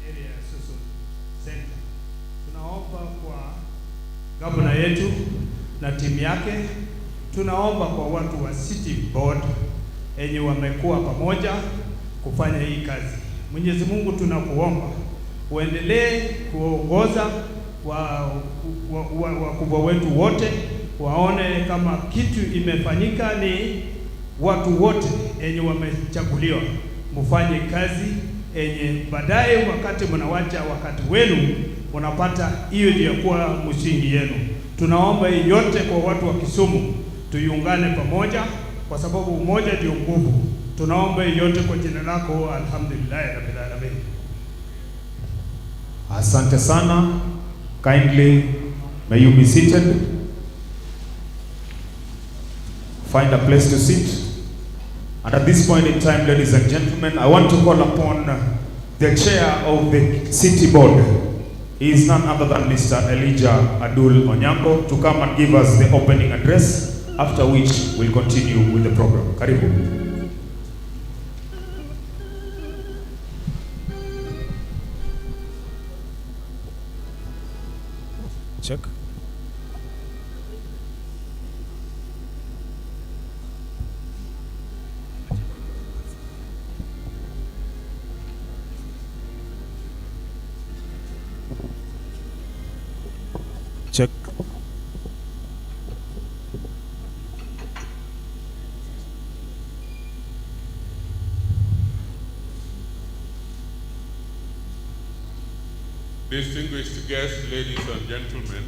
area ya social center. Tunaomba kwa gavana yetu na timu yake, tunaomba kwa watu wa city board enye wamekuwa pamoja kufanya hii kazi. Mwenyezi Mungu tunakuomba uendelee kuongoza wakubwa wetu wote, waone kama kitu imefanyika, ni watu wote enye wamechaguliwa mufanye kazi enye baadaye wakati mnawacha wakati wenu unapata hiyo ndio kuwa msingi yenu. Tunaomba yote kwa watu wa Kisumu tuiungane pamoja, kwa sababu umoja ndio nguvu. Tunaomba yote kwa jina lako, alhamdulillah rabbil alamin. Asante sana. Kindly may you be seated. Find a place to sit. And at this point in time, ladies and gentlemen, I want to call upon the chair of the city board. He is none other than Mr. Elijah Adul Onyango, to come and give us the opening address, after which we'll continue with the program. Karibu. Check. Check. Distinguished guests, ladies and gentlemen,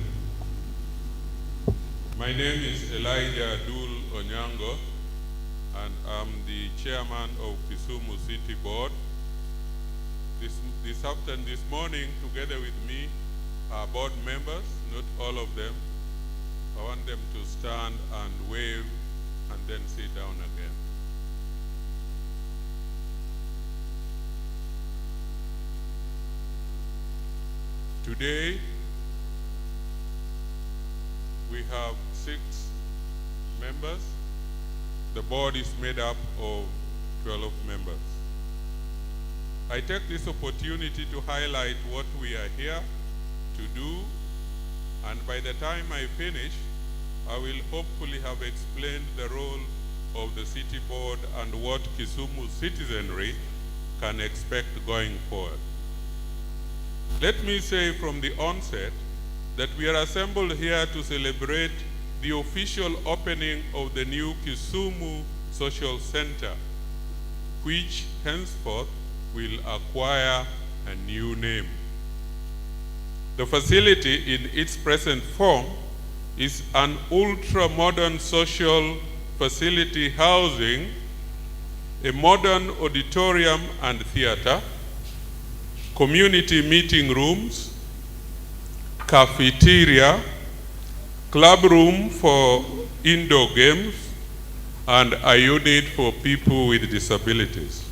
my name is Elijah Adul Onyango, and I'm the chairman of Kisumu City Board. This morning, together with me, are board members, not all of them. I want them to stand and wave and then sit down again. Today, we have 6 members. The board is made up of 12 members. I take this opportunity to highlight what we are here to do, and by the time I finish, I will hopefully have explained the role of the city board and what Kisumu citizenry can expect going forward. Let me say from the onset that we are assembled here to celebrate the official opening of the new Kisumu Social Center, which henceforth will acquire a new name. The facility in its present form is an ultra-modern social facility housing a modern auditorium and theater, community meeting rooms, cafeteria, club room for indoor games, and a unit for people with disabilities.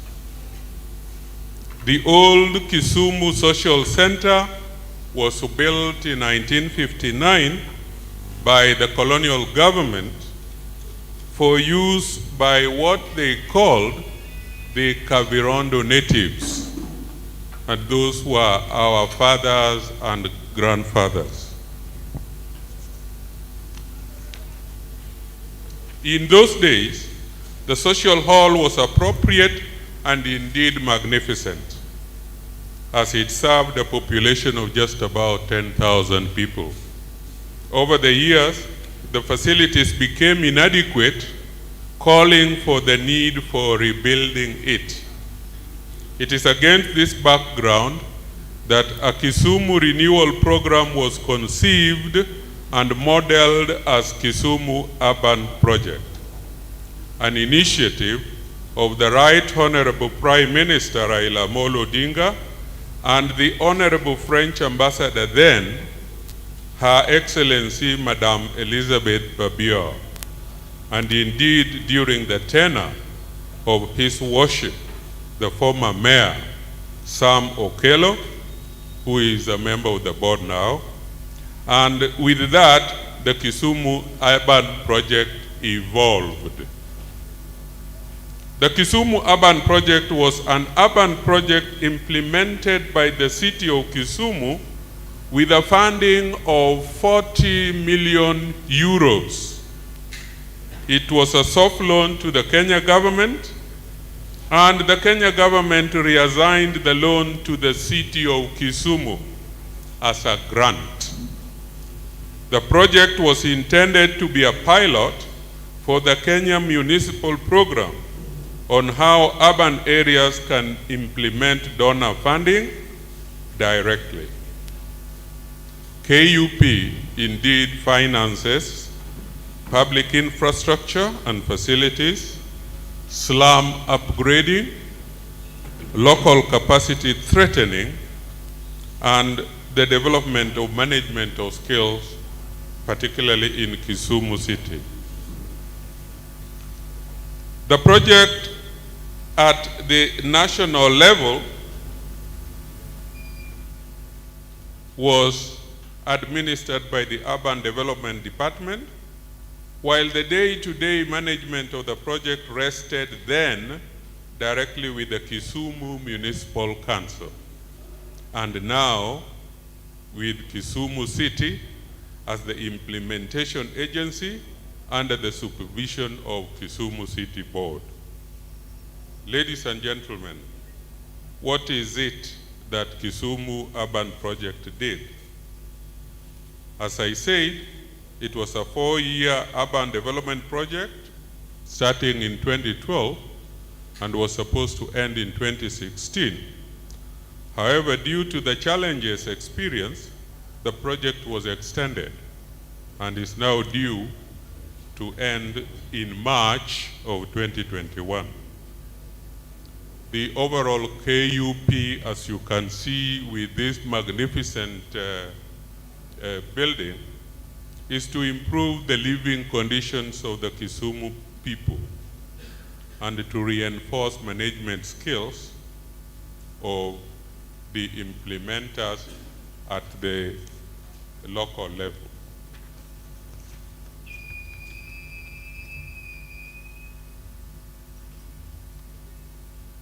The old Kisumu Social Center was built in 1959 by the colonial government for use by what they called the Kavirondo natives, and those were our fathers and grandfathers. In those days, the social hall was appropriate and indeed magnificent, as it served a population of just about 10,000 people. Over the years, the facilities became inadequate, calling for the need for rebuilding it. It is against this background that a Kisumu renewal program was conceived and modeled as Kisumu Urban Project, an initiative of the Right Honorable Prime Minister Raila Amolo Odinga and the Honorable French Ambassador then, Her Excellency Madame Elizabeth Babior, and indeed during the tenure of His Worship, the former Mayor, Sam Okello, who is a member of the board now. And with that, the Kisumu Urban Project evolved. The Kisumu Urban Project was an urban project implemented by the city of Kisumu with a funding of 40 million euros. It was a soft loan to the Kenya government, and the Kenya government reassigned the loan to the city of Kisumu as a grant. The project was intended to be a pilot for the Kenya municipal program on how urban areas can implement donor funding directly. KUP indeed finances public infrastructure and facilities, slum upgrading, local capacity threatening, and the development of management skills, particularly in Kisumu City. The project at the national level was administered by the Urban Development Department, while the day-to-day management of the project rested then directly with the Kisumu Municipal Council, and now with Kisumu City as the implementation agency under the supervision of Kisumu City Board. Ladies and gentlemen, what is it that Kisumu Urban Project did? As I said, it was a 4-year urban development project starting in 2012 and was supposed to end in 2016. However, due to the challenges experienced, the project was extended and is now due to end in March of 2021. The overall KUP, as you can see with this magnificent building, is to improve the living conditions of the Kisumu people and to reinforce management skills of the implementers at the local level.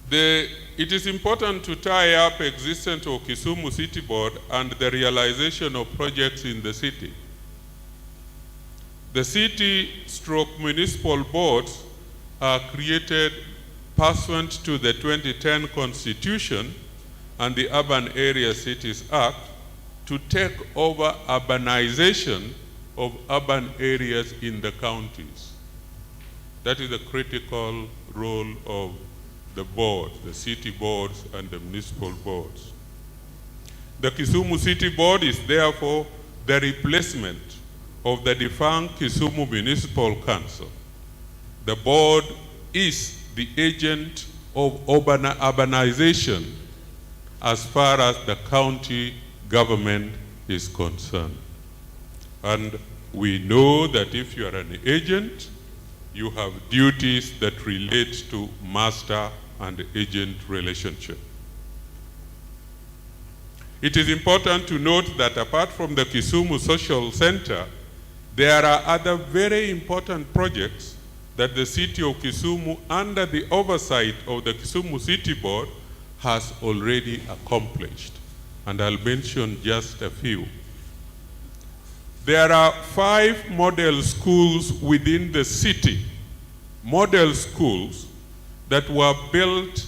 It is important to tie up existence of Kisumu City Board and the realization of projects in the city. The city/municipal boards are created pursuant to the 2010 Constitution and the Urban Area Cities Act to take over urbanization of urban areas in the counties. That is the critical role of the board, the city boards and the municipal boards. The Kisumu City Board is therefore the replacement of the defunct Kisumu Municipal Council. The board is the agent of urbanization as far as the county government is concerned. And we know that if you are an agent, you have duties that relate to master and agent relationship. It is important to note that apart from the Kisumu Social Center, there are other very important projects that the city of Kisumu, under the oversight of the Kisumu City Board, has already accomplished. And I'll mention just a few. There are 5 model schools within the city, model schools that were built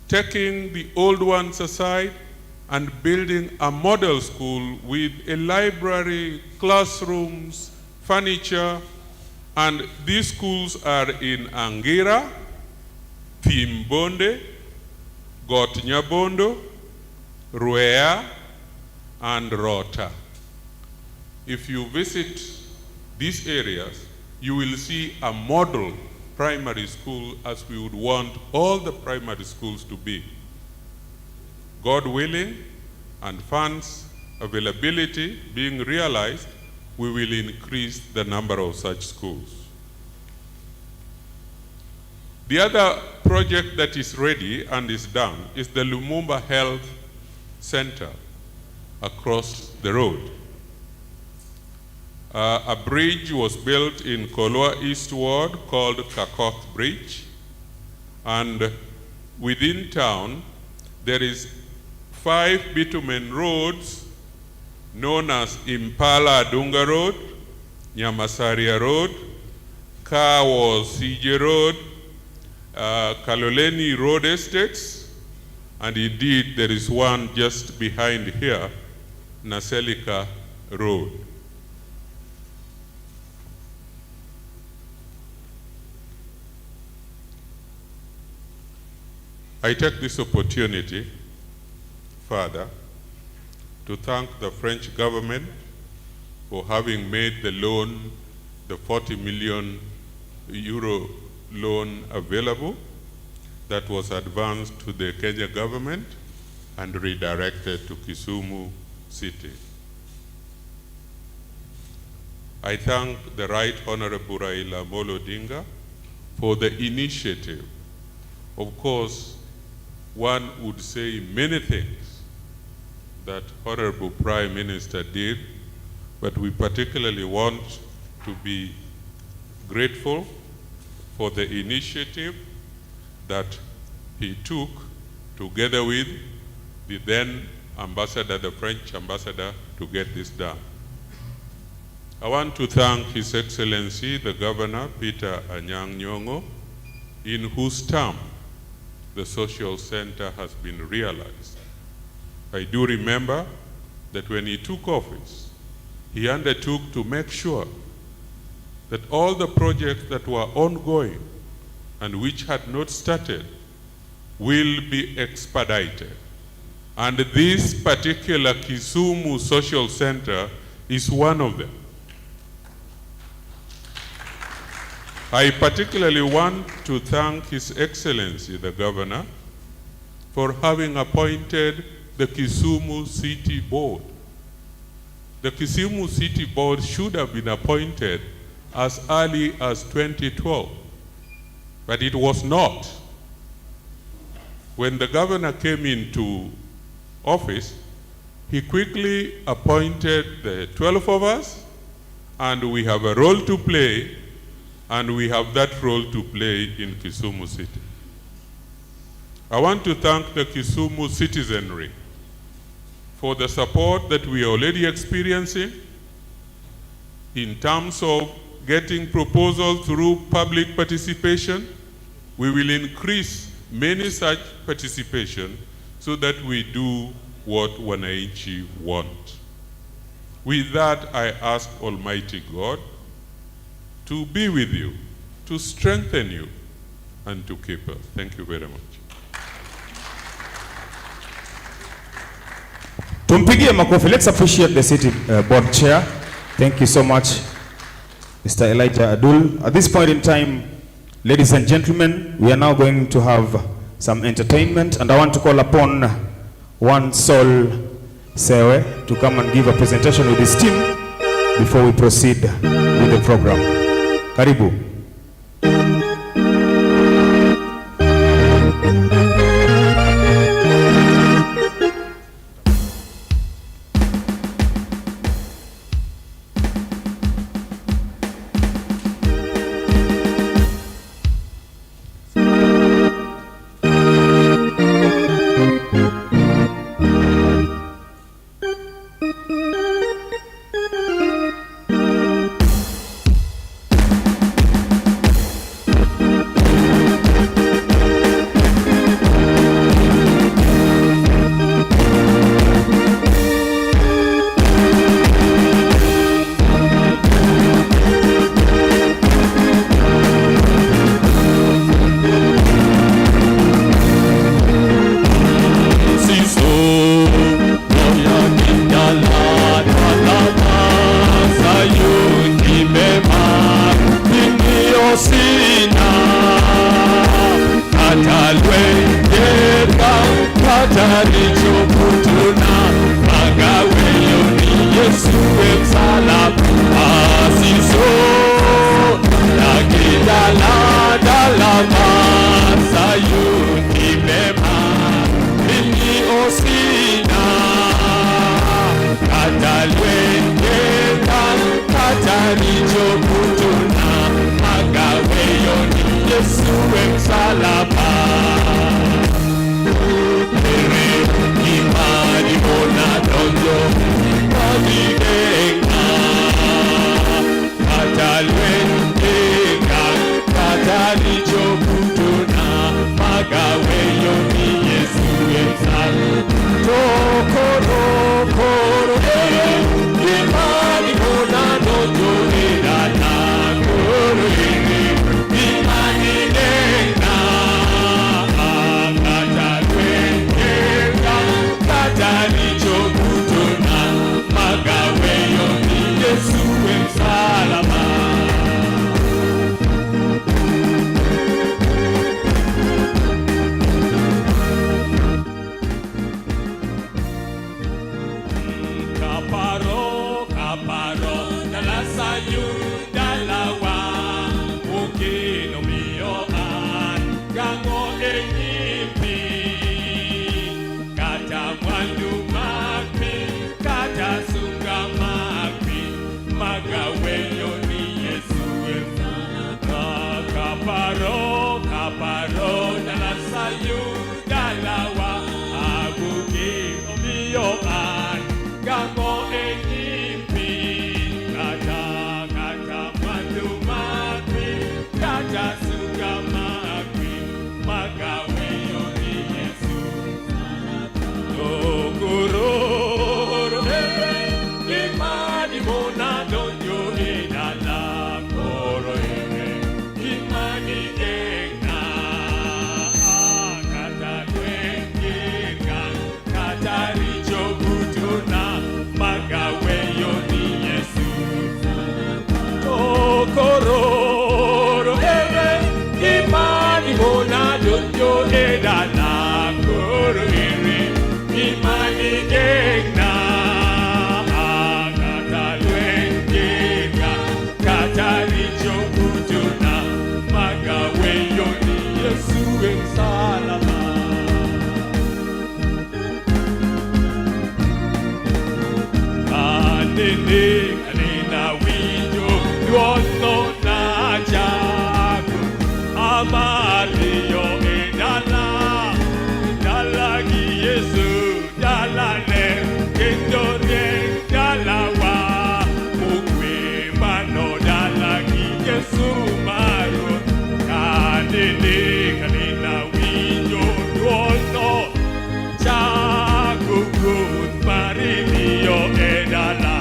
taking the old ones aside and building a model school with a library, classrooms, furniture, and these schools are in Angira, Thimbonde, Got-Nyabondo, Ruea, and Rota. If you visit these areas, you will see a model primary school as we would want all the primary schools to be. God willing, and funds availability being realized, we will increase the number of such schools. The other project that is ready and is done is the Lumumba Health Center across the road. A bridge was built in Kolwa East Ward called Kakoth Bridge, And within town, there is 5 bitumen roads known as Impala Dunga Road, Nyamasaria Road, Kawo CJ Road, Kaloleni Road Estates, and indeed there is one just behind here, Naselika Road. I take this opportunity, Father, to thank the French government for having made the loan, the 40 million euro loan available that was advanced to the Kenya government and redirected to Kisumu City. I thank the Right Honorable Raila Amolo Odinga for the initiative. Of course, one would say many things that Honorable Prime Minister did, but we particularly want to be grateful for the initiative that he took together with the then ambassador, the French ambassador, to get this done. I want to thank His Excellency, the Governor, Peter Nyong'o, in whose term the social center has been realized. I do remember that when he took office, he undertook to make sure that all the projects that were ongoing and which had not started will be expedited. And this particular Kisumu Social Center is one of them. I particularly want to thank His Excellency, the Governor, for having appointed the Kisumu City Board. The Kisumu City Board should have been appointed as early as 2012, but it was not. When the Governor came into office, he quickly appointed the 12 of us, and we have a role to play, and we have that role to play in Kisumu City. I want to thank the Kisumu citizenry for the support that we are already experiencing in terms of getting proposals through public participation. We will increase many such participation so that we do what wananchi want. With that, I ask Almighty God to be with you, to strengthen you, and to keep us. Thank you very much. Tumpigie makofi. Let's appreciate the city board chair. Thank you so much, Mr. Elijah Adul. At this point in time, ladies and gentlemen, we are now going to have some entertainment, and I want to call upon One Soul Sewe to come and give a presentation with his team before we proceed with the program. Karibu. Yesu msalaba kataricho kutona magaweyo ni Yesu msalaba. Kaparo dala Sayun dalawa mungkin umioan gango enyimpi kata mwandu magpi kata sunga magpi magaweyo ni Yesu kaparo dala Sayun dalawa mungkin umioan gango enyimpi kata mwandu magpi kata sunga magpi magaweyo ni Yesu Okuroro imani mona donjo idala koro imani kenga kata kwenga kata richo kutuna magaweyo ni Yesu Okuroro imani mona donjo idala koro imani kenga kata lwenga kata richo kutuna magaweyo ni Yesu msalaba. Kanene kanena winjo duono na jago amario edala dalagi Yesu dalale kendore dalawa mukwe mano dalagi Yesu maro kanene kanena winjo duono jago good mario edala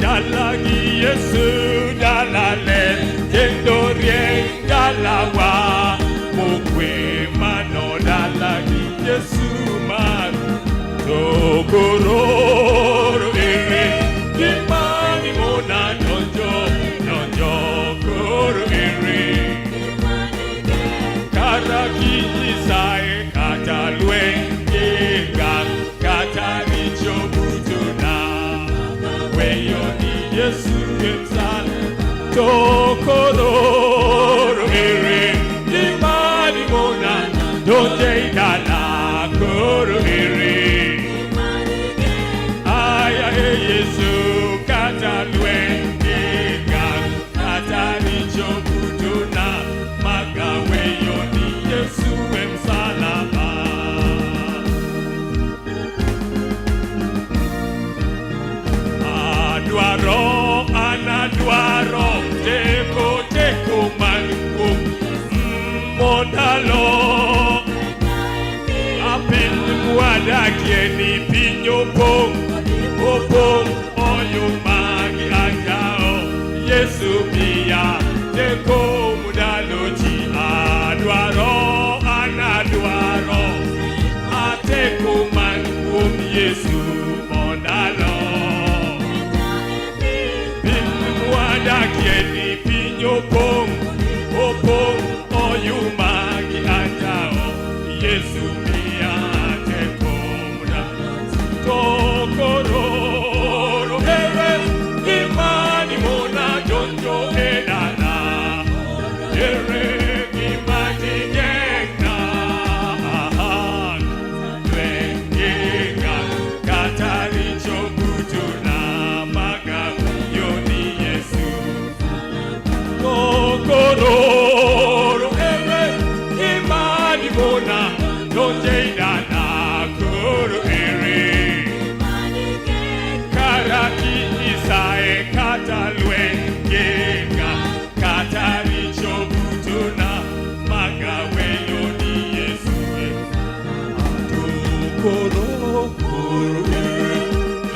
dalagi Yesu dalale kendore dalawa mukwe mano dalagi Yesu maro Tokororo imani mona donjo koro karaki isae kata lwenga kata richo kutuna weyo ni Yesu msalaba. Tokororo imani mona donjo idala koro aya Yesu kata lwenga kata richo kutuna magaweyo ni Yesu msalaba. Anadwaro teko mangu mondalo apin muadakie ni pinyo pong oyo magi ajao Yesu mia teko mudalo chi anadwaro ateko mangu Yesu mondalo pin muadakie ni pinyo pong oyo magi ajao Yesu mia teko mudalo Tokororo imani mona donjo edala imani kenga lwenga kata richo kutuna magaweyo ni Yesu Tokororo imani mona donjo edala koro karaki isae kata lwenga kata richo kutuna magaweyo ni Yesu Tokororo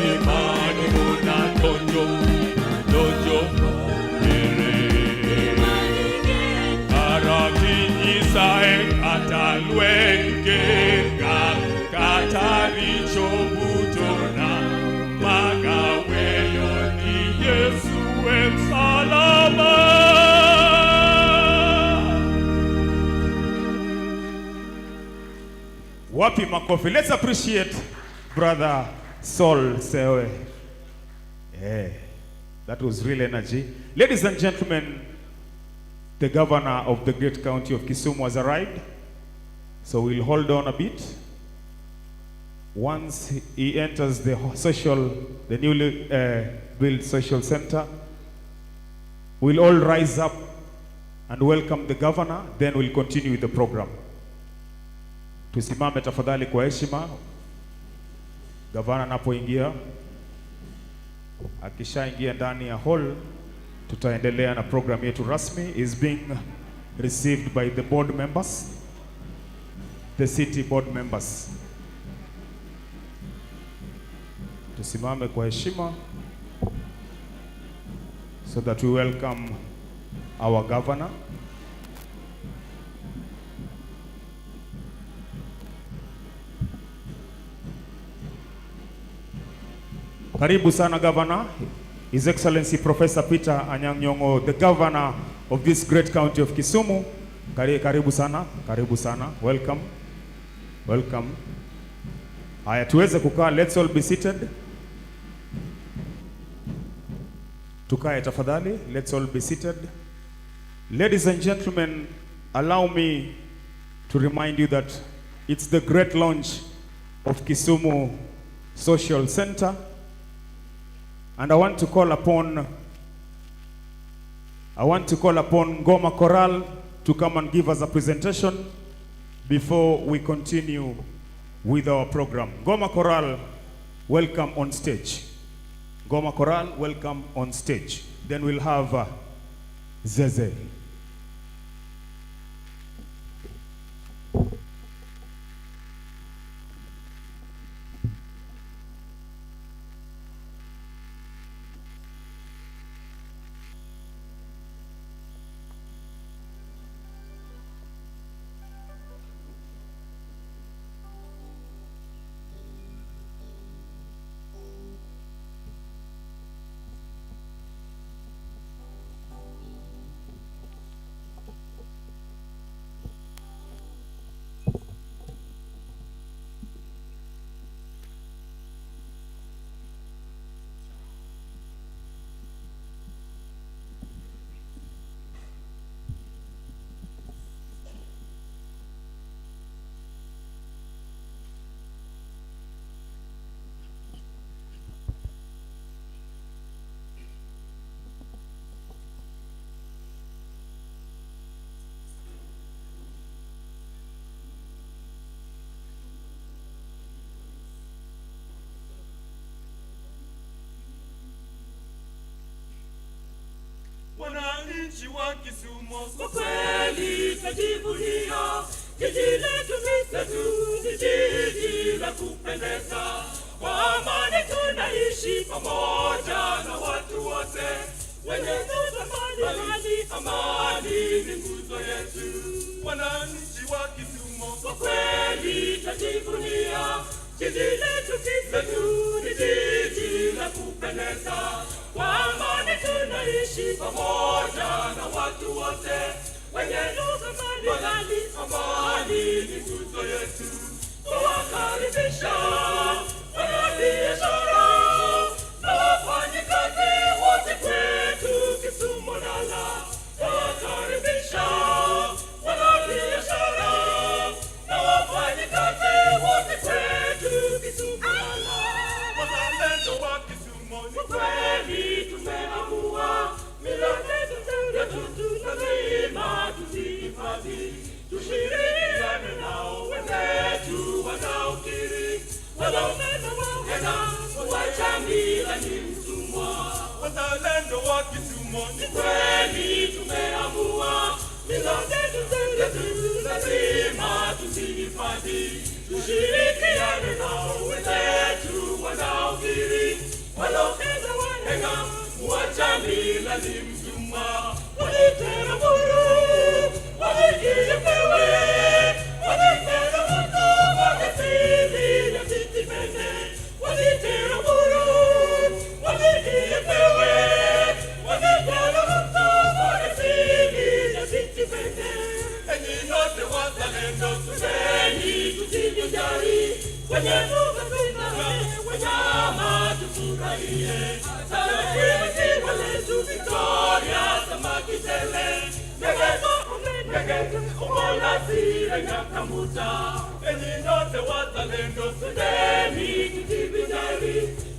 imani mona donjo karaki isae kata lwenga kata richo Wapi makofi. Let's appreciate Brother Saul Sewe. Yeah, that was real energy. Ladies and gentlemen, the governor of the great county of Kisumu has arrived. So we'll hold on a bit. Once he enters the newly built social center, we'll all rise up and welcome the governor, then we'll continue with the program. Tusimame tafadhali kwa heshima. Governor anapoingia, akishaingia ndani ya hall, tutaendelea na program yetu rasmi. Is being received by the board members, the city board members. Tusimame kwa heshima so that we welcome our governor. Karibu sana governor, His Excellency Professor Peter Nyong'o, the governor of this great county of Kisumu. Karibu sana, karibu sana. Welcome. Welcome. Haya, tuweze kukaa. Let's all be seated. Tukae tafadhali. Let's all be seated. Ladies and gentlemen, allow me to remind you that it's the great launch of Kisumu Social Center. And I want to call upon Ngoma Choral to come and give us a presentation before we continue with our program. Ngoma Choral, welcome on stage. Ngoma Choral, welcome on stage. Then we'll have Zeze. Wananchi wa Kisumu kwa kweli tujivunia jiji letu ni jiji la kupendeza. Kwa amani tunaishi pamoja na watu wote wenye amani. Amani ni nguzo yetu. Wananchi wa Kisumu kwa kweli tujivunia jiji letu ni jiji la kupendeza. Kwa amani tunaishi pamoja na watu wote wenye lugha mbalimbali. Amani ni nguzo yetu. Kuwakaribisha wanabiashara na wafanyikazi wote kwetu Kisumu Lala. Kuwakaribisha wanabiashara na wafanyikazi wote kwetu Kisumu Lala. Wazalendo wa Kisumu ni kweli tumeamua mila zetu lazima tuzihifadhi. Tushirikiane nao wenzetu wanaokiri wanaopenda kuacha mila ni mtumwa. Wazalendo wa Kisumu ni kweli tumeamua mila zetu lazima tuzihifadhi. Tushirikiane nao wenzetu wanaokiri wanaopenda kuacha mila ni mtumwa. Walitera buru, walikijepewe, walitera moto, wakasili ya sitimene. Walitera buru, walikijepewe, walitera moto, wakasili ya sitimene. Enyi nyote wazalendo, tuzeni tusijali. wenye lugha tunawe, wanyama tufurahie. Tafiti waletu Victoria, samaki tele, negeza, umola sire nyakamuta. Enyi nyote wazalendo, twendeni tukivinjari,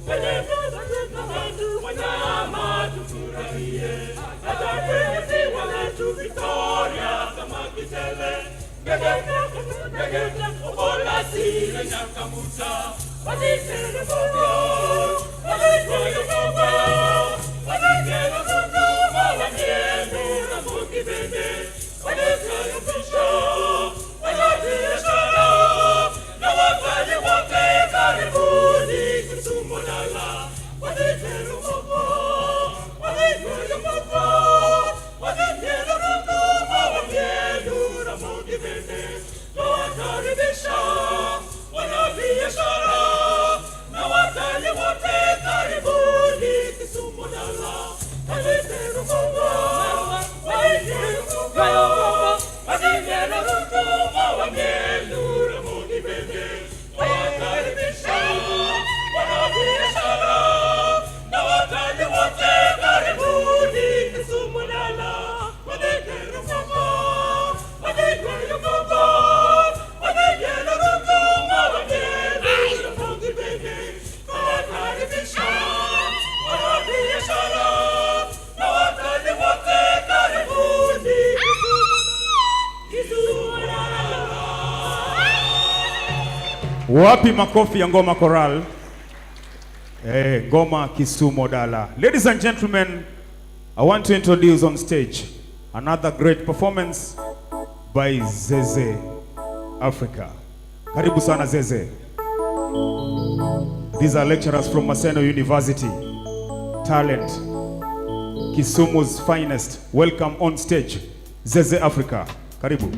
wenye lugha tunawe, wanyama tufurahie. Tafiti waletu Victoria, samaki tele, negeza, umola sire nyakamuta. Wadikere bobo, wadikere bobo, wadikere bobo, wanyendo na mungi bende, wadikere bisho, wadikere shara, na wafanye wote karibuni Kisumu dala. Wadikere bobo, wadikere bobo, wadikere bobo, wanyendo na mungi bende, wakaribisha wanabiashara na watalii wote karibuni Kisumu dala. Wadikere bobo, wadikere bobo, wadikere bobo, wanyendo na mungi bende, wakaribisha wanabiashara na watalii wote karibuni Kisumu dala. Wadikere bobo, wadikere bobo, wadikere bobo, wanyendo na mungi bende, wakaribisha wanabiashara na watalii wote karibuni Kisumu dala. Wapi makofi ya ngoma choral? Ngoma Kisumu dala. Ladies and gentlemen, I want to introduce on stage another great performance by Zeze Africa. Karibu sana Zeze. These are lecturers from Maseno University. Talent, Kisumu's finest. Welcome on stage, Zeze Africa. Karibu.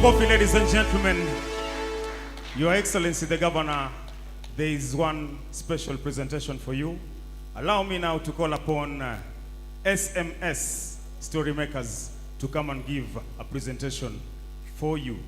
makofi, ladies and gentlemen. Your Excellency the Governor, there is one special presentation for you. Allow me now to call upon SMS story makers to come and give a presentation for you.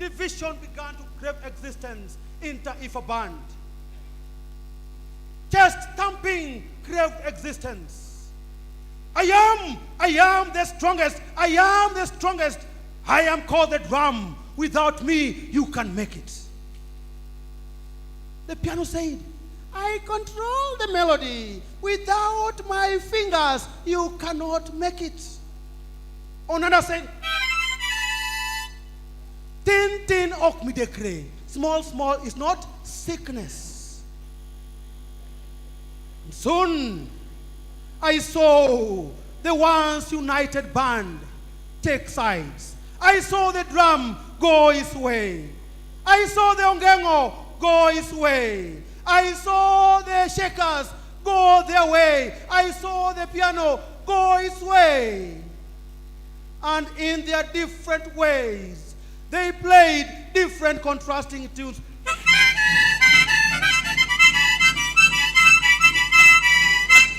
division began to crave existence in Taifa Band. Chest thumping craved existence. I am the strongest. I am the strongest. I am called the drum. Without me, you can make it. The piano said, I control the melody. Without my fingers, you cannot make it. Another said, tin ok mi dekre. Small is not sickness. Soon, I saw the once united band take sides. I saw the drum go its way. I saw the ongengo go its way. I saw the shakers go their way. I saw the piano go its way. And in their different ways, they played different contrasting tunes.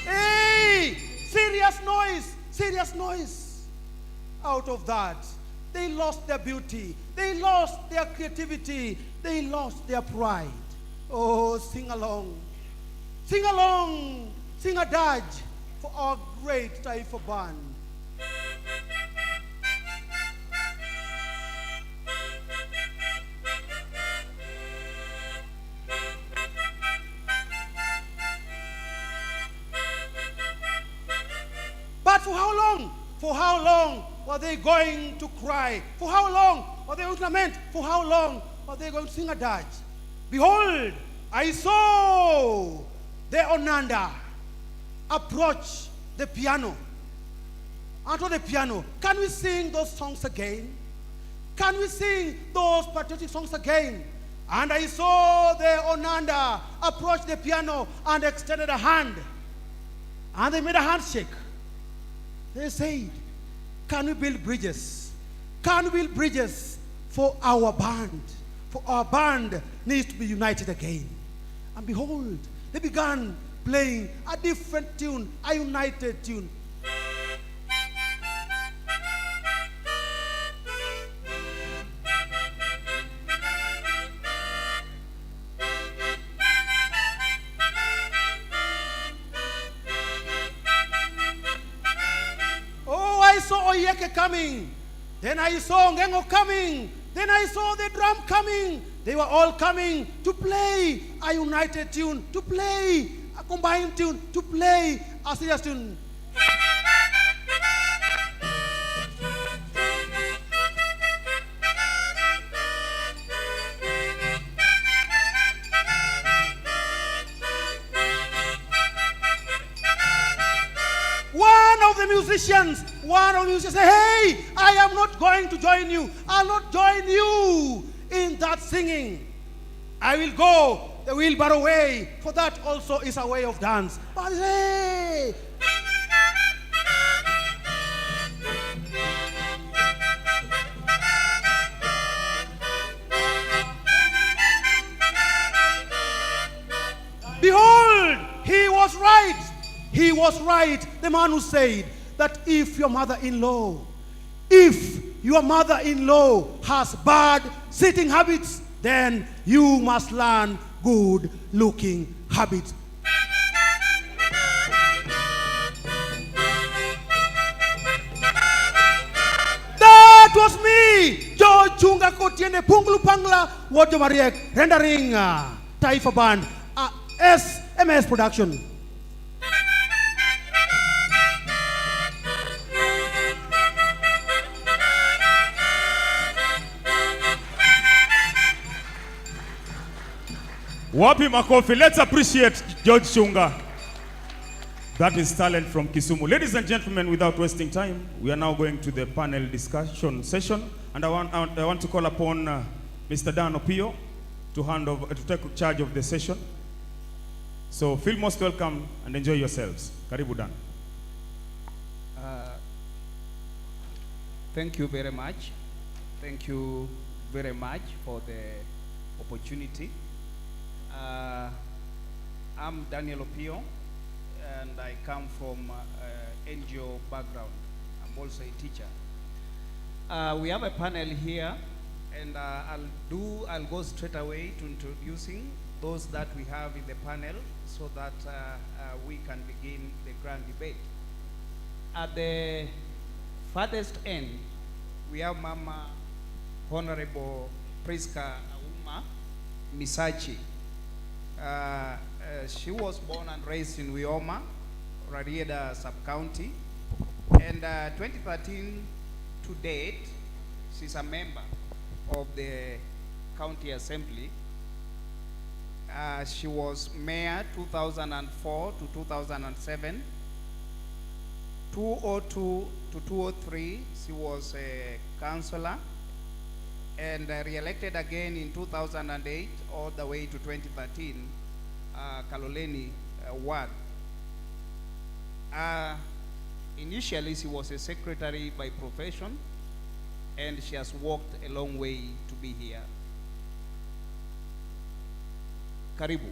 Hey! Serious noise. Out of that, they lost their beauty. They lost their creativity. They lost their pride. Oh, sing along. Sing along. Sing a dirge for our great Taifa Band. But for how long? For how long were they going to cry? For how long were they going to lament? For how long were they going to sing a dirge? Behold, I saw the Onanda approach the piano. Onto the piano. Can we sing those songs again? Can we sing those patriotic songs again? And I saw the Onanda approach the piano and extended a hand. And they made a handshake. They said, can we build bridges? Can we build bridges for our band? For our band needs to be united again. And behold, they began playing a different tune, a united tune. I saw Oyeke coming. Then I saw Nyong'o coming. Then I saw the drum coming. They were all coming to play a united tune, to play a combined tune, to play a serious tune. One of you said, hey, I am not going to join you. I'll not join you in that singing. I will go the wheelbarrow way, for that also is a way of dance. But hey, behold, he was right. He was right, the man who said that if your mother-in-law has bad sitting habits, then you must learn good looking habits. That was me, George Chunga Kotiene Punglu Pangla, Wojo Mariek, rendering Taifa Band, SMS production. Wapi makofi. Let's appreciate George Chunga. That is talent from Kisumu. Ladies and gentlemen, without wasting time, we are now going to the panel discussion session, and I want to call upon Mr. Dan Opio to take charge of the session. So feel most welcome and enjoy yourselves. Karibu Dan. Thank you very much. Thank you very much for the opportunity. I'm Daniel Opio, and I come from NGO background. I'm also a teacher. We have a panel here, And I'll go straight away to introducing those that we have in the panel so that we can begin the grand debate. At the farthest end, we have Mama Honorable Priska Auma Misachi. She was born and raised in Wioma, Rarieda sub-county. And 2013 to date, she's a member of the county assembly. She was mayor 2004 to 2007. 2002 to 2003, she was a councillor, and re-elected again in 2008 all the way to 2013, Kaloleni ward. Initially, she was a secretary by profession, and she has walked a long way to be here. Karibu.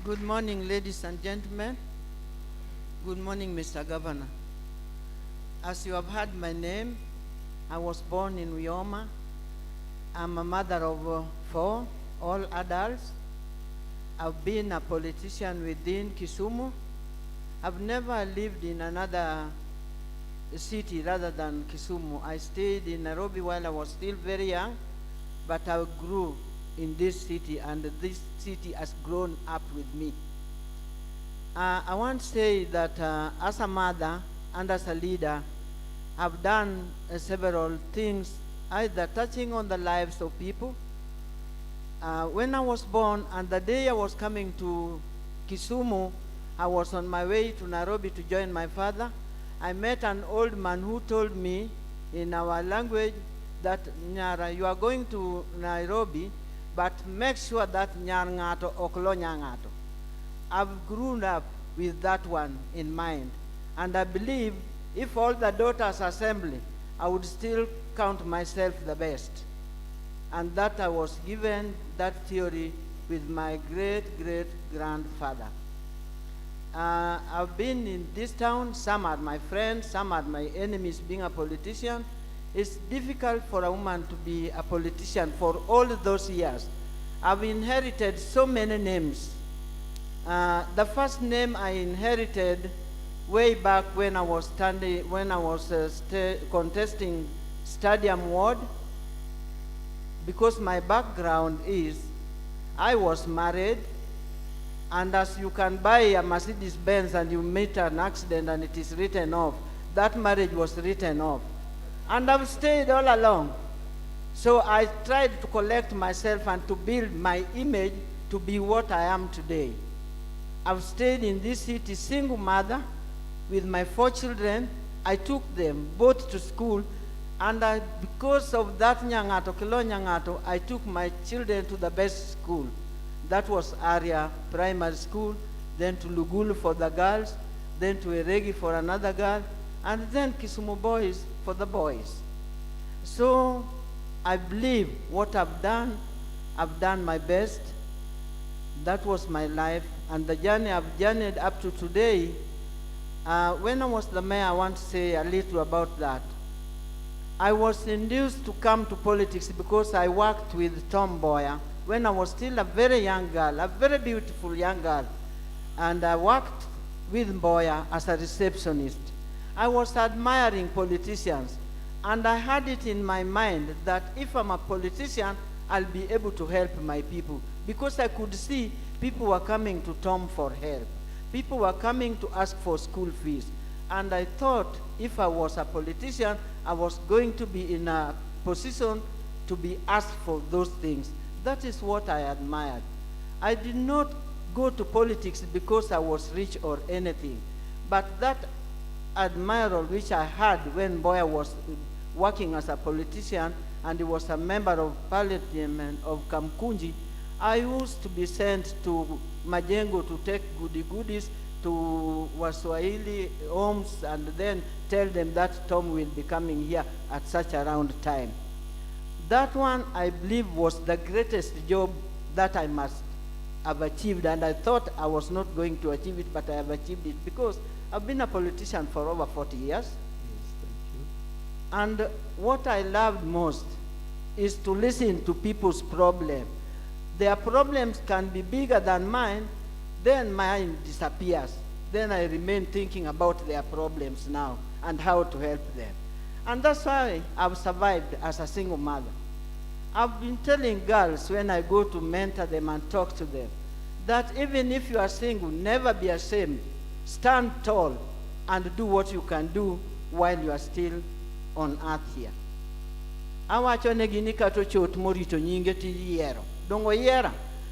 Good morning, ladies and gentlemen. Good morning, Mr. Governor. As you have heard my name, I was born in Wioma. I'm a mother of 4, all adults. I've been a politician within Kisumu. I've never lived in another city rather than Kisumu. I stayed in Nairobi while I was still very young, but I grew in this city, and this city has grown up with me. I want to say that as a mother and as a leader, I've done several things, either touching on the lives of people. When I was born, and the day I was coming to Kisumu, I was on my way to Nairobi to join my father. I met an old man who told me in our language that, Nyara, you are going to Nairobi, but make sure that Nyar ngato oklo nyangato. I've grown up with that one in mind. And I believe if all the daughters assembly, I would still count myself the best. And that I was given that theory with my great-great-grandfather. I've been in this town. Some are my friends, some are my enemies being a politician. It's difficult for a woman to be a politician for all those years. I've inherited so many names. The first name I inherited way back when I was contesting Stadium Ward, because my background is I was married, and as you can buy a Mercedes Benz and you meet an accident and it is written off, that marriage was written off. And I've stayed all along. So I tried to collect myself and to build my image to be what I am today. I've stayed in this city, single mother, with my 4 children. I took them both to school, and because of that Nyangato, Kilo Nyangato, I took my children to the best school. That was Area Primary School, then to Lugulu for the girls, then to Eregi for another girl, and then Kisumu Boys for the boys. So I believe what I've done my best. That was my life, and the journey I've journeyed up to today. When I was the mayor, I want to say a little about that. I was induced to come to politics because I worked with Tom Boyer when I was still a very young girl, a very beautiful young girl. And I worked with Boyer as a receptionist. I was admiring politicians, and I had it in my mind that if I'm a politician, I'll be able to help my people, because I could see people were coming to Tom for help. People were coming to ask for school fees. And I thought if I was a politician, I was going to be in a position to be asked for those things. That is what I admired. I did not go to politics because I was rich or anything, but that admiral which I had when Boyer was working as a politician and he was a member of parliament of Kamkunji, I used to be sent to Majengo to take goodies to Waswahili homes and then tell them that Tom will be coming here at such a round time. That one, I believe, was the greatest job that I must have achieved, and I thought I was not going to achieve it, but I have achieved it because I've been a politician for over 40 years, And what I loved most is to listen to people's problems. Their problems can be bigger than mine, then mine disappears. Then I remain thinking about their problems now and how to help them. And that's why I've survived as a single mother. I've been telling girls when I go to mentor them and talk to them that even if you are single, never be ashamed. Stand tall and do what you can do while you are still on earth here. Awacho ne gini kato chot morito nyinge ti yiero. Dongo yiera.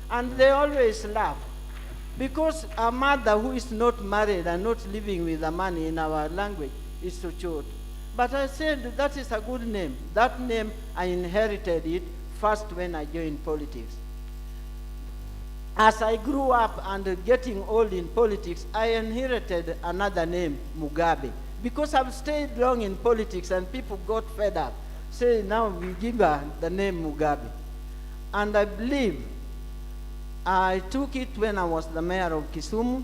And they always laugh. Because a mother who is not married and not living with a man in our language is to chot. But I said that is a good name. That name, I inherited it first when I joined politics. As I grew up and getting old in politics, I inherited another name, Mugabe. Because I've stayed long in politics and people got fed up. Say now we give her the name Mugabe. And I believe I took it when I was the mayor of Kisumu.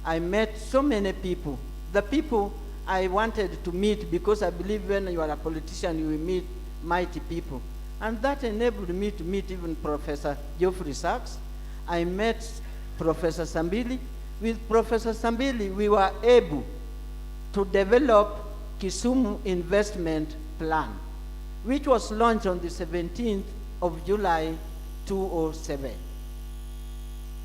I met so many people. The people I wanted to meet, because I believe when you are a politician, you will meet mighty people. And that enabled me to meet even Professor Geoffrey Sachs. I met Professor Sambili. With Professor Sambili, we were able to develop Kisumu investment plan, which was launched on the 17th of July 2007.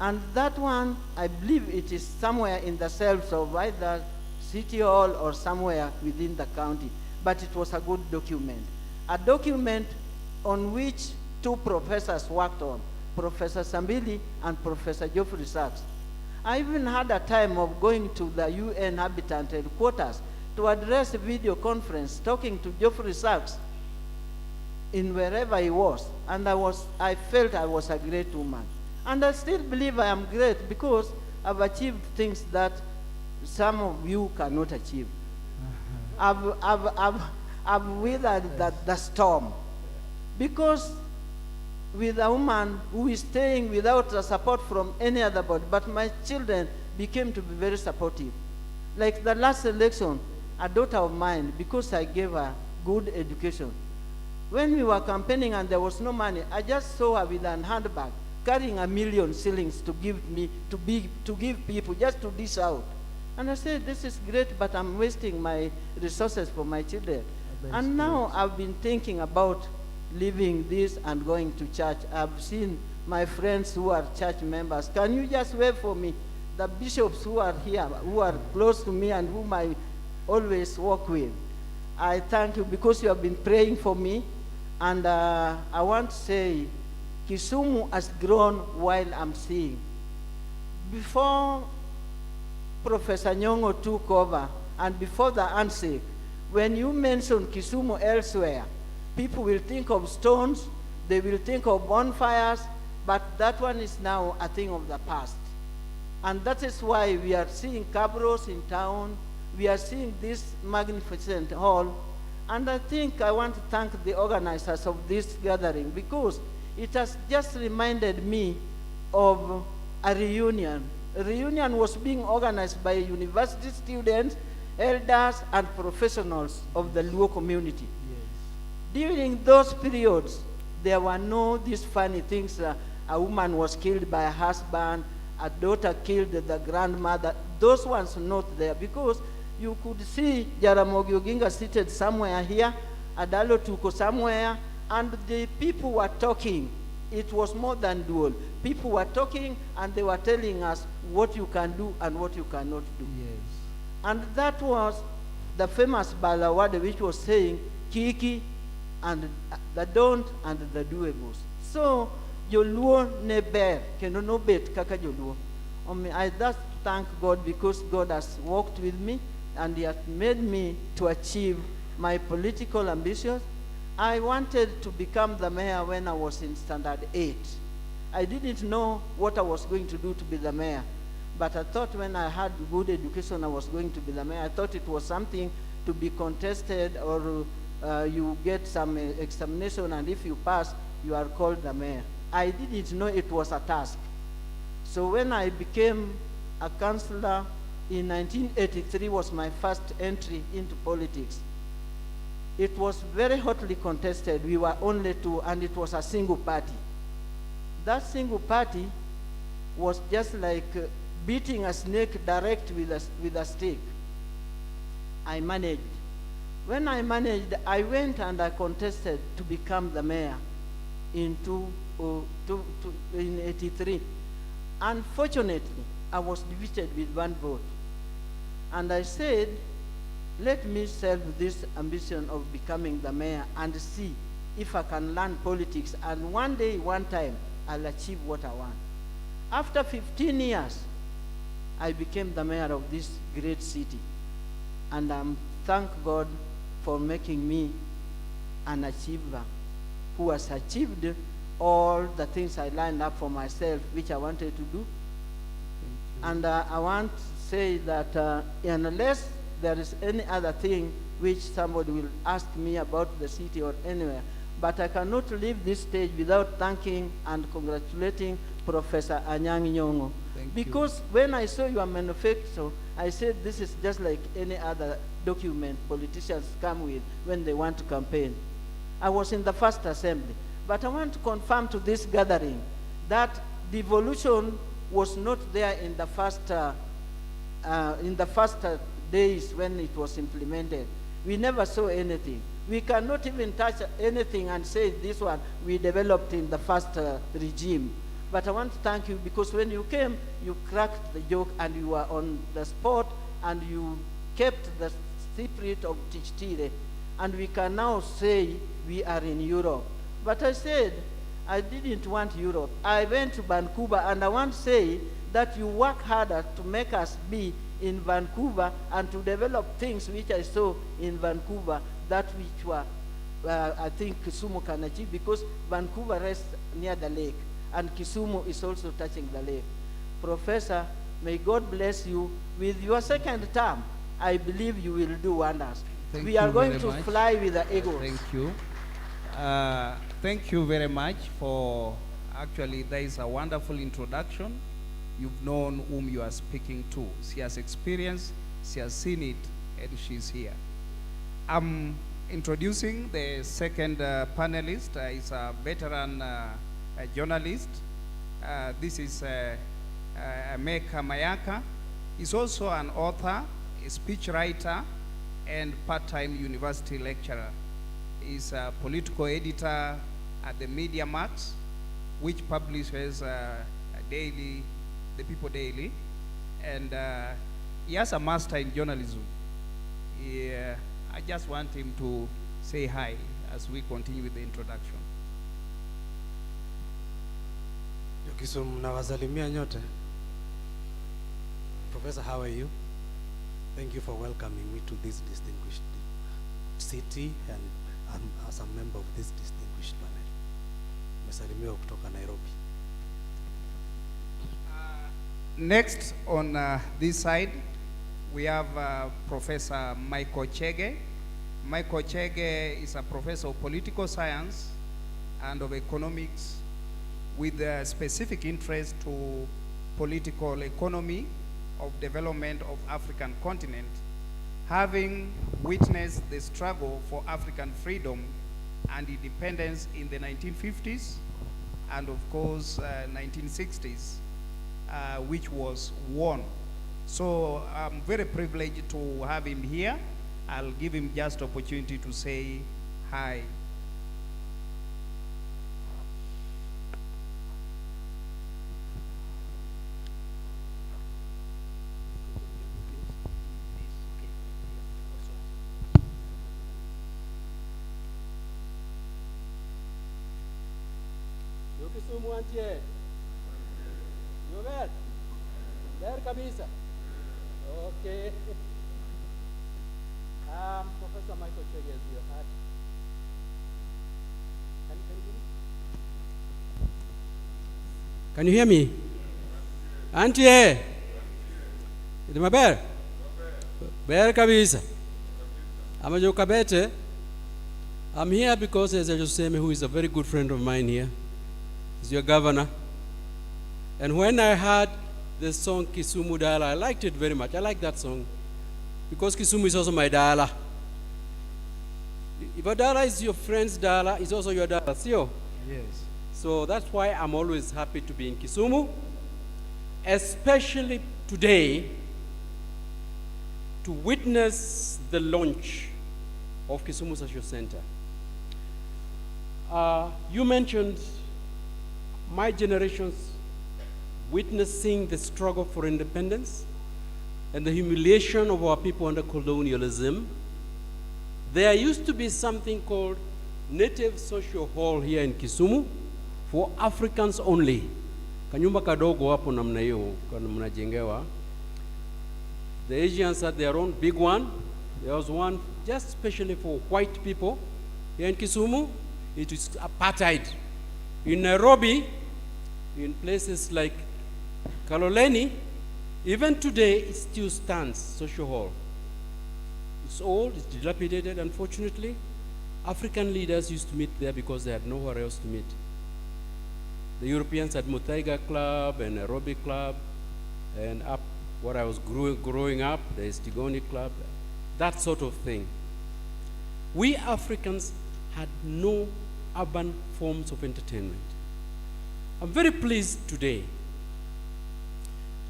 And that one, I believe it is somewhere in the cells of either City Hall or somewhere within the county. But it was a good document. A document on which two professors worked on, Professor Sambili and Professor Geoffrey Sachs. I even had a time of going to the UN Habitat headquarters to address a video conference talking to Geoffrey Sachs in wherever he was. And I felt I was a great woman. And I still believe I am great because I've achieved things that some of you cannot achieve. I've weathered the storm. Because with a woman who is staying without the support from any other body, but my children became to be very supportive. Like the last election, a daughter of mine, because I gave her good education, when we were campaigning and there was no money, I just saw her with a handbag, carrying 1 million shillings to give me, to give people, just to dish out. And I said, this is great, but I'm wasting my resources for my children. And now I've been thinking about leaving this and going to church. I've seen my friends who are church members. Can you just wave for me? The bishops who are here, who are close to me and whom I always walk with. I thank you because you have been praying for me. And I want to say, Kisumu has grown while I'm seeing. Before Professor Nyong'o took over, and before the handshake, when you mention Kisumu elsewhere, people will think of stones, they will think of bonfires, but that one is now a thing of the past. And that is why we are seeing cabros in town, we are seeing this magnificent hall, and I think I want to thank the organizers of this gathering because it has just reminded me of a reunion. A reunion was being organized by university students, elders, and professionals of the Luo community. During those periods, there were no these funny things. A woman was killed by a husband, a daughter killed the grandmother. Those ones not there because you could see Jaramogi Oginga seated somewhere here, Adalo Tuko somewhere, and the people were talking. It was more than dual. People were talking and they were telling us what you can do and what you cannot do. Yes. And that was the famous Balawade which was saying, Kiki, and the don't and the doables. So, Joluo ne bear, keno no bet kaka Joluo. I just thank God because God has walked with me and He has made me to achieve my political ambitions. I wanted to become the mayor when I was in standard 8. I didn't know what I was going to do to be the mayor. But I thought when I had good education, I was going to be the mayor. I thought it was something to be contested or you get some examination and if you pass, you are called the mayor. I didn't know it was a task. So when I became a councillor in 1983 was my first entry into politics. it was very hotly contested. We were only two, and it was a single party. That single party was just like beating a snake direct with a stick. I managed. When I managed, I went and I contested to become the mayor in 83. Unfortunately, I was defeated with 1 vote. And I said, let me serve this ambition of becoming the mayor and see if I can learn politics, and one day, one time, I'll achieve what I want. After 15 years, I became the mayor of this great city. And I thank God for making me an achiever who has achieved all the things I lined up for myself, which I wanted to do. And I want to say that unless there is any other thing which somebody will ask me about the city or anywhere, but I cannot leave this stage without thanking and congratulating Professor Nyong'o. Because when I saw your manifesto, I said this is just like any other document politicians come with when they want to campaign. I was in the first assembly, but I want to confirm to this gathering that devolution was not there in the first days when it was implemented. We never saw anything. We cannot even touch anything and say this one we developed in the first regime. But I want to thank you because when you came, you cracked the joke and you were on the spot and you kept the spirit of Tichtire. And we can now say we are in Europe. But I said, I didn't want Europe. I went to Vancouver, and I want to say that you work harder to make us be in Vancouver and to develop things which I saw in Vancouver, that which were, I think Kisumu can achieve, because Vancouver rests near the lake, and Kisumu is also touching the lake. Professor, may God bless you. With your second term, I believe you will do wonders. We are going to fly with the eagles. Thank you. Thank you very much for, actually, there is a wonderful introduction. You've known whom you are speaking to. She has experienced, she has seen it, and she's here. I'm introducing the second panelist. He's a veteran journalist. This is Meka Mayaka. He's also an author, a speechwriter, and part-time university lecturer. He's a political editor at the Media Mart, which publishes daily, the People Daily, and he has a master in journalism. I just want him to say hi as we continue with the introduction. Kisumu, nawasalimia nyote. Professor, how are you? Thank you for welcoming me to this distinguished city and as a member of this distinguished panel. Mesalimiwa kutoka Nairobi. Next on this side, we have Professor Michael Chege. Michael Chege is a professor of political science and of economics with a specific interest to political economy of development of African continent, having witnessed the struggle for African freedom and independence in the 1950s and of course 1960s, which was won. So I'm very privileged to have him here. I'll give him just opportunity to say hi. Kisumu antie. Yover. There kabisa. Okay. Professor Michael Chege, as you heard. Can you hear me? Antie. Idi maber? Ber kabisa. Amajo kabete. I'm here because there's a Joseme who is a very good friend of mine here. He's your governor. And when I heard the song Kisumu Diala, I liked it very much. I like that song because Kisumu is also my Diala. If a dollar is your friend's dollar, it's also your dollar, sio? Yes. So that's why I'm always happy to be in Kisumu, especially today, to witness the launch of Kisumu Social Center. You mentioned my generation's witnessing the struggle for independence and the humiliation of our people under colonialism. There used to be something called Native Social Hall here in Kisumu for Africans only. Kanyumba kadogo hapo namna hiyo mnajengewa. The Asians had their own big one. There was one just specially for white people. Here in Kisumu, it is apartheid. In Nairobi, in places like Kaloleni, even today it still stands, Social Hall. It's old, it's dilapidated, unfortunately. African leaders used to meet there because they had nowhere else to meet. The Europeans had Muthaiga Club and Nairobi Club, and up where I was growing up, the Estigoni Club, that sort of thing. We Africans had no urban forms of entertainment. I'm very pleased today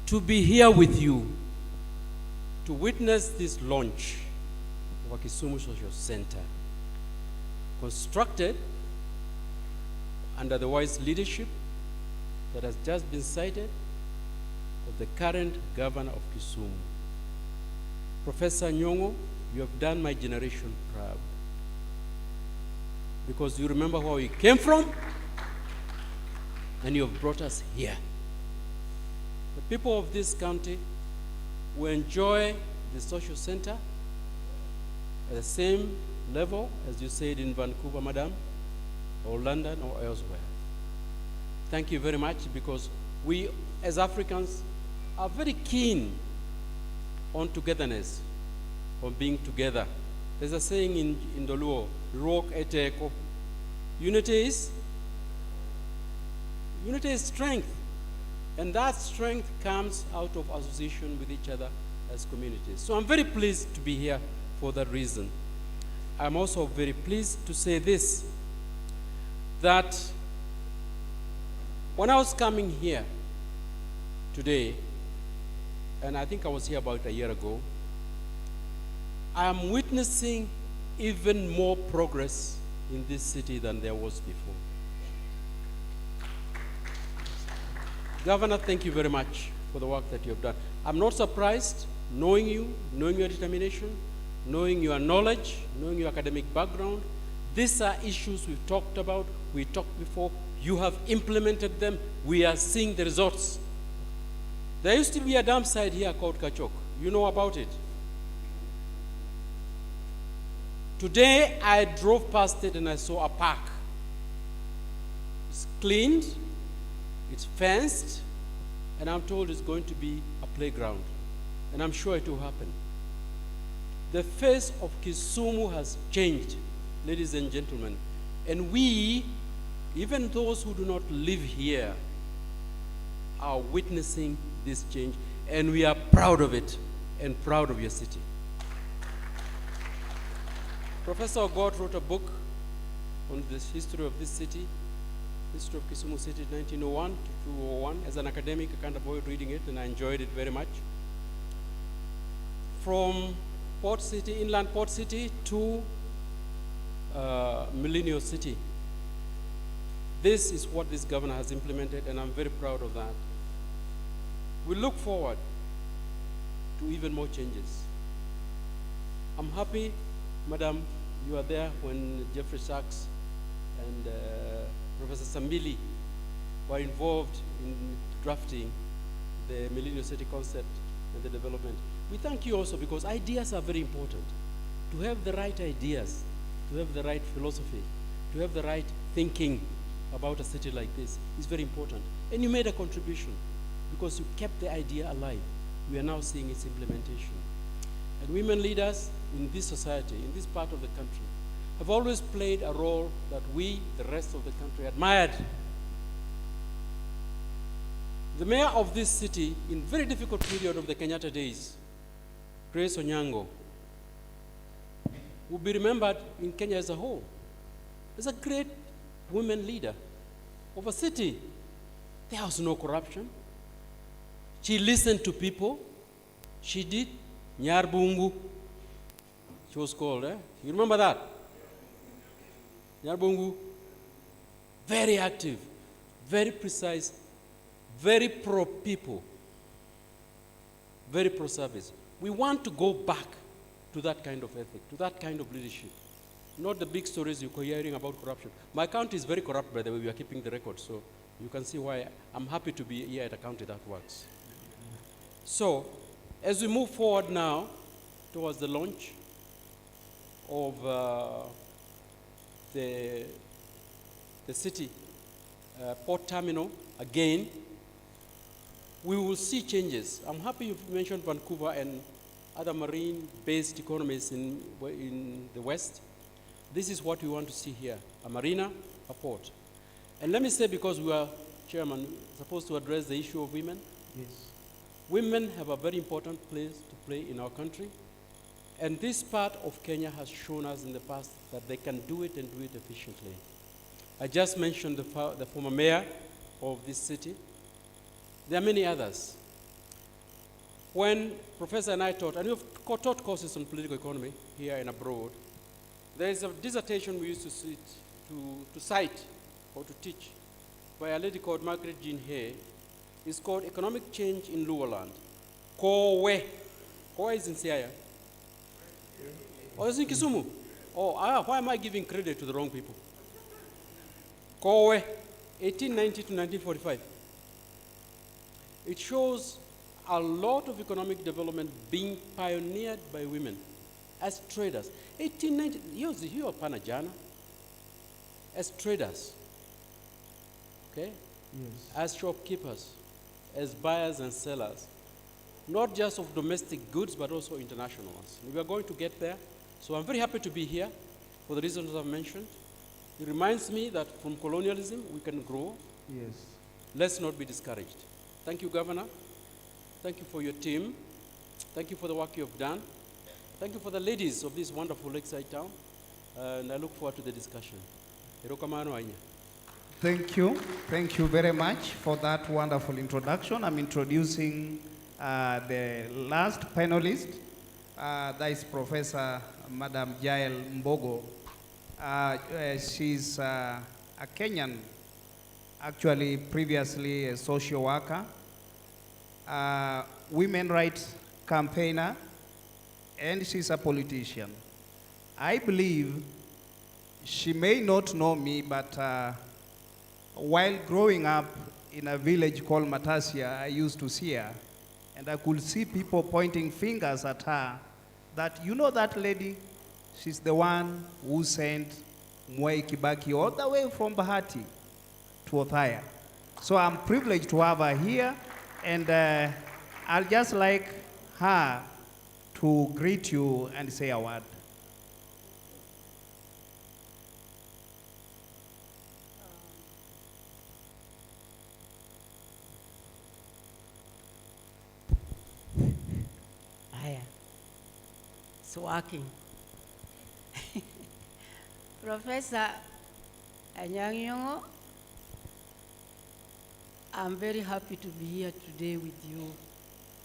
to be here with you to witness this launch of a Kisumu Social Center, constructed under the wise leadership that has just been cited of the current governor of Kisumu. Professor Nyong'o, you have done my generation proud, because you remember where we came from and you have brought us here. The people of this county will enjoy the social center at the same level as you said in Vancouver, madam, or London or elsewhere. Thank you very much, because we as Africans are very keen on togetherness, on being together. There's a saying in Doluo, Rock eteko. Unity is strength. And that strength comes out of association with each other as communities. So I'm very pleased to be here for that reason. I'm also very pleased to say this, that when I was coming here today, and I think I was here about a year ago, I am witnessing even more progress in this city than there was before. Governor, thank you very much for the work that you have done. I'm not surprised, knowing you, knowing your determination, knowing your knowledge, knowing your academic background. These are issues we've talked about, we talked before, you have implemented them, we are seeing the results. There used to be a dam site here called Kachok. You know about it? Today, I drove past it and I saw a park. It's cleaned, it's fenced, and I'm told it's going to be a playground. And I'm sure it will happen. The face of Kisumu has changed, ladies and gentlemen. And we, even those who do not live here, are witnessing this change. And we are proud of it and proud of your city. Professor Ogod wrote a book on the history of this city, history of Kisumu City, 1901 to 2001. As an academic, I can't avoid reading it, and I enjoyed it very much. From Port City, inland Port City, to Millennial City. This is what this governor has implemented, and I'm very proud of that. We look forward to even more changes. I'm happy, Madam, you are there when Jeffrey Sachs and Professor Sambili were involved in drafting the Millennial City concept and the development. We thank you also, because ideas are very important. To have the right ideas, to have the right philosophy, to have the right thinking about a city like this is very important. And you made a contribution, because you kept the idea alive. We are now seeing its implementation. And women leaders in this society, in this part of the country, have always played a role that we, the rest of the country, admired. The mayor of this city, in very difficult period of the Kenyatta days, Grace Onyango, will be remembered in Kenya as a whole. As a great women leader of a city. There was no corruption. She listened to people. She did. Nyarbungu, she was called. You remember that? Nyarbungu, very active, very precise, very pro-people, very pro-service. We want to go back to that kind of ethic, to that kind of leadership. Not the big stories you're hearing about corruption. My county is very corrupt, by the way. We are keeping the record, so you can see why I'm happy to be here at a county that works. So, as we move forward now towards the launch of the city port terminal again, we will see changes. I'm happy you mentioned Vancouver and other marine-based economies in the West. This is what we want to see here, a marina, a port. And let me say, because we are, Chairman, supposed to address the issue of women. Yes. Women have a very important place to play in our country. And this part of Kenya has shown us in the past that they can do it and do it efficiently. I just mentioned the former mayor of this city. There are many others. When Professor and I taught, and we've taught courses on political economy here and abroad, there is a dissertation we used to cite or to teach by a lady called Margaret Jean Hay. It's called Economic Change in Luoland. Kowe. Kowe is in Siaya. Or is in Kisumu? Oh, why am I giving credit to the wrong people? Kowe, 1890 to 1945. It shows a lot of economic development being pioneered by women as traders. 1890, you are Panajana, as traders, okay? Yes. As shopkeepers, as buyers and sellers, not just of domestic goods, but also international ones. We are going to get there. So I'm very happy to be here for the reasons I've mentioned. It reminds me that from colonialism, we can grow. Yes. Let's not be discouraged. Thank you, Governor. Thank you for your team. Thank you for the work you have done. Thank you for the ladies of this wonderful lakeside town. And I look forward to the discussion. Erokamano Anya. Thank you. Thank you very much for that wonderful introduction. I'm introducing the last panelist. That is Professor Madam Jael Mbogo. She's a Kenyan, actually previously a social worker, women rights campaigner, and she's a politician. I believe she may not know me, but while growing up in a village called Matasia, I used to see her, and I could see people pointing fingers at her that, you know that lady, she's the one who sent Mwai Kibaki all the way from Bahati to Othaya. So I'm privileged to have her here, and I'll just like her to greet you and say a word. It's working. Professor Nyong'o, I'm very happy to be here today with you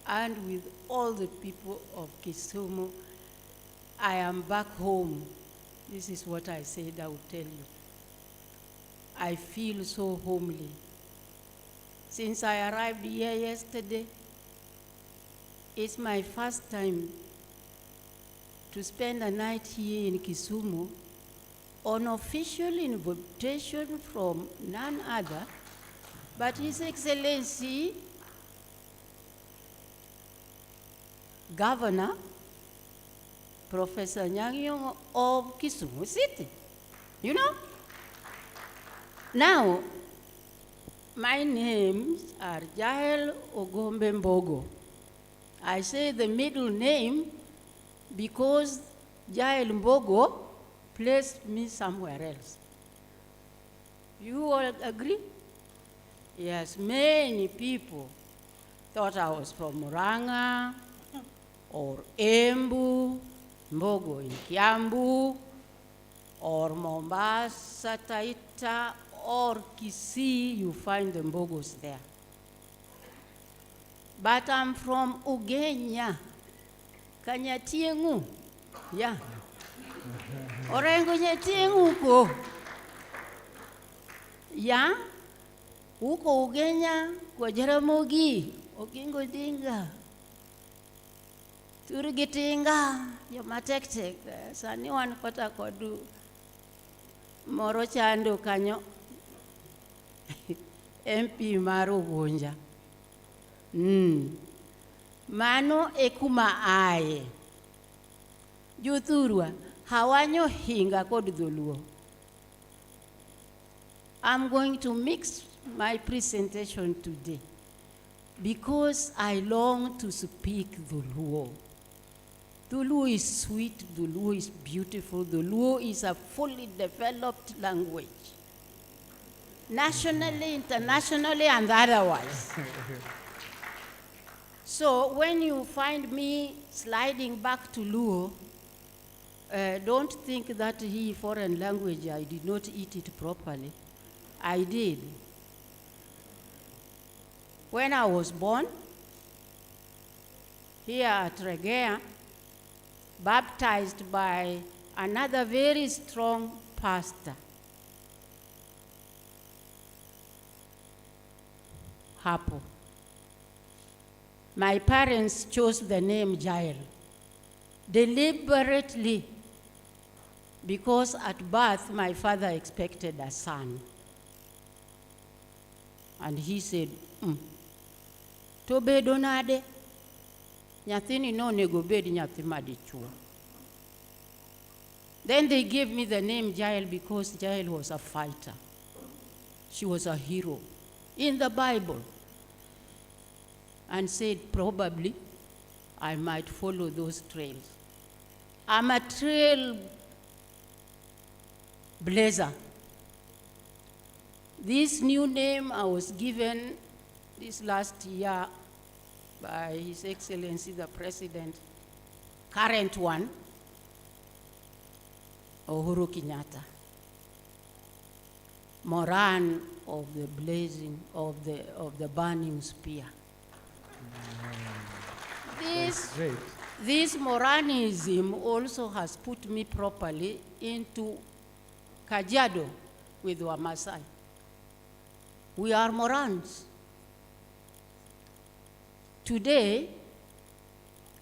and with all the people of Kisumu. I am back home. This is what I said I would tell you. I feel so homely. Since I arrived here yesterday, it's my first time to spend a night here in Kisumu on official invitation from none other but His Excellency Governor Professor Nyong'o of Kisumu City. You know? Now, my names are Jael Ogombe Mbogo. I say the middle name because Jael Mbogo placed me somewhere else. You all agree? Yes, many people thought I was from Murang'a or Embu Mbogo in Kiambu, or Mombasa, Taita, or Kisii, you find the Mbogos there. But I'm from Ugenya, Kanyatiengu, yeah. Orengo Nyatiengu ko, yeah. Uko Ugenya, kwa Jaramogi, Ogingo Dinga, Turigitinga, Yomatektek, Sani wan kota kodu, Moro Chando Kanyo, MP Maro Gonja. Mano ekuma aye. Juthurwa, hawanyo hinga kod dholuo. I'm going to mix my presentation today because I long to speak Dholuo. Dholuo is sweet, Dholuo is beautiful, Dholuo is a fully developed language. Nationally, internationally, and otherwise. So when you find me sliding back to Luo, don't think that foreign language, I did not eat it properly. I did. When I was born, here at Regea, baptized by another very strong pastor, Hapo. My parents chose the name Jael deliberately because at birth my father expected a son. And he said, to bedo nade, nyathini no nego bed nyathi madichuo. Then they gave me the name Jael because Jael was a fighter. She was a hero in the Bible. And said, probably, I might follow those trails. I'm a trail blazer. This new name I was given this last year by His Excellency the President, current one, Uhuru Kenyatta. Moran of the blazing, of the burning spear. This Moranism also has put me properly into Kajiado with Wamasai. We are Morans. Today,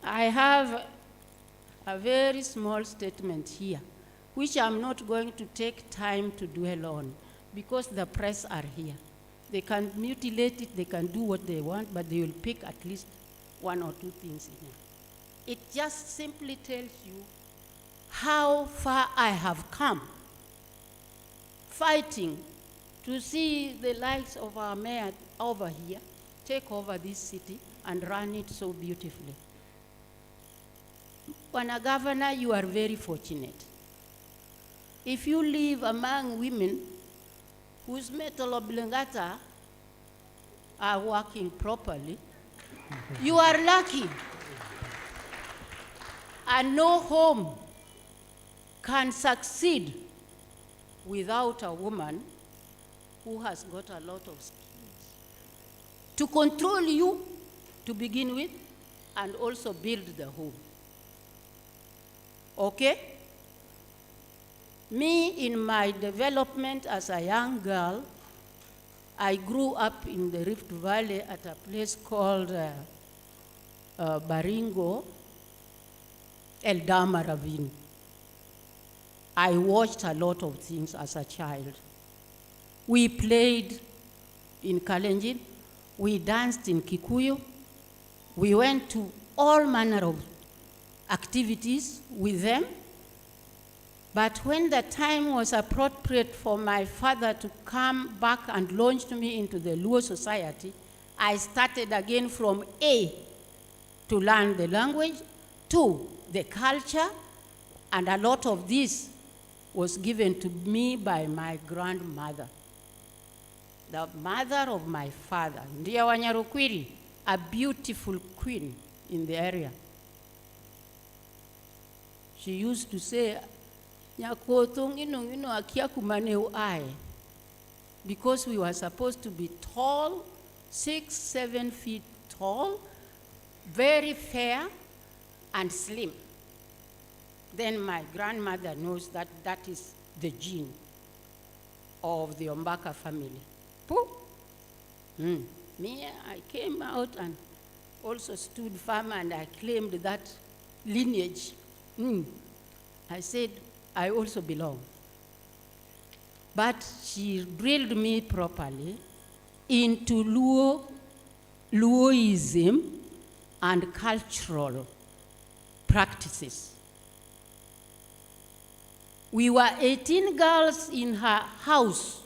I have a very small statement here, which I'm not going to take time to dwell on, because the press are here. They can mutilate it, they can do what they want, but they will pick at least one or two things in it. It just simply tells you how far I have come fighting to see the likes of our mayor over here take over this city and run it so beautifully. When a governor, you are very fortunate. If you live among women whose metal oblongata are working properly, you are lucky. And no home can succeed without a woman who has got a lot of skills to control you to begin with and also build the home. Okay? Me, in my development as a young girl, I grew up in the Rift Valley at a place called Baringo, Eldama Ravine. I watched a lot of things as a child. We played in Kalenjin, we danced in Kikuyu, we went to all manner of activities with them. But when the time was appropriate for my father to come back and launch me into the Luo society, I started again from A, to learn the language, to the culture, and a lot of this was given to me by my grandmother, the mother of my father, Ndia Wanyarukwiri, a beautiful queen in the area. She used to say, "Nyakothong ino akia kumane uae," because we were supposed to be tall, 6, 7 feet tall, very fair and slim. Then my grandmother knows that that is the gene of the Ombaka family. Pooh. Me, I came out and also stood firm and I claimed that lineage. I said, I also belong. But she drilled me properly into Luoism and cultural practices. We were 18 girls in her house,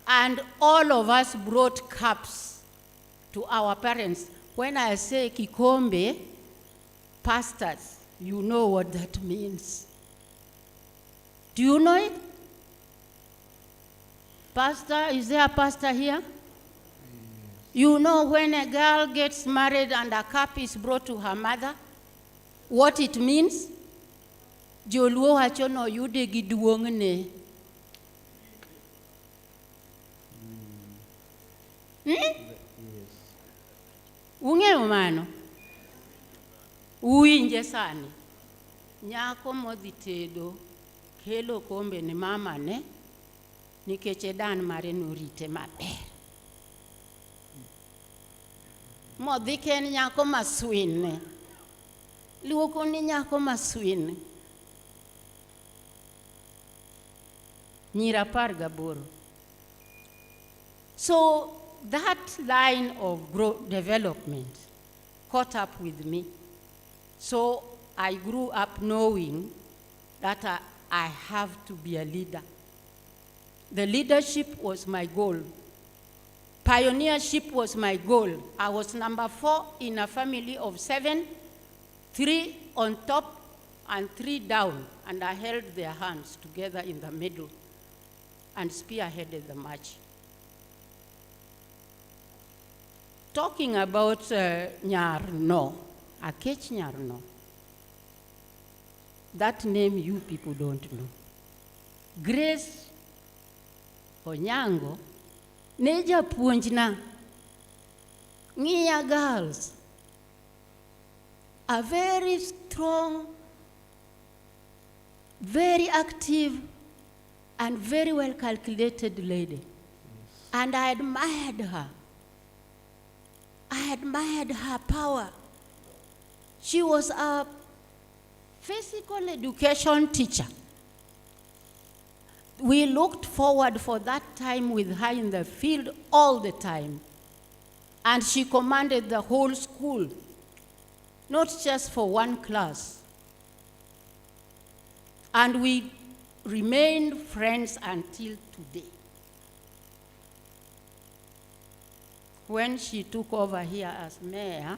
and all of us brought cups to our parents. When I say kikombe, pastors, you know what that means. Do you know it? Pastor, is there a pastor here? You know when a girl gets married and a cup is brought to her mother, what it means? Joluo hachono yude giduongne. Ung'eyo mano? Uwinje sani. Nyako modhi tedo kelo kombe ne mama ne nikech dan mare norite maber. Modhi ken nyako maswin ne. Luoko ni nyako maswin. Nyira 18. So that line of development caught up with me. So I grew up knowing that I have to be a leader. The leadership was my goal. Pioneership was my goal. I was number 4 in a family of 7, 3 on top and 3 down, and I held their hands together in the middle and spearheaded the march. Talking about Nyarno, Akech Nyarno, that name you people don't know. Grace Onyango, Neja Punjna, Nia girls, a very strong, very active, and very well calculated lady. And I admired her. I admired her power. She was a physical education teacher. We looked forward for that time with her in the field all the time. And she commanded the whole school, not just for one class. And we remained friends until today. When she took over here as mayor,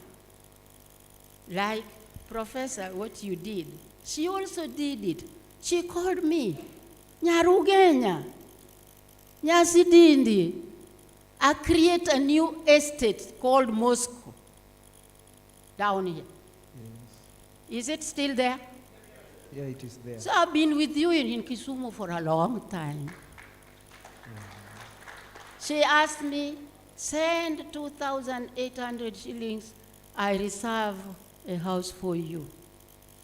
like, Professor, what you did, she also did it. She called me, Nyarugenya, Nyasidindi. I create a new estate called Moscow down here. Yes. Is it still there? Yeah, it is there. So I've been with you in Kisumu for a long time. She asked me, send 2,800 shillings, I reserve a house for you.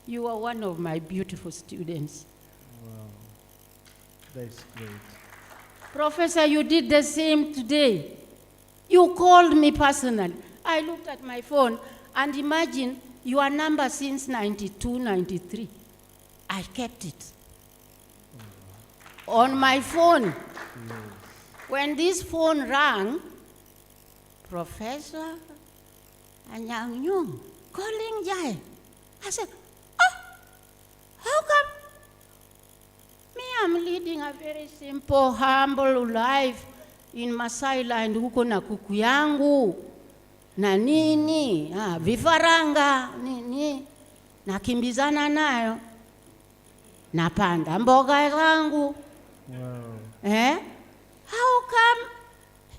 You are one of my beautiful students. Wow, that's great. Professor, you did the same today. You called me personally. I looked at my phone and imagine your number since 92, 93. I kept it on my phone. Yes. When this phone rang, Professor Nyong'o calling Jai. I said, how come? Me, I'm leading a very simple, humble life in Masai land, huko na kuku yangu, na nini, vifaranga, nini, nakimbizana nayo, napanda mboga zangu. Wow. How come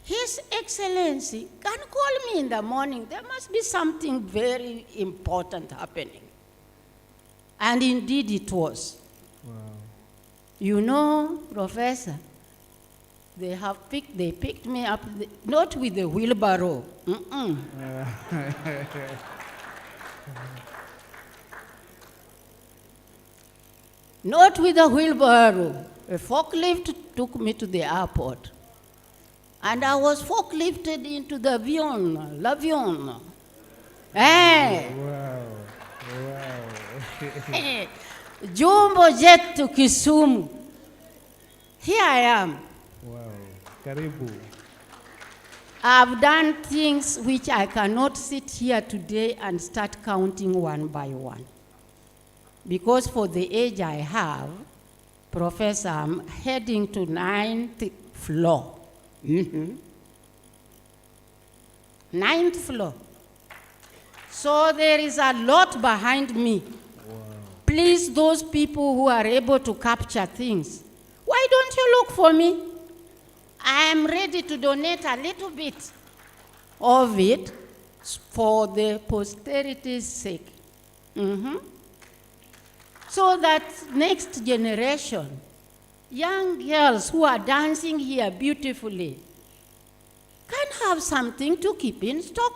His Excellency can call me in the morning? There must be something very important happening. And indeed it was. You know, Professor, they picked me up, not with a wheelbarrow. Not with a wheelbarrow. A forklift took me to the airport. And I was forklifted into the l'avion. Jumbo jet to Kisumu. Here I am. Karibu. I've done things which I cannot sit here today and start counting one by one. Because for the age I have, Professor, I'm heading to 9th floor. 9th floor. So there is a lot behind me. Please, those people who are able to capture things, why don't you look for me? I am ready to donate a little bit of it for the posterity's sake. So that next generation, young girls who are dancing here beautifully, can have something to keep in stock.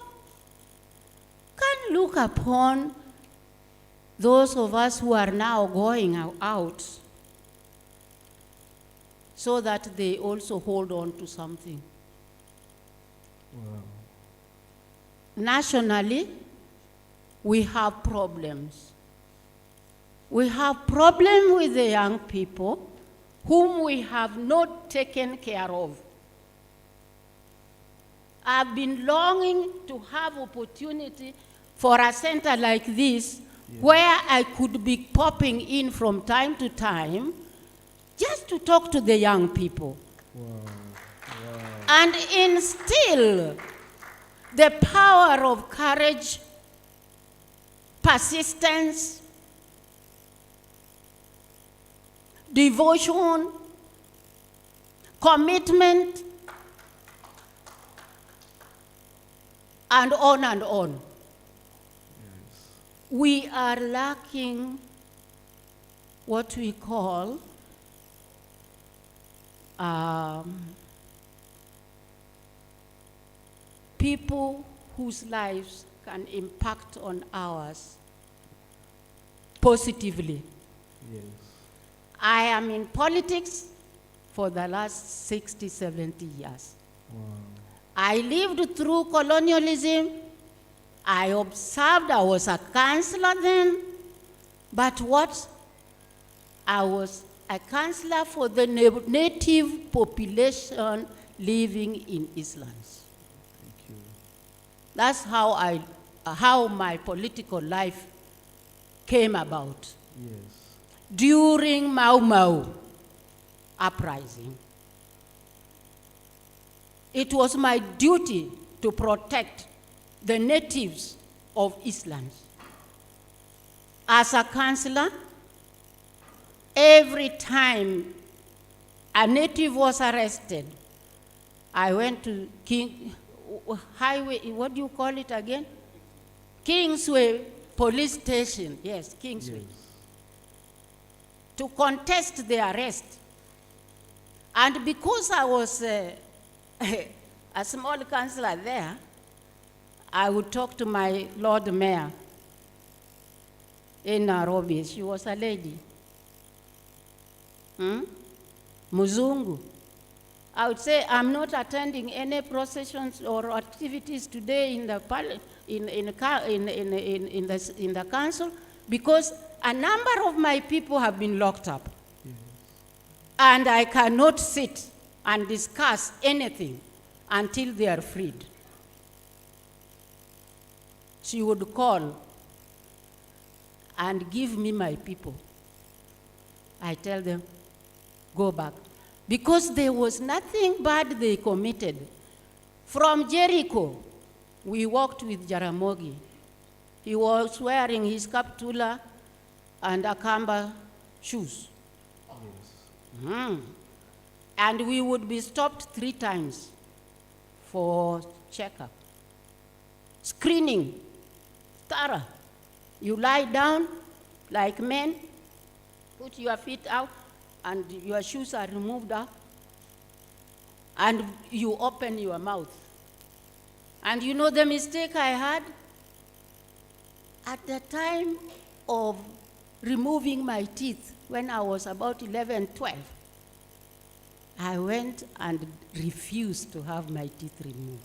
Can look upon those of us who are now going out so that they also hold on to something. Nationally, we have problems. We have problems with the young people whom we have not taken care of. I've been longing to have opportunity for a center like this where I could be popping in from time to time just to talk to the young people. And instill the power of courage, persistence, devotion, commitment, and on and on. We are lacking what we call people whose lives can impact on ours positively. I am in politics for the last 60, 70 years. I lived through colonialism. I observed, I was a counselor then, but what? I was a counselor for the native population living in Islands. That's how my political life came about. During Mau Mau uprising. It was my duty to protect the natives of Islands. As a counselor, every time a native was arrested, I went to Highway, what do you call it again? Kingsway Police Station, yes, Kingsway. To contest the arrest. And because I was a small councillor there, I would talk to my Lord Mayor in Nairobi. She was a lady. Muzungu. I would say, I'm not attending any processions or activities today in the council because a number of my people have been locked up. And I cannot sit and discuss anything until they are freed. She would call and give me my people. I tell them, go back. Because there was nothing bad they committed. From Jericho, we walked with Jaramogi. He was wearing his kaptula and Akamba shoes. And we would be stopped 3 times for checkup. Screening, thorough. You lie down, like men, put your feet out and your shoes are removed out, and you open your mouth. And you know the mistake I had? At the time of removing my teeth, when I was about 11, 12, I went and refused to have my teeth removed.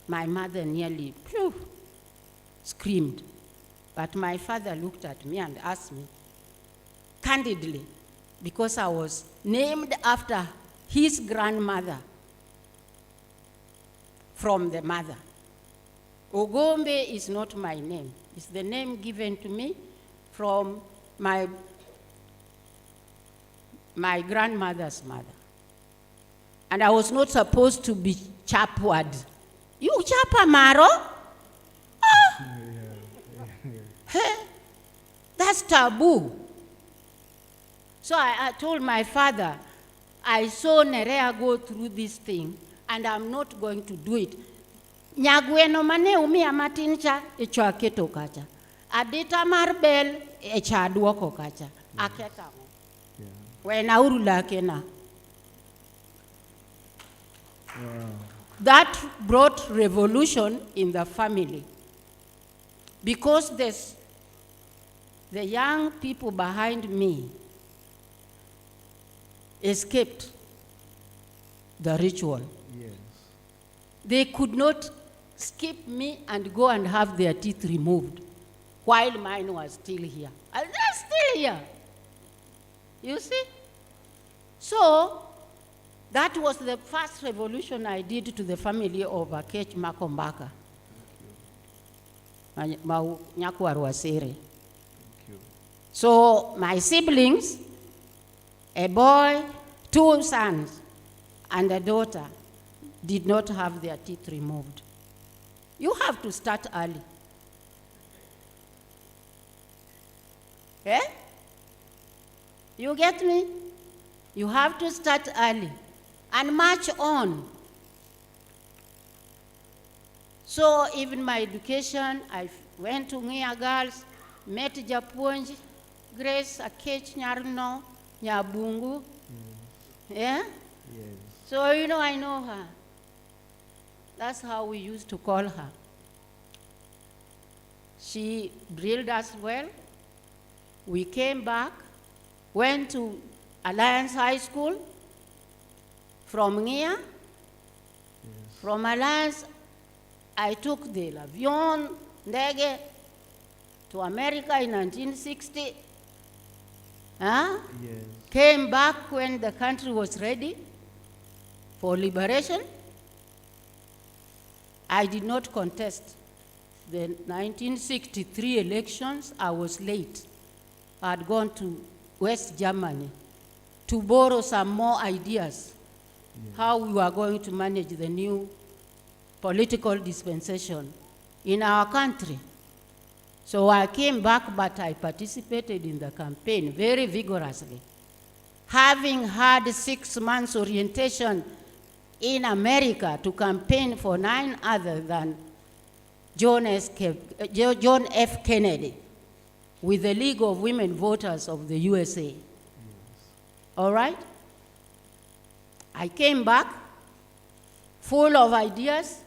My mother nearly screamed. But my father looked at me and asked me, candidly, because I was named after his grandmother from the mother. Ogombe is not my name. It's the name given to me from my grandmother's mother. And I was not supposed to be chapward. You chapa maro? That's taboo. So I told my father, I saw Nerea go through this thing, and I'm not going to do it. Nyagweno mane umia matincha, echo aketo kacha. Adita marbel, echa aduoko kacha. Aketa mo. Wena urula kena. That brought revolution in the family. Because the young people behind me escaped the ritual. Yes. They could not skip me and go and have their teeth removed while mine was still here. And they're still here. You see? So, that was the first revolution I did to the family of Akech Makombaka. So, my siblings, a boy, 2 sons, and a daughter, did not have their teeth removed. You have to start early. Eh? You get me? You have to start early and march on. So even my education, I went to Nia Girls, met Japonji, Grace Akech Nyarno, Nyabungu. Yeah? Yes. So, you know, I know her. That's how we used to call her. She drilled us well. We came back, went to Alliance High School from Nia. Yes. From Alliance, I took the Lavion Ndege to America in 1960. Huh? Yes. Came back when the country was ready for liberation. I did not contest the 1963 elections. I was late. I had gone to West Germany to borrow some more ideas how we were going to manage the new political dispensation in our country. So I came back, but I participated in the campaign very vigorously. Having had 6 months orientation in America to campaign for none other than John F. Kennedy with the League of Women Voters of the USA. Yes. All right? I came back full of ideas.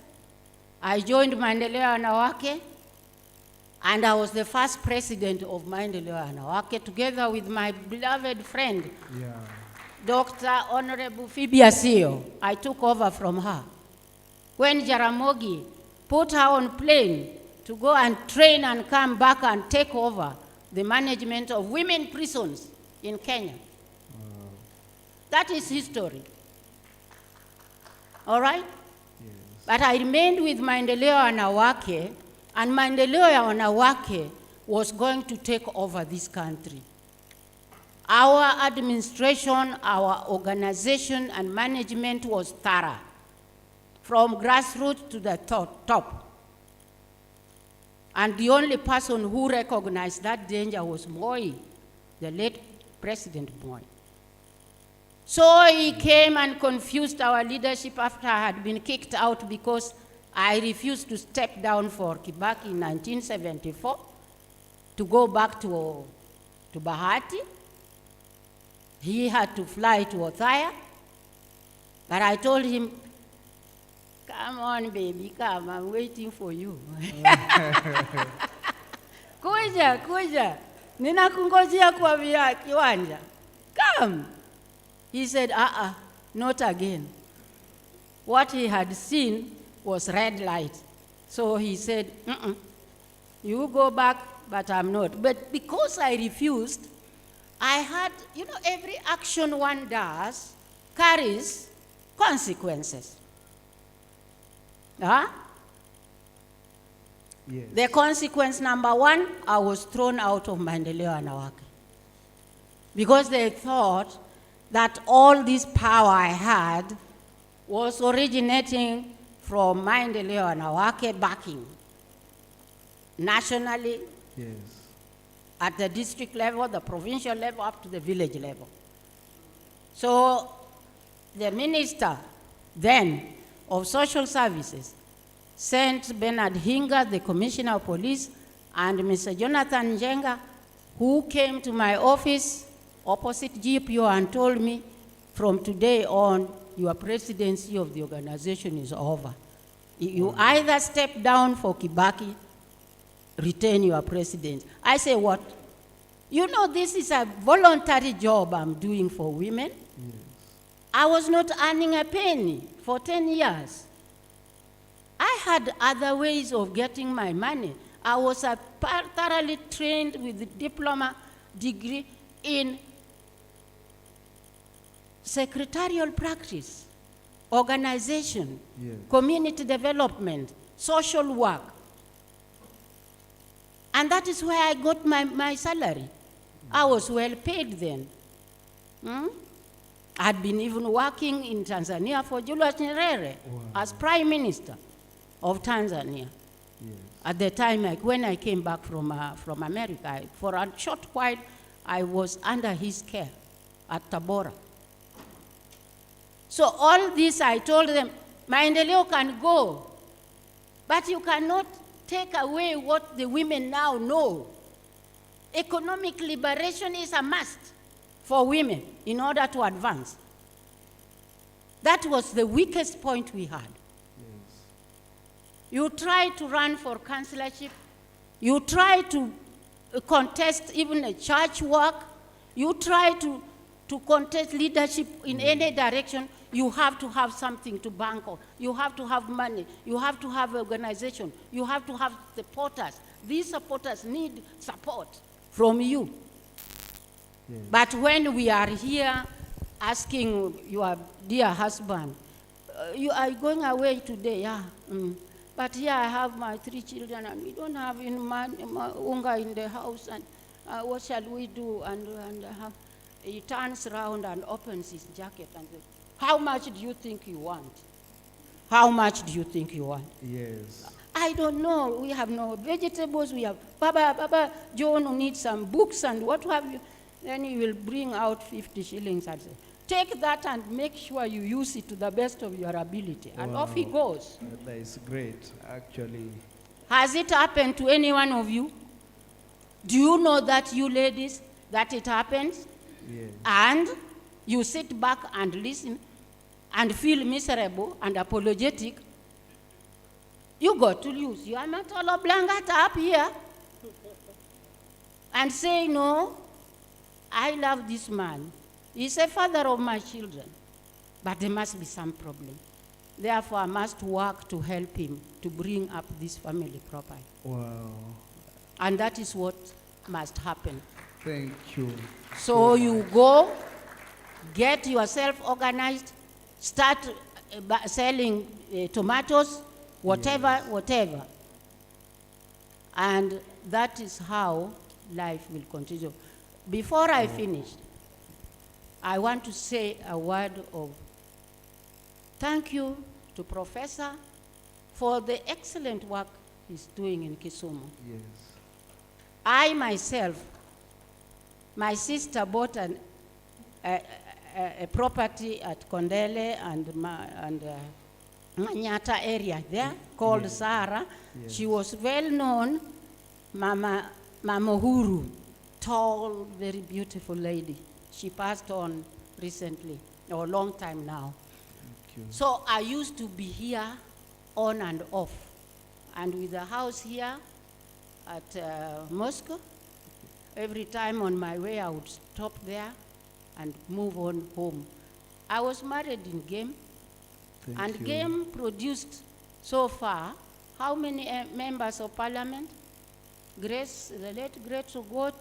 I joined Maendeleo Wanawake, and I was the first president of Maendeleo Wanawake together with my beloved friend, Dr. Honorable Phoebe Asio. I took over from her. When Jaramogi put her on plane to go and train and come back and take over the management of women prisons in Kenya. That is history. All right? Yes. But I remained with Maendeleo Wanawake, and Maendeleo Wanawake was going to take over this country. Our administration, our organization and management was thorough, from grassroots to the top. And the only person who recognized that danger was Moi, the late President Moi. So he came and confused our leadership after I had been kicked out because I refused to step down for Kibaki in 1974. to go back to Bahati. He had to fly to Othaya. But I told him, come on, baby, come, I'm waiting for you. Kuja, ninakungojea kwa kiwanja. Come. He said, not again. What he had seen was red light. So he said, you go back, but I'm not. But because I refused, I had, every action one does carries consequences. Huh? Yes. The consequence number one, I was thrown out of Maendeleo Wanawake. Because they thought that all this power I had was originating from Maendeleo Wanawake backing. Nationally, Yes. at the district level, the provincial level, up to the village level. So the minister then of social services sent Bernard Hinga, the commissioner of police, and Mr. Jonathan Njenga, who came to my office opposite GPO and told me, from today on, your presidency of the organization is over. You either step down for Kibaki, retain your president. I say, what? This is a voluntary job I'm doing for women. Yes. I was not earning a penny for 10 years. I had other ways of getting my money. I was thoroughly trained with a diploma degree in secretarial practice, organization, Yes. community development, social work. And that is where I got my salary. I was well paid then. I'd been even working in Tanzania for Julius Nyerere as Prime Minister of Tanzania. Yes. At the time, when I came back from America, for a short while, I was under his care at Tabora. So all this, I told them, Maendeleo can go, but you cannot take away what the women now know. Economic liberation is a must for women in order to advance. That was the weakest point we had. Yes. You try to run for councillorship, you try to contest even a church work, you try to contest leadership in any direction, you have to have something to bank on. You have to have money. You have to have organization. You have to have supporters. These supporters need support from you. Yes. But when we are here asking your dear husband, you are going away today, yeah. But here I have my 3 children and we don't have unga in the house, and what shall we do? And he turns around and opens his jacket and says, how much do you think you want? How much do you think you want? Yes. I don't know. We have no vegetables. We have, Baba, John needs some books and what have you. Then he will bring out 50 shillings and say, take that and make sure you use it to the best of your ability. And off he goes. That is great, actually. Has it happened to any one of you? Do you know that, you ladies, that it happens? Yes. And you sit back and listen and feel miserable and apologetic. You got to use your mental oblongata up here and say, no, I love this man. He's a father of my children. But there must be some problem. Therefore, I must work to help him to bring up this family properly. Wow. And that is what must happen. Thank you. So you go, get yourself organized, start selling tomatoes, whatever. And that is how life will continue. Before I finish, I want to say a word of thank you to Professor for the excellent work he's doing in Kisumu. Yes. I myself, my sister bought a property at Kondele and Manyata area there called Sahara. Yes. She was well known, Mama Mama Huru, tall, very beautiful lady. She passed on recently, or a long time now. So I used to be here on and off. And with the house here at Moscow, every time on my way I would stop there and move on home. I was married in Game, and Game produced so far how many members of parliament? Grace, the late Grace Ogot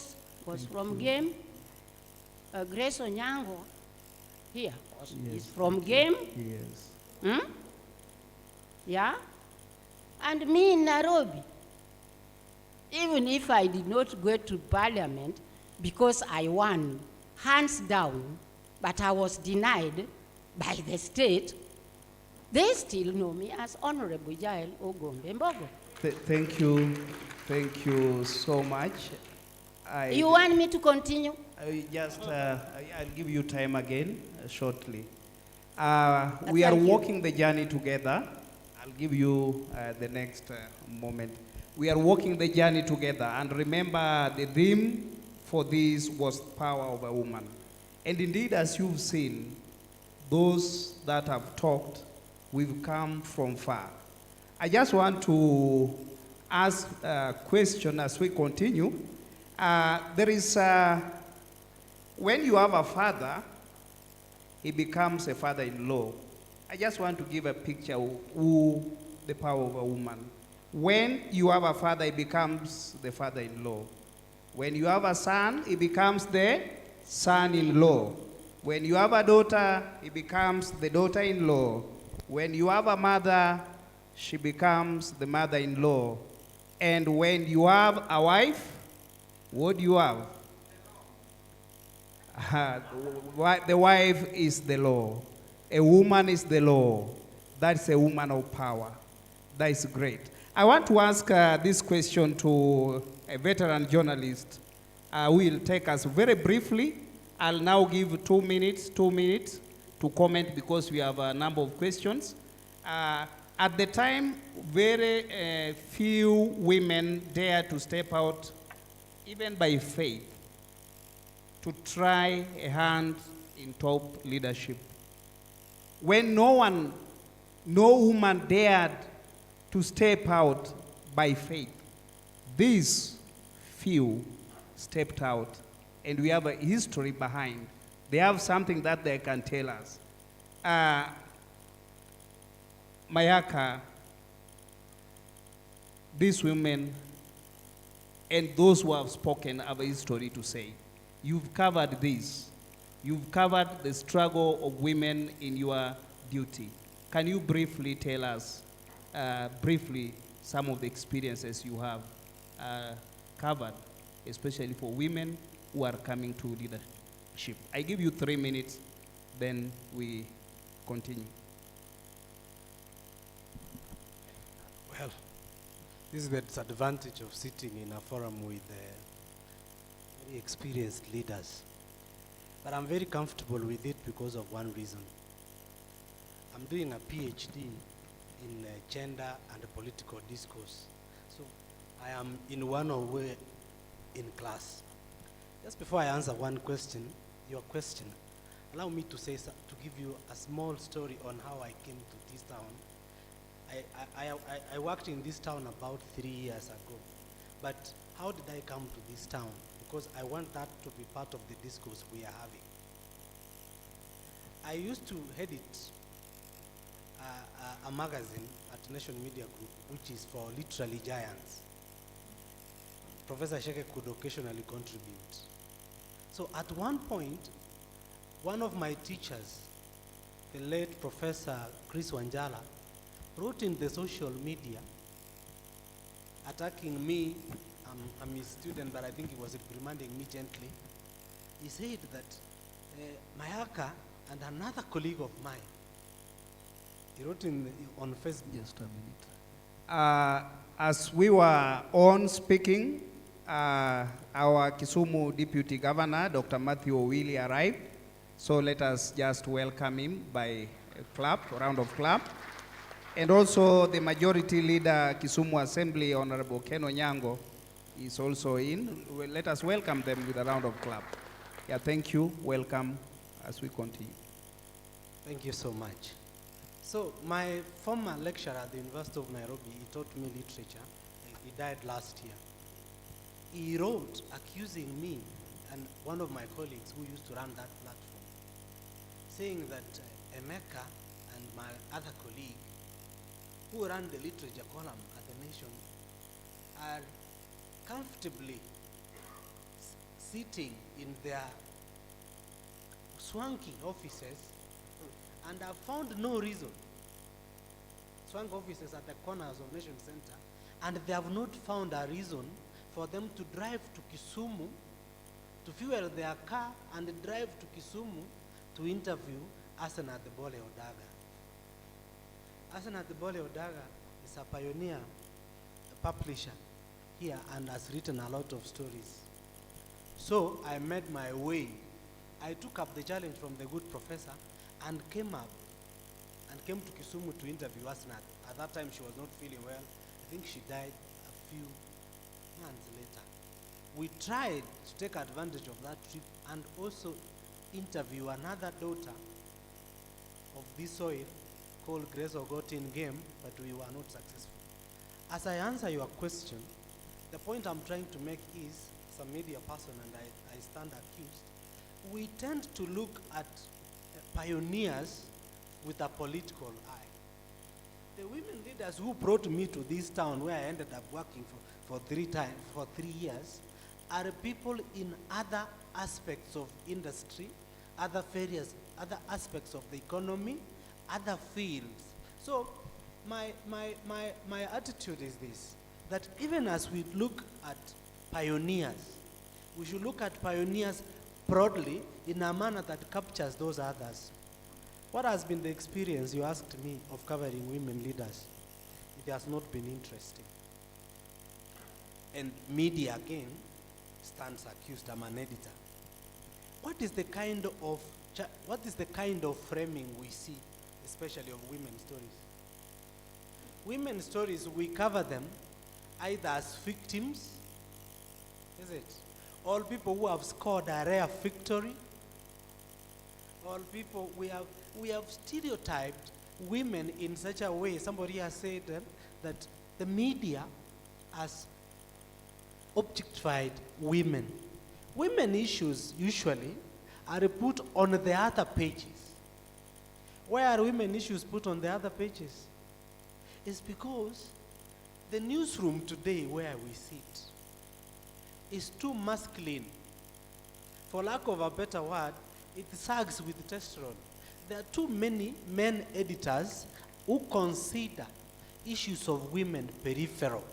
was from Game. Grace Nyong'o here is from Game. Yes. Hmm? Yeah? And me in Nairobi, even if I did not go to parliament because I won hands down, but I was denied by the state, they still know me as Honorable Jael Ogombe Mbogo. Thank you so much. You want me to continue? I'll give you time again shortly. We are walking the journey together. I'll give you the next moment. We are walking the journey together, and remember the theme for this was power of a woman. And indeed, as you've seen, those that have talked, we've come from far. I just want to ask a question as we continue. There is, when you have a father, he becomes a father-in-law. I just want to give a picture of who the power of a woman. When you have a father, he becomes the father-in-law. When you have a son, he becomes the son-in-law. When you have a daughter, he becomes the daughter-in-law. When you have a mother, she becomes the mother-in-law. And when you have a wife, what do you have? The wife is the law. A woman is the law. That's a woman of power. That is great. I want to ask this question to a veteran journalist who will take us very briefly. I'll now give 2 minutes to comment because we have a number of questions. At the time, very few women dare to step out, even by faith, to try a hand in top leadership. When no woman dared to step out by faith, these few stepped out, and we have a history behind. They have something that they can tell us. Mayaka, these women and those who have spoken have a history to say. You've covered this. You've covered the struggle of women in your duty. Can you briefly tell us, some of the experiences you have covered, especially for women who are coming to leadership? I give you 3 minutes, then we continue. Well, this is the disadvantage of sitting in a forum with very experienced leaders. But I'm very comfortable with it because of one reason. I'm doing a PhD in gender and political discourse. So I am in one way in class. Just before I answer your question, allow me to give you a small story on how I came to this town. I worked in this town about 3 years ago. But how did I come to this town? Because I want that to be part of the discourse we are having. I used to edit a magazine at Nation Media Group, which is for literally giants. Professor Sheke could occasionally contribute. So at one point, one of my teachers, the late Professor Chris Wanjala, wrote in the social media attacking me. I'm his student, but I think he was reprimanding me gently. He said that Mayaka and another colleague of mine, he wrote on Facebook. Just a minute. As we were on speaking, our Kisumu Deputy Governor, Dr. Matthew Owili, arrived. So let us just welcome him by a round of clap. And also the Majority Leader, Kisumu Assembly, Honorable Ken Nyong'o, is also in. Well, let us welcome them with a round of clap. Yeah, thank you. Welcome as we continue. Thank you so much. So my former lecturer at the University of Nairobi, he taught me literature. He died last year. He wrote accusing me and one of my colleagues who used to run that platform, saying that Emeka and my other colleague who run the literature column at the Nation are comfortably sitting in their swanky offices and have found no reason. Swank offices at the corners of Nation Center, and they have not found a reason for them to drive to Kisumu, to fuel their car and drive to Kisumu to interview Hassan Adebole Odaga. Hassan Adebole Odaga is a pioneer, a publisher here, and has written a lot of stories. So I made my way. I took up the challenge from the good professor and came to Kisumu to interview Hassan. At that time she was not feeling well. I think she died a few months later. We tried to take advantage of that trip and also interview another daughter of this soil called Grace Ogotin Game, but we were not successful. As I answer your question, the point I'm trying to make is, as a media person and I stand accused, we tend to look at pioneers with a political eye. The women leaders who brought me to this town where I ended up working for 3 years are people in other aspects of industry, other aspects of the economy, other fields. So my attitude is this, that even as we look at pioneers, we should look at pioneers broadly in a manner that captures those others. What has been the experience, you asked me, of covering women leaders? It has not been interesting. And media, again, stands accused. I'm an editor. What is the kind of framing we see, especially of women's stories? Women's stories, we cover them either as victims, is it? All people who have scored a rare victory. All people, we have stereotyped women in such a way. Somebody has said that the media has objectified women. Women issues usually are put on the other pages. Why are women issues put on the other pages? It's because the newsroom today where we sit is too masculine. For lack of a better word, it sags with testosterone. There are too many men editors who consider issues of women peripheral.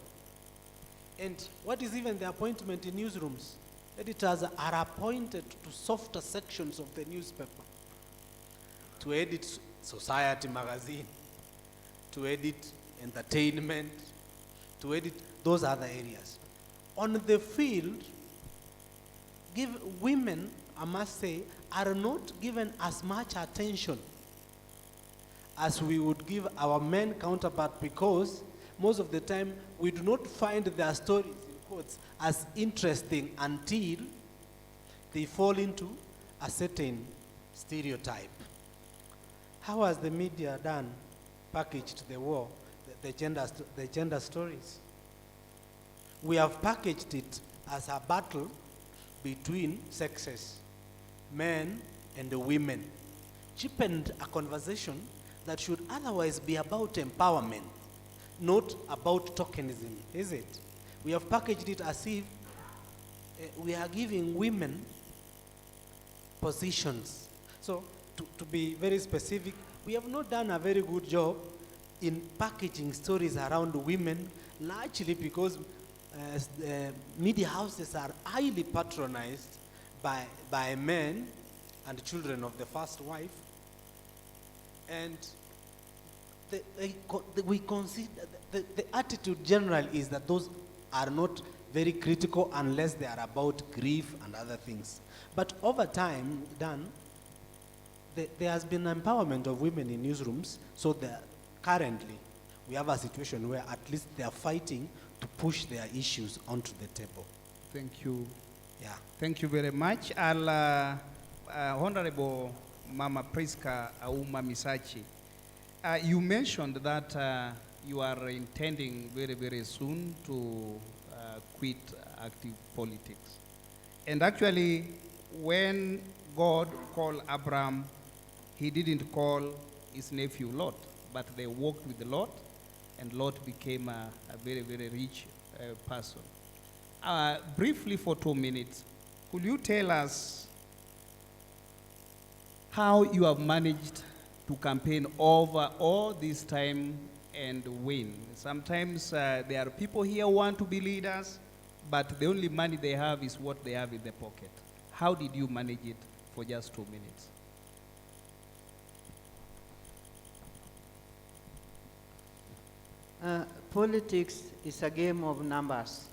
And what is even the appointment in newsrooms? Editors are appointed to softer sections of the newspaper, to edit society magazine, to edit entertainment, to edit those other areas. On the field, women, I must say, are not given as much attention as we would give our men counterpart, because most of the time we do not find their stories, in quotes, as interesting until they fall into a certain stereotype. How has the media done, packaged the war, the gender stories? We have packaged it as a battle between sexes, men and the women, cheapened a conversation that should otherwise be about empowerment, not about tokenism, is it? We have packaged it as if we are giving women positions. So, to be very specific, we have not done a very good job in packaging stories around women, largely because media houses are highly patronized by men and children of the first wife. And we consider the attitude general is that those are not very critical unless they are about grief and other things. But over time, there has been empowerment of women in newsrooms, so currently we have a situation where at least they are fighting to push their issues onto the table. Thank you. Yeah. Thank you very much. I'll, Honorable Mama Priska Auma Misachi, you mentioned that you are intending very, very soon to quit active politics. And actually, when God called Abraham, he didn't call his nephew Lot, but they walked with the Lot, and Lot became a very, very rich person. Briefly for 2 minutes, could you tell us how you have managed to campaign over all this time and win? Sometimes there are people here who want to be leaders, but the only money they have is what they have in their pocket. How did you manage it for just 2 minutes? Politics is a game of numbers.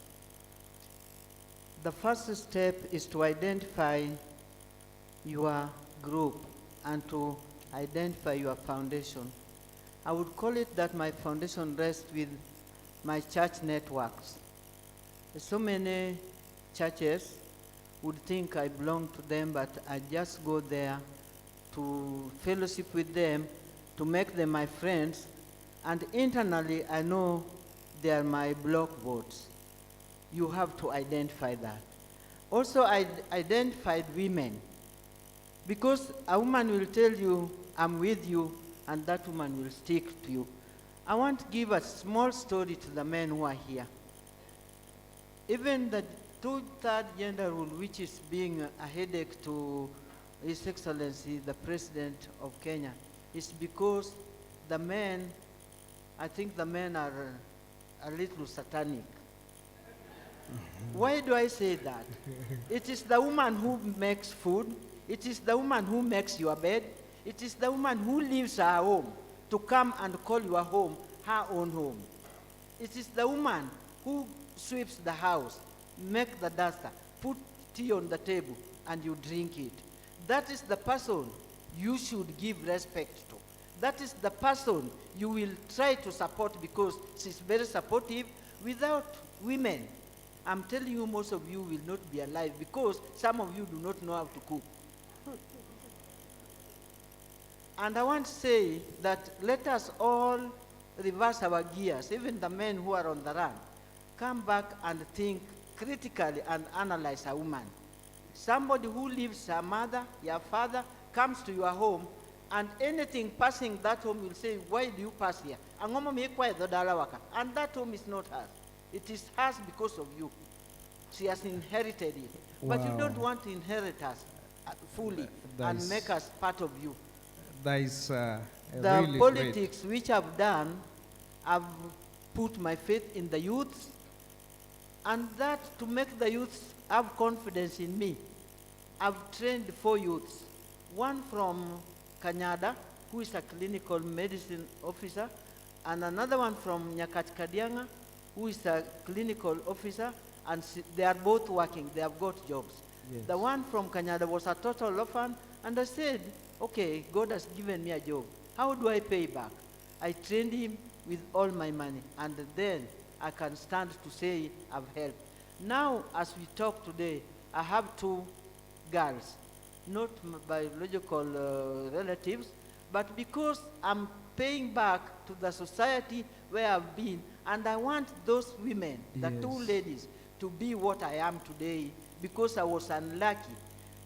The first step is to identify your group and to identify your foundation. I would call it that my foundation rests with my church networks. So many churches would think I belong to them, but I just go there to fellowship with them, to make them my friends, and internally I know they are my block votes. You have to identify that. Also, I identified women, because a woman will tell you, I'm with you, and that woman will stick to you. I want to give a small story to the men who are here. Even the two-third gender rule, which is being a headache to His Excellency, the President of Kenya, is because the men, I think the men are a little satanic. Why do I say that? It is the woman who makes food. It is the woman who makes your bed. It is the woman who leaves her home to come and call your home her own home. It is the woman who sweeps the house, make the duster, put tea on the table, and you drink it. That is the person you should give respect to. That is the person you will try to support because she's very supportive. Without women, I'm telling you, most of you will not be alive because some of you do not know how to cook. And I want to say that let us all reverse our gears, even the men who are on the run. Come back and think critically and analyze a woman. Somebody who leaves her mother, your father, comes to your home, and anything passing that home will say, why do you pass here? And that home is not hers. It is hers because of you. She has inherited it. But you don't want to inherit us fully and make us part of you. That is The really politics which I've done, I've put my faith in the youth, and that to make the youth have confidence in me. I've trained 4 youths. One from Kanyada, who is a clinical medicine officer, and another one from Nyakatkadianga, who is a clinical officer, and they are both working. They have got jobs. Yes. The one from Kanyada was a total orphan, and I said, okay, God has given me a job. How do I pay back? I trained him with all my money, and then I can stand to say I've helped. Now, as we talk today, I have 2 girls, not biological relatives, but because I'm paying back to the society where I've been, and I want those women, the 2 ladies, to be what I am today because I was unlucky.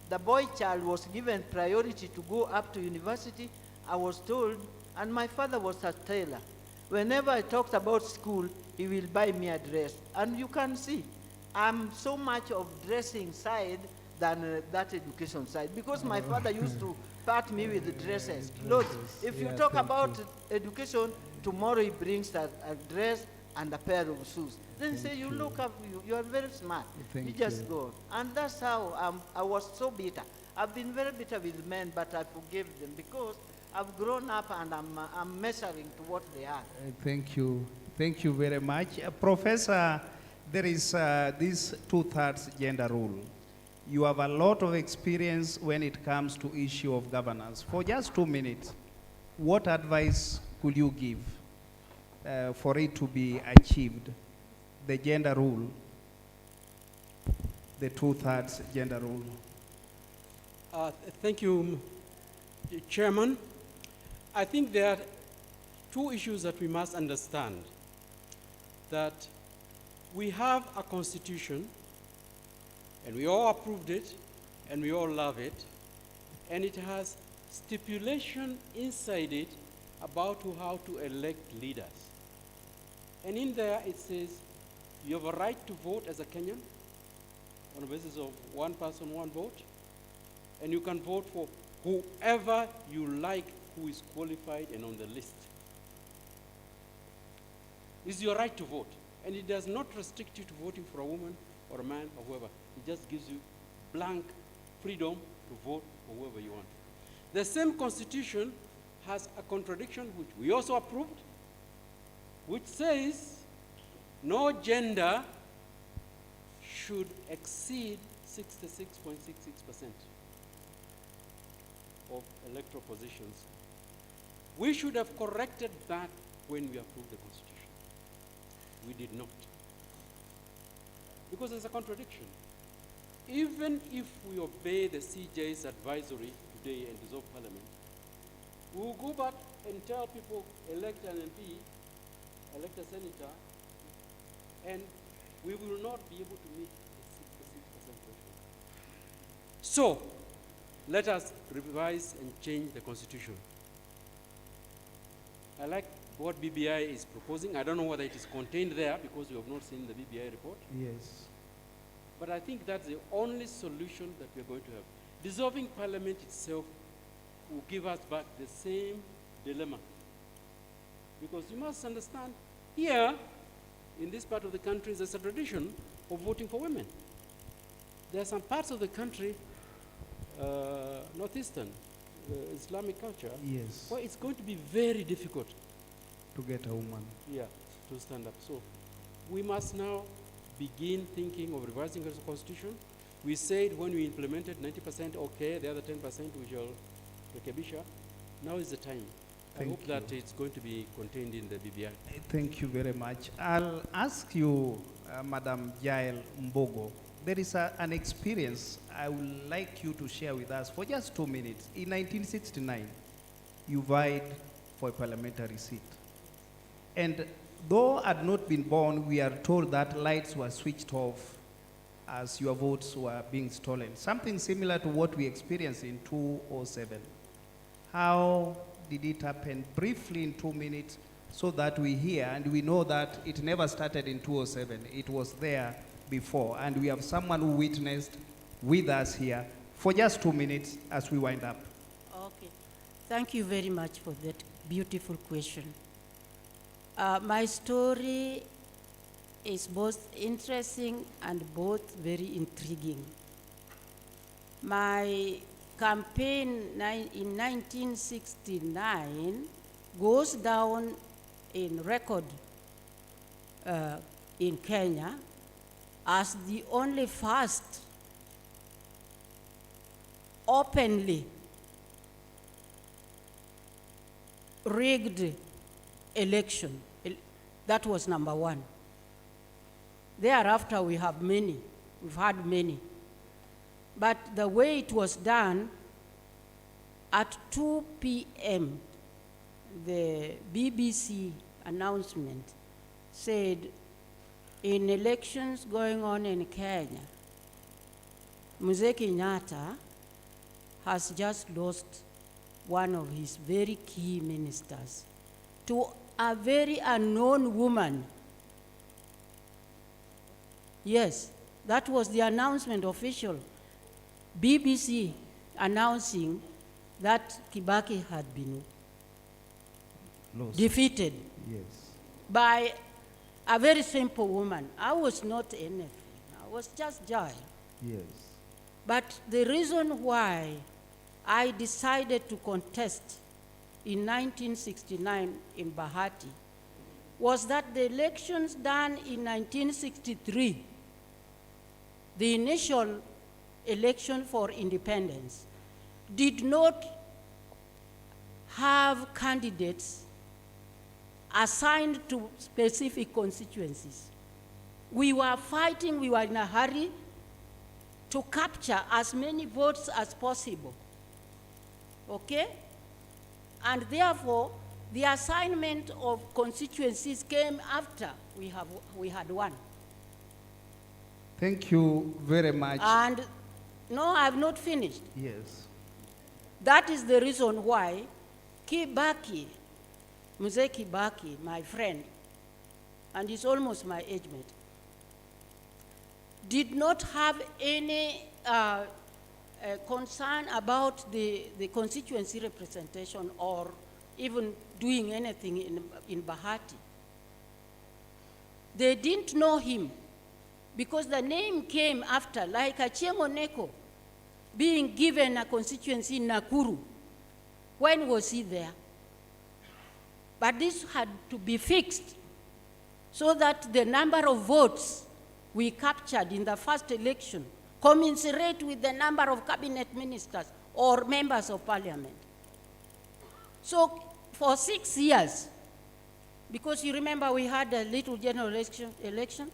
The boy child was given priority to go up to university, I was told, and my father was a tailor. Whenever I talked about school, he will buy me a dress. And you can see, I'm so much of dressing side than that education side. Because my father used to part me with the dresses, clothes. If you talk about education, tomorrow he brings a dress and a pair of shoes. Then he say, you look up, you are very smart. You just go. And that's how I was so bitter. I've been very bitter with men, but I forgave them because I've grown up and I'm measuring to what they are. Thank you. Thank you very much. Professor, there is this 2/3 gender rule. You have a lot of experience when it comes to issue of governance. For just 2 minutes, what advice could you give for it to be achieved? the gender rule, the 2/3 gender rule. Thank you, Chairman. I think there are two issues that we must understand. That we have a constitution, and we all approved it, and we all love it, and it has stipulation inside it about how to elect leaders. And in there it says you have a right to vote as a Kenyan on the basis of one person, one vote, and you can vote for whoever you like who is qualified and on the list. It's your right to vote, and it does not restrict you to voting for a woman or a man or whoever. It just gives you blank freedom to vote for whoever you want. The same constitution has a contradiction which we also approved, which says no gender should exceed 66.66% of electoral positions. We should have corrected that when we approved the Constitution. We did not. Because there's a contradiction. Even if we obey the CJ's advisory today and dissolve Parliament, we will go back and tell people, elect an MP, elect a senator, and we will not be able to meet the 66% threshold. So, let us revise and change the Constitution. I like what BBI is proposing. I don't know whether it is contained there because we have not seen the BBI report. Yes. But I think that's the only solution that we're going to have. Dissolving Parliament itself will give us back the same dilemma. Because you must understand, here, in this part of the country, there's a tradition of voting for women. There are some parts of the country, northeastern, Islamic culture, Yes. where it's going to be very difficult To get a woman. to stand up. So we must now begin thinking of revising the Constitution. We said when we implemented 90%, okay, the other 10% we shall rekebisha. Now is the time. I Thank hope that it's going to be contained in the BBI. Thank you very much. I'll ask you, Madam Jael Mbogo, there is an experience I would like you to share with us for just 2 minutes. In 1969, you vied for a parliamentary seat. And though I had not been born, we are told that lights were switched off as your votes were being stolen. Something similar to what we experienced in 2007. How did it happen? Briefly in 2 minutes, so that we hear and we know that it never started in 2007. It was there before. And we have someone who witnessed with us here for just 2 minutes as we wind up. Okay. Thank you very much for that beautiful question. My story is both interesting and both very intriguing. My campaign in 1969 goes down in record in Kenya as the only first openly rigged election. That was number one. Thereafter, we've had many. But the way it was done, at 2 p.m., the BBC announcement said, in elections going on in Kenya, Mzee Kenyatta has just lost one of his very key ministers to a very unknown woman. Yes, that was the announcement official. BBC announcing that Kibaki had been defeated by a very simple woman. I was not anything. I was just Jai. Yes. But the reason why I decided to contest in 1969 in Bahati was that the elections done in 1963, the initial election for independence, did not have candidates assigned to specific constituencies. We were fighting, we were in a hurry to capture as many votes as possible. Okay? And therefore, the assignment of constituencies came after we had won. Thank you very much. And no, I have not finished. Yes. That is the reason why Kibaki, Mzee Kibaki, my friend, and he's almost my age mate, did not have any concern about the constituency representation or even doing anything in Bahati. They didn't know him because the name came after, like Achieng' Oneko being given a constituency in Nakuru. When was he there? But this had to be fixed so that the number of votes we captured in the first election commensurate with the number of cabinet ministers or members of parliament. So for 6 years, because you remember we had a little general election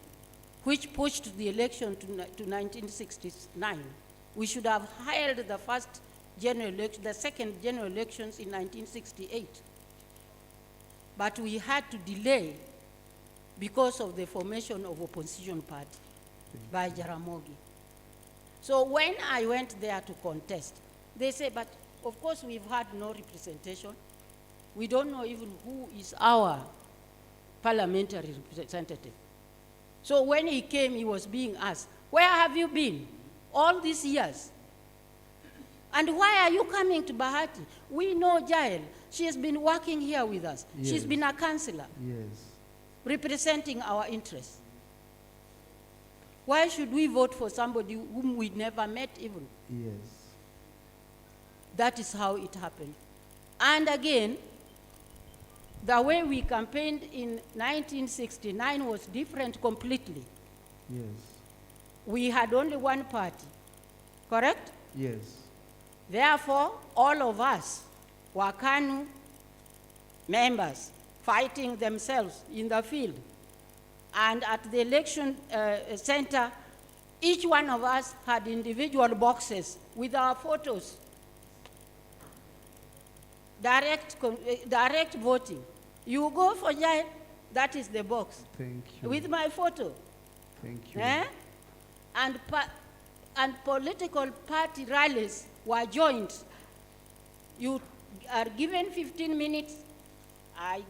which pushed the election to 1969. We should have held the first general election, the second general elections in 1968. But we had to delay because of the formation of opposition party by Jaramogi. So when I went there to contest, they said, but of course we've had no representation. We don't know even who is our parliamentary representative. So when he came, he was being asked, where have you been all these years? And why are you coming to Bahati? We know Jael. She has been working here with us. Yes. She's been a councillor. Yes. Representing our interests. Why should we vote for somebody whom we never met even? Yes. That is how it happened. And again, the way we campaigned in 1969 was different completely. Yes. We had only one party, correct? Yes. Therefore, all of us were KANU members fighting themselves in the field. And at the election center, each one of us had individual boxes with our photos. Direct voting. You go for Jael, that is the box. Thank you. With my photo. Thank you. Eh? And political party rallies were joined. You are given 15 minutes, I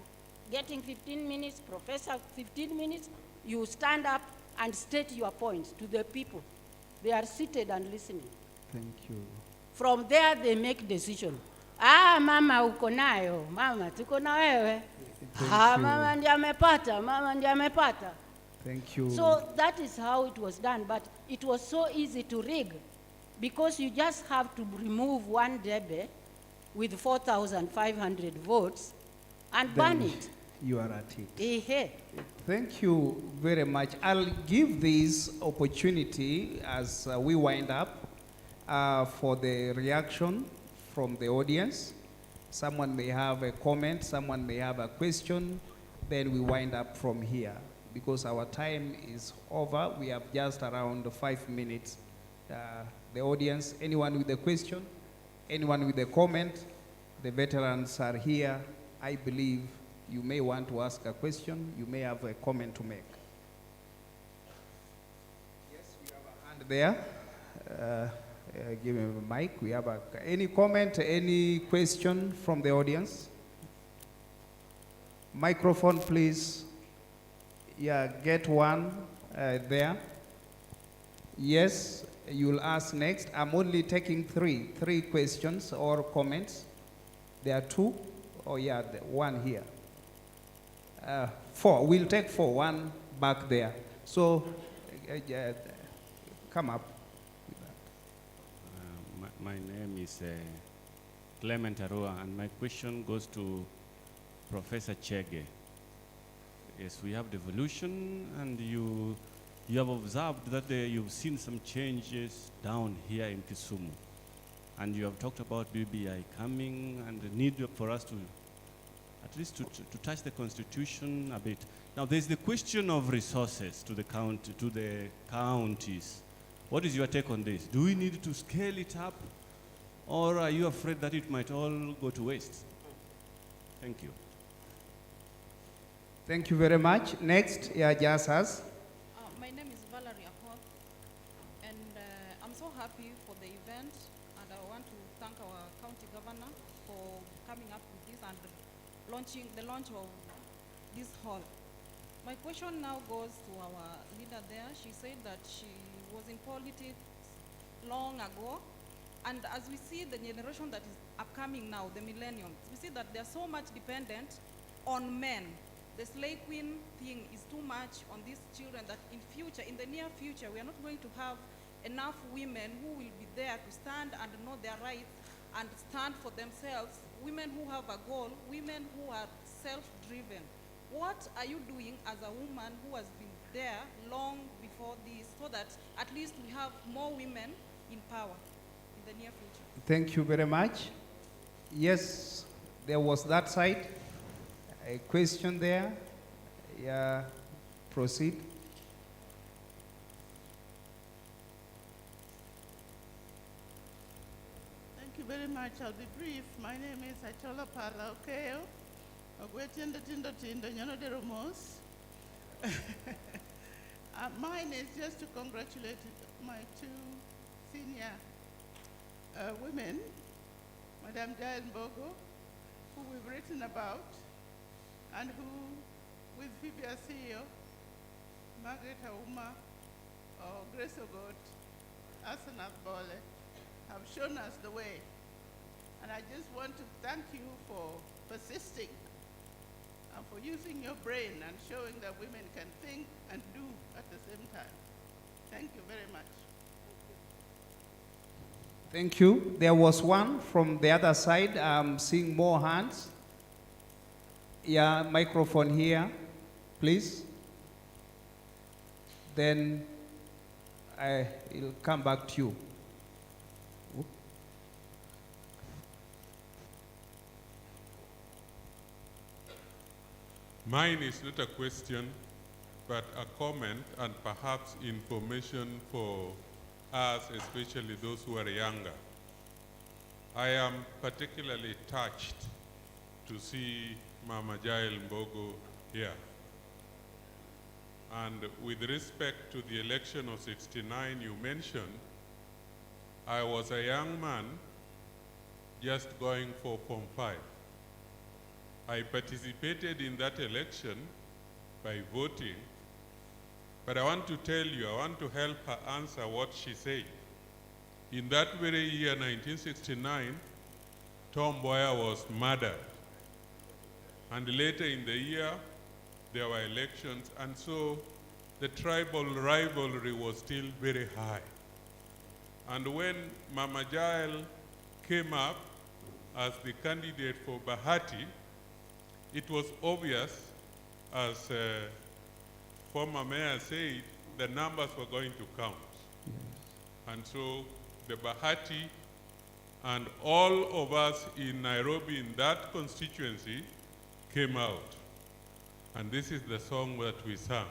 getting 15 minutes, professor 15 minutes, you stand up and state your points to the people. They are seated and listening. Thank you. From there they make decision. Ah, mama uko nayo, mama tuko na wewe. Ah, mama ndiye amepata, mama ndiye amepata. Thank you. So that is how it was done, but it was so easy to rig because you just have to remove one debe with 4,500 votes and burn it. You are at it. Ehe. Thank you very much. I'll give this opportunity as we wind up for the reaction from the audience. Someone may have a comment, someone may have a question, then we wind up from here. Because our time is over, we have just around 5 minutes. The audience, anyone with a question, anyone with a comment, the veterans are here. I believe you may want to ask a question, you may have a comment to make. Yes, we have a hand there. Give me a mic. We have any comment, any question from the audience? Microphone, please. Yeah, get one there. Yes, you'll ask next. I'm only taking three questions or comments. There are two. Oh yeah, one here. Four. We'll take four. One back there. So, come up. My name is Clement Arua, and my question goes to Professor Chege. Yes, we have devolution, and you have observed that you've seen some changes down here in Kisumu. And you have talked about BBI coming and the need for us to at least to touch the constitution a bit. Now, there's the question of resources to the counties. What is your take on this? Do we need to scale it up, or are you afraid that it might all go to waste? Thank you. Thank you very much. Next, Jasas. My name is Valerie Apoth, and I'm so happy for the event, and I want to thank our county governor for coming up with this and the launch of this hall. My question now goes to our leader there. She said that she was in politics long ago, and as we see the generation that is upcoming now, the millennials, we see that they're so much dependent on men. The slave queen thing is too much on these children that in the near future, we are not going to have enough women who will be there to stand and know their rights and stand for themselves, women who have a goal, women who are self-driven. What are you doing as a woman who has been there long before this so that at least we have more women in power in the near future? Thank you very much. Yes, there was that side. A question there. Yeah, proceed. Thank you very much. I'll be brief. My name is Achola Parla Okeo. Ogwetindo Tindo Tindo Nyono de Romos. Mine is just to congratulate my two senior women, Madame Jael Mbogo, who we've written about, and who, with Phoebe as CEO, Margaret Auma, or Grace Ogot, Asenath Bole, have shown us the way. And I just want to thank you for persisting and for using your brain and showing that women can think and do at the same time. Thank you very much. Thank you. There was one from the other side. I'm seeing more hands. Yeah, microphone here, please. Then I'll come back to you. Mine is not a question, but a comment and perhaps information for us, especially those who are younger. I am particularly touched to see Mama Jael Mbogo here. And with respect to the election of '69 you mentioned, I was a young man just going for Form 5. I participated in that election by voting, but I want to tell you, I want to help her answer what she said. In that very year, 1969, Tom Mboya was murdered. And later in the year, there were elections, and so the tribal rivalry was still very high. And when Mama Jael came up as the candidate for Bahati, it was obvious, as former mayor said, the numbers were going to count. Yes. And so the Bahati and all of us in Nairobi in that constituency came out. And this is the song that we sang.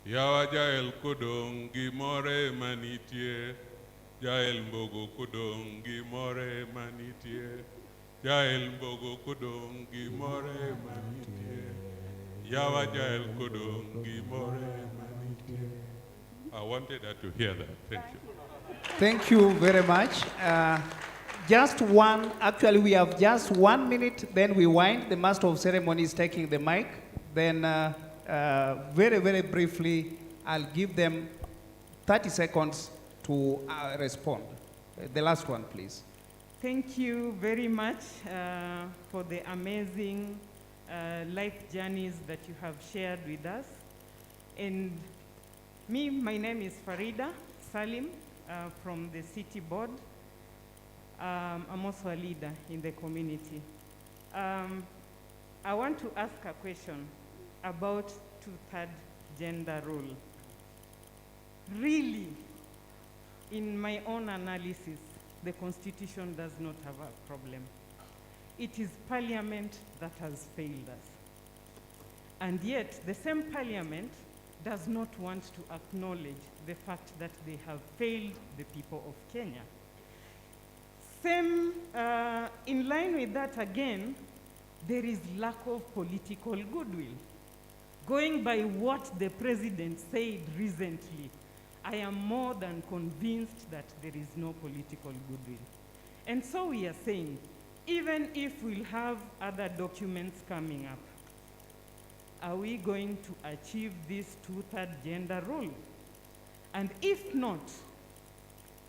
Yawa Jael Kodong Gimore Manitie, Jael Mbogo Kodong Gimore Manitie, Jael Mbogo Kodong Gimore Manitie, Yawa Jael Kodong Gimore Manitie. I wanted her to hear that. Thank you. Thank you very much. Just one, actually we have just 1 minute, then we wind. The master of ceremony is taking the mic. Then very, very briefly, I'll give them 30 seconds to respond. The last one, please. Thank you very much for the amazing life journeys that you have shared with us. And my name is Farida Salim from the City Board. I'm also a leader in the community. I want to ask a question about two-third gender role. Really, in my own analysis, the Constitution does not have a problem. it is Parliament that has failed us. And yet, the same Parliament does not want to acknowledge the fact that they have failed the people of Kenya. Same, in line with that again, there is lack of political goodwill. Going by what the president said recently, I am more than convinced that there is no political goodwill. And so we are saying, even if we'll have other documents coming up, are we going to achieve this two-third gender role? And if not,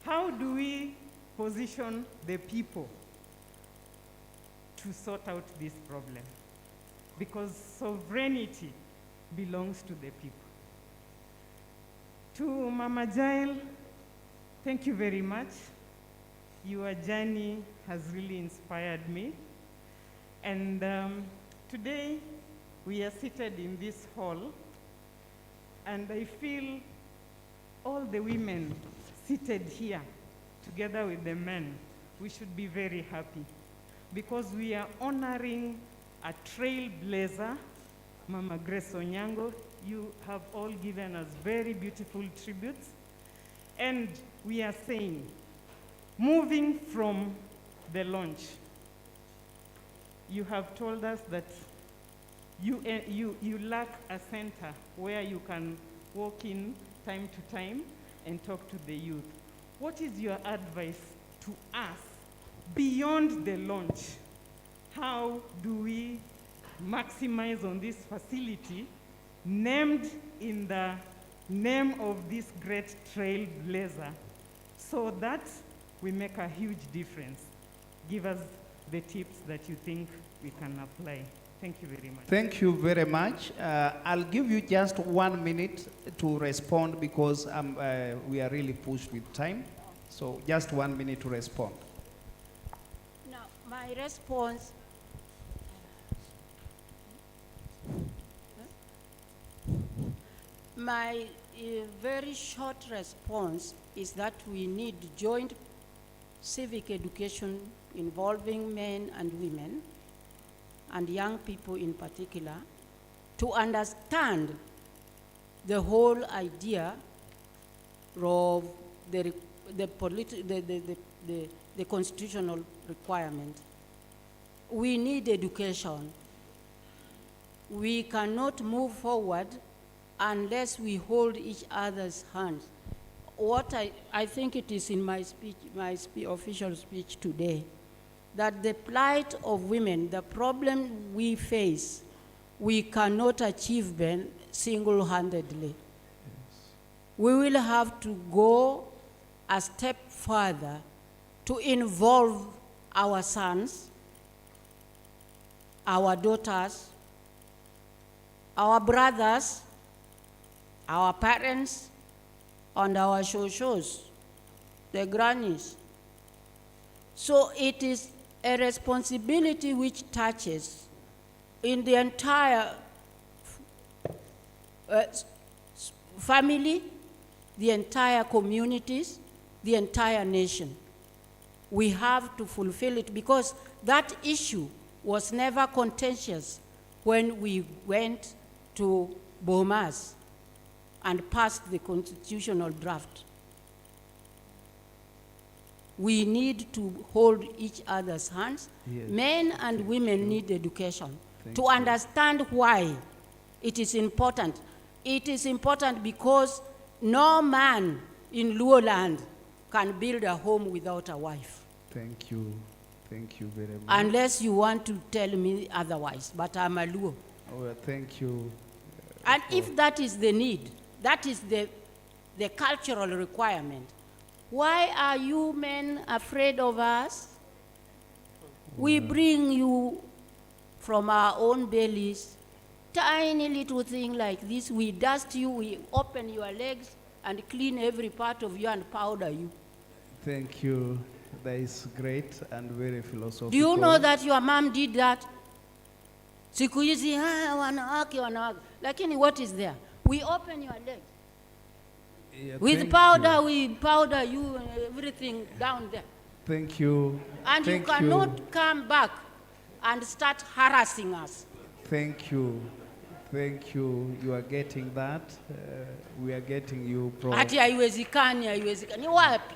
how do we position the people to sort out this problem? Because sovereignty belongs to the people. To Mama Jael, thank you very much. Your journey has really inspired me. And today, we are seated in this hall, and I feel all the women seated here, together with the men, we should be very happy, because we are honoring a trailblazer, Mama Grace Onyango. You have all given us very beautiful tributes. And we are saying, moving from the launch, you have told us that you lack a center where you can walk in time to time and talk to the youth. What is your advice to us beyond the launch? How do we maximize on this facility named in the name of this great trailblazer so that we make a huge difference? Give us the tips that you think we can apply. Thank you very much. Thank you very much. I'll give you just 1 minute to respond because we are really pushed with time. So just 1 minute to respond. Now, my response, my very short response is that we need joint civic education involving men and women, and young people in particular, to understand the whole idea of the constitutional requirement. We need education. We cannot move forward unless we hold each other's hands. What I think it is in my speech, official speech today, that the plight of women, the problem we face, we cannot achieve them single-handedly. Yes. We will have to go a step further to involve our sons, our daughters, our brothers, our parents, and our shoshos, the grannies. So it is a responsibility which touches in the entire family, the entire communities, the entire nation. We have to fulfill it because that issue was never contentious when we went to Bomas and passed the constitutional draft. We need to hold each other's hands. Yes. Men and women need education to understand why it is important. It is important because no man in Luo land can build a home without a wife. Thank you. Thank you very much. Unless you want to tell me otherwise, but I'm a Luo. Oh, well, thank you. And if that is the need, that is the cultural requirement, why are you men afraid of us? We bring you from our own bellies, tiny little thing like this. We dust you, we open your legs and clean every part of you and powder you. Thank you. That is great and very philosophical. Do you know that your mom did that? Siku hizi, wanawake, wanawake. Lakini what is there? We open your legs. Yeah, with powder, we powder you and everything down there. Thank you. And you cannot come back and start harassing us. Thank you. Thank you. You are getting that. We are getting you, Prof. Hati haiwezekani, haiwezekani. Wapi?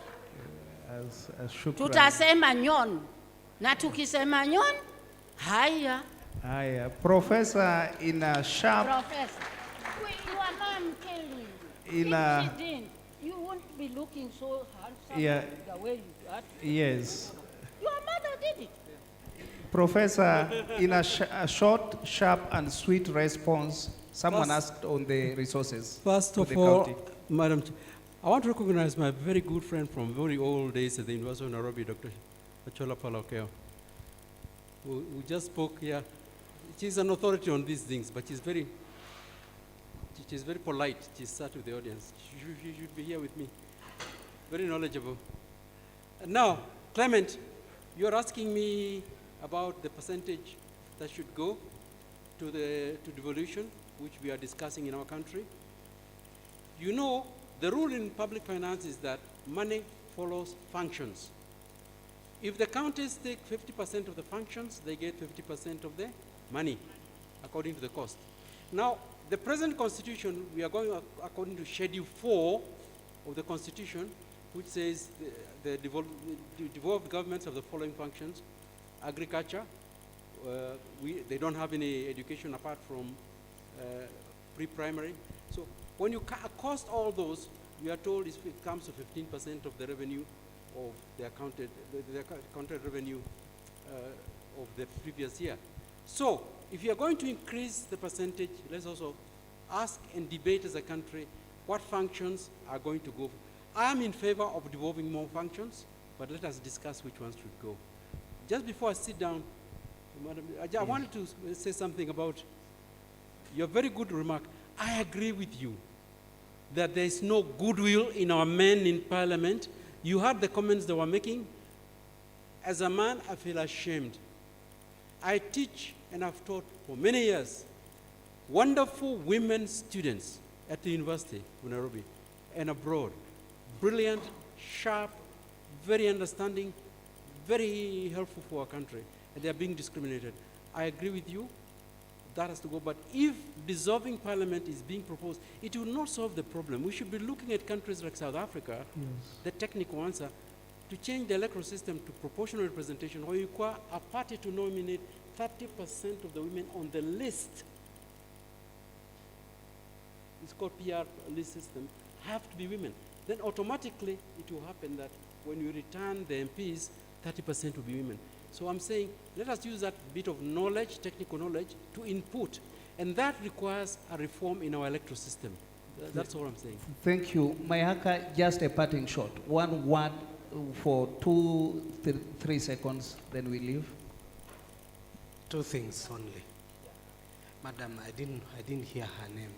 As shukran. Tutasema nyon. Na tukisema nyon, haya. Haya. Professor, in a sharp... Professor, your mom telling you. In a... If she didn't, you won't be looking so handsome Yeah. the way you are. Yes. Your mother did it. Professor, in a short, sharp, and sweet response, someone First- asked on the resources. First for of the all, county. Madam, I want to recognize my very good friend from very old days at the University of Nairobi, Dr. Achola Palakeo, who just spoke here. She's an authority on these things, but she's very polite. She sat with the audience. She should be here with me. Very knowledgeable. And now, Clement, you're asking me about the percentage that should go to devolution, which we are discussing in our country. You know, the rule in public finance is that money follows functions. If the counties take 50% of the functions, they get 50% of the money, according to the cost. Now, the present constitution, we are going according to Schedule 4 of the constitution, which says the devolved governments have the following functions: agriculture, they don't have any education apart from pre-primary. So when you cost all those, we are told it comes to 15% of the revenue of the accounted revenue of the previous year. So if you are going to increase the percentage, let's also ask and debate as a country what functions are going to go. I am in favor of devolving more functions, but let us discuss which ones should go. Just before I sit down, Madam, I wanted to say something about your very good remark. I agree with you that there is no goodwill in our men in parliament. You heard the comments they were making. As a man, I feel ashamed. I teach and I've taught for many years wonderful women students at the University of Nairobi and abroad. Brilliant, sharp, very understanding, very helpful for our country, and they are being discriminated. I agree with you, that has to go, but if dissolving parliament is being proposed, it will not solve the problem. We should be looking at countries like South Africa, the technical answer, to change the electoral system to proportional representation, where you require a party to nominate 30% of the women on the list. It's called PR list system, have to be women. Then automatically it will happen that when you return the MPs, 30% will be women. So I'm saying, let us use that bit of knowledge, technical knowledge, to input. And that requires a reform in our electoral system. That's all I'm saying. Thank you. Mayaka, just a parting shot. One word for 3 seconds, then we leave. 2 things only. Madam, I didn't hear her name.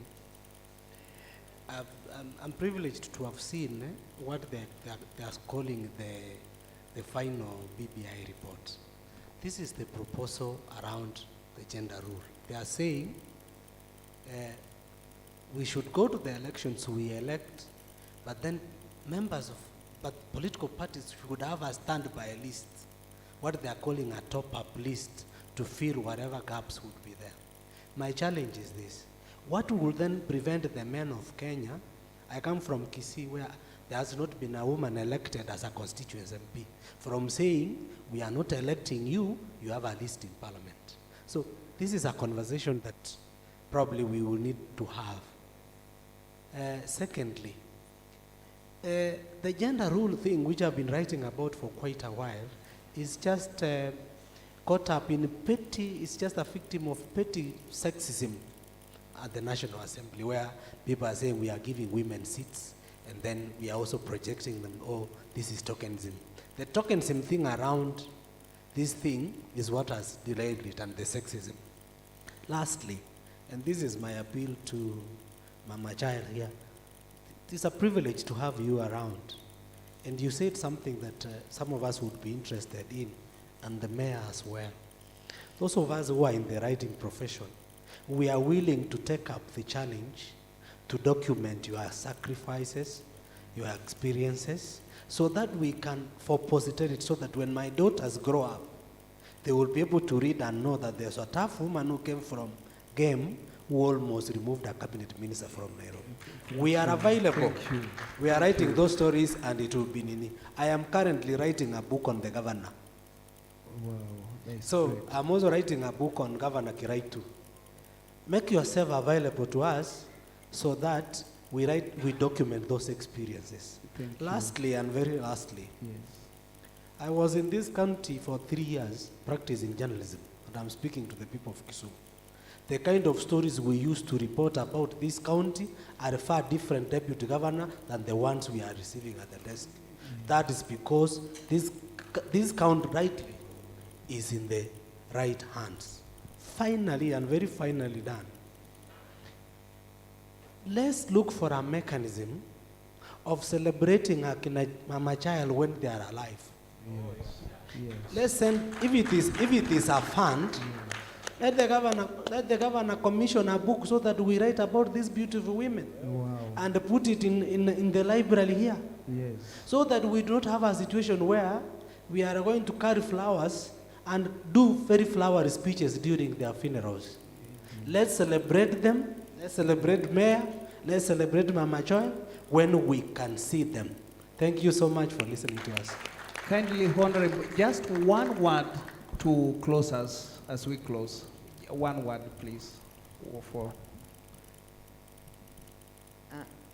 I'm privileged to have seen what they are calling the final BBI report. This is the proposal around the gender rule. They are saying we should go to the elections, we elect, but then political parties should have a standby list, what they are calling a top-up list, to fill whatever gaps would be there. My challenge is this: what will then prevent the men of Kenya? I come from Kisumu, where there has not been a woman elected as a constituency MP, from saying, we are not electing you, you have a list in parliament. So this is a conversation that probably we will need to have. Secondly, the gender rule thing, which I've been writing about for quite a while, is just caught up in petty, it's just a victim of petty sexism at the National Assembly, where people are saying we are giving women seats, and then we are also projecting them, oh, this is tokenism. The tokenism thing around this thing is what has delayed it, and the sexism. Lastly, and this is my appeal to Mama Child here, it is a privilege to have you around. And you said something that some of us would be interested in, and the mayor as well. Those of us who are in the writing profession, we are willing to take up the challenge to document your sacrifices, your experiences, so that we can, for posterity, so that when my daughters grow up, they will be able to read and know that there's a tough woman who came from Game who almost removed a cabinet minister from Nairobi. We are available. We are writing those stories and it will be nini. I am currently writing a book on the governor. Wow, that's So great. I'm also writing a book on Governor Kirai too. Make yourself available to us so that we document those experiences. Thank you. Lastly and very lastly, Yes. I was in this county for 3 years practicing journalism, and I'm speaking to the people of Kisumu. The kind of stories we used to report about this county are far different, Deputy Governor, than the ones we are receiving at the desk. That is because this county rightly is in the right hands. Finally, and very finally done, let's look for a mechanism of celebrating a mama child when they are alive. Yes. Yes. Let's send, if it is a fund, let the governor commission a book so that we write about these beautiful women. Wow. And put it in the library here. Yes. So that we don't have a situation where we are going to carry flowers and do very flowery speeches during their funerals. Let's celebrate them. Let's celebrate Mayor. Let's celebrate Mama Joy when we can see them. Thank you so much for listening to us. Kindly, Honorable, just one word to close us as we close. One word, please.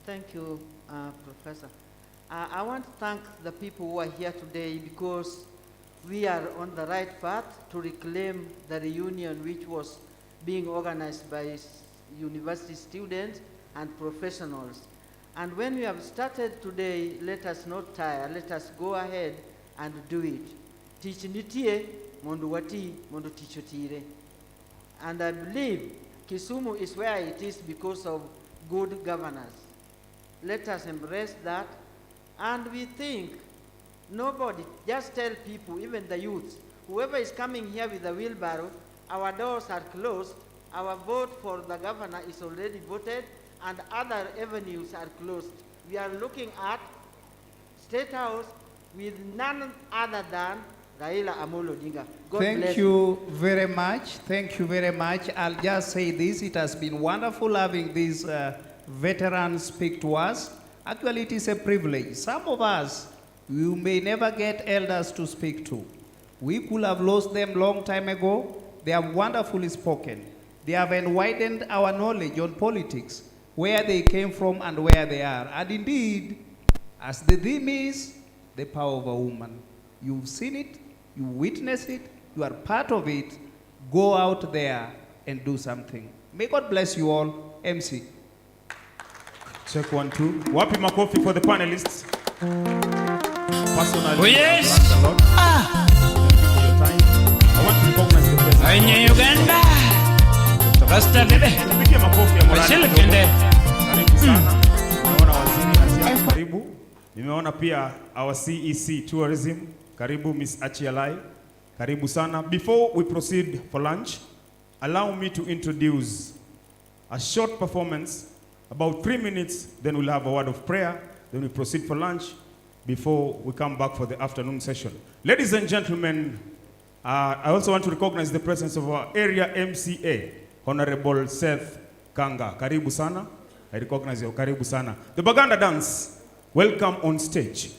Thank you, Professor. I want to thank the people who are here today because we are on the right path to reclaim the reunion which was being organized by university students and professionals. And when we have started today, let us not tire. Let us go ahead and do it. Teach nitie, mondu wati, mondu tichotire. And I believe Kisumu is where it is because of good governance. Let us embrace that. And we think, nobody, just tell people, even the youth, whoever is coming here with a wheelbarrow, our doors are closed, our vote for the governor is already voted, and other avenues are closed. We are looking at State House with none other than Raila Amolo Odinga. God bless Thank you very much. Thank you very much. I'll just say this. It has been wonderful having these veterans speak to us. Actually, it is a privilege. Some of us, you may never get elders to speak to. We could have lost them long time ago. They have wonderfully spoken. They have widened our knowledge on politics, where they came from and where they are. And indeed, as the theme is, the power of a woman. You've seen it, you witness it, you are part of it. Go out there and do something. May God bless you all. MC. Check 1, 2. Wapi makofi for the panelists. Personally, Oh, yes. I've learned a lot. Thank you for your time. I want to recognize the presence Wenye of Uganda. Basta dede. Tupigie makofi ya morali Bashili kidogo. kende. Karibu sana. Nimeona waziri Asia, karibu. Nimeona pia our CEC Tourism. Karibu Miss Achialai. Karibu sana. Before we proceed for lunch, allow me to introduce a short performance, about 3 minutes, then we'll have a word of prayer, then we proceed for lunch before we come back for the afternoon session. Ladies and gentlemen, I also want to recognize the presence of our area MCA, Honorable Seth Kanga. Karibu sana. I recognize you. Karibu sana. The Baganda dance. Welcome on stage.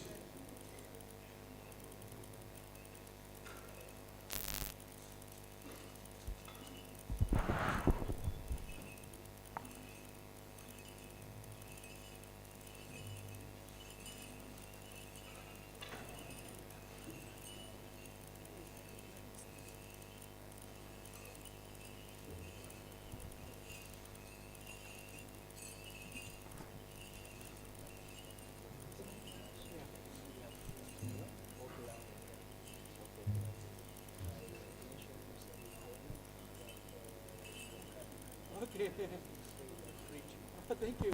Okay. Thank you.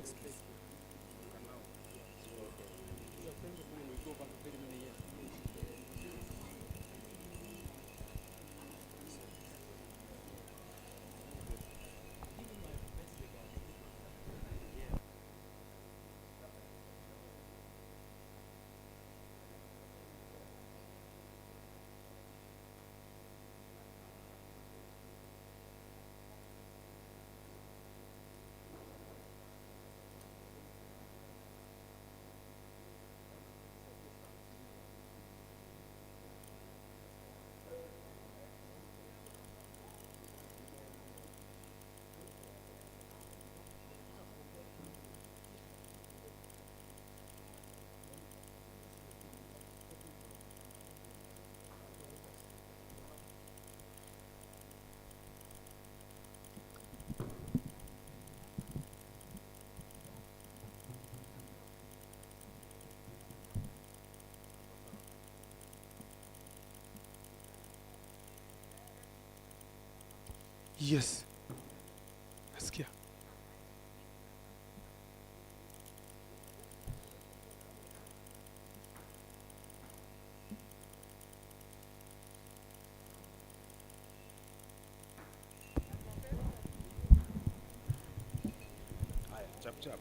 Yes. Nasikia. Haya, chap chap.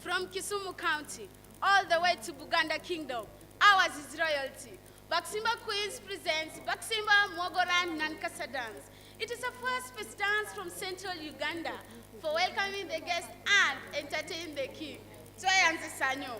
From Kisumu County, all the way to Buganda Kingdom, ours is royalty. Baksimba Queens presents Baksimba Mogoran Nankasa Dance. It is a first dance from central Uganda for welcoming the guests and entertaining the king. Twayanze Sanyo.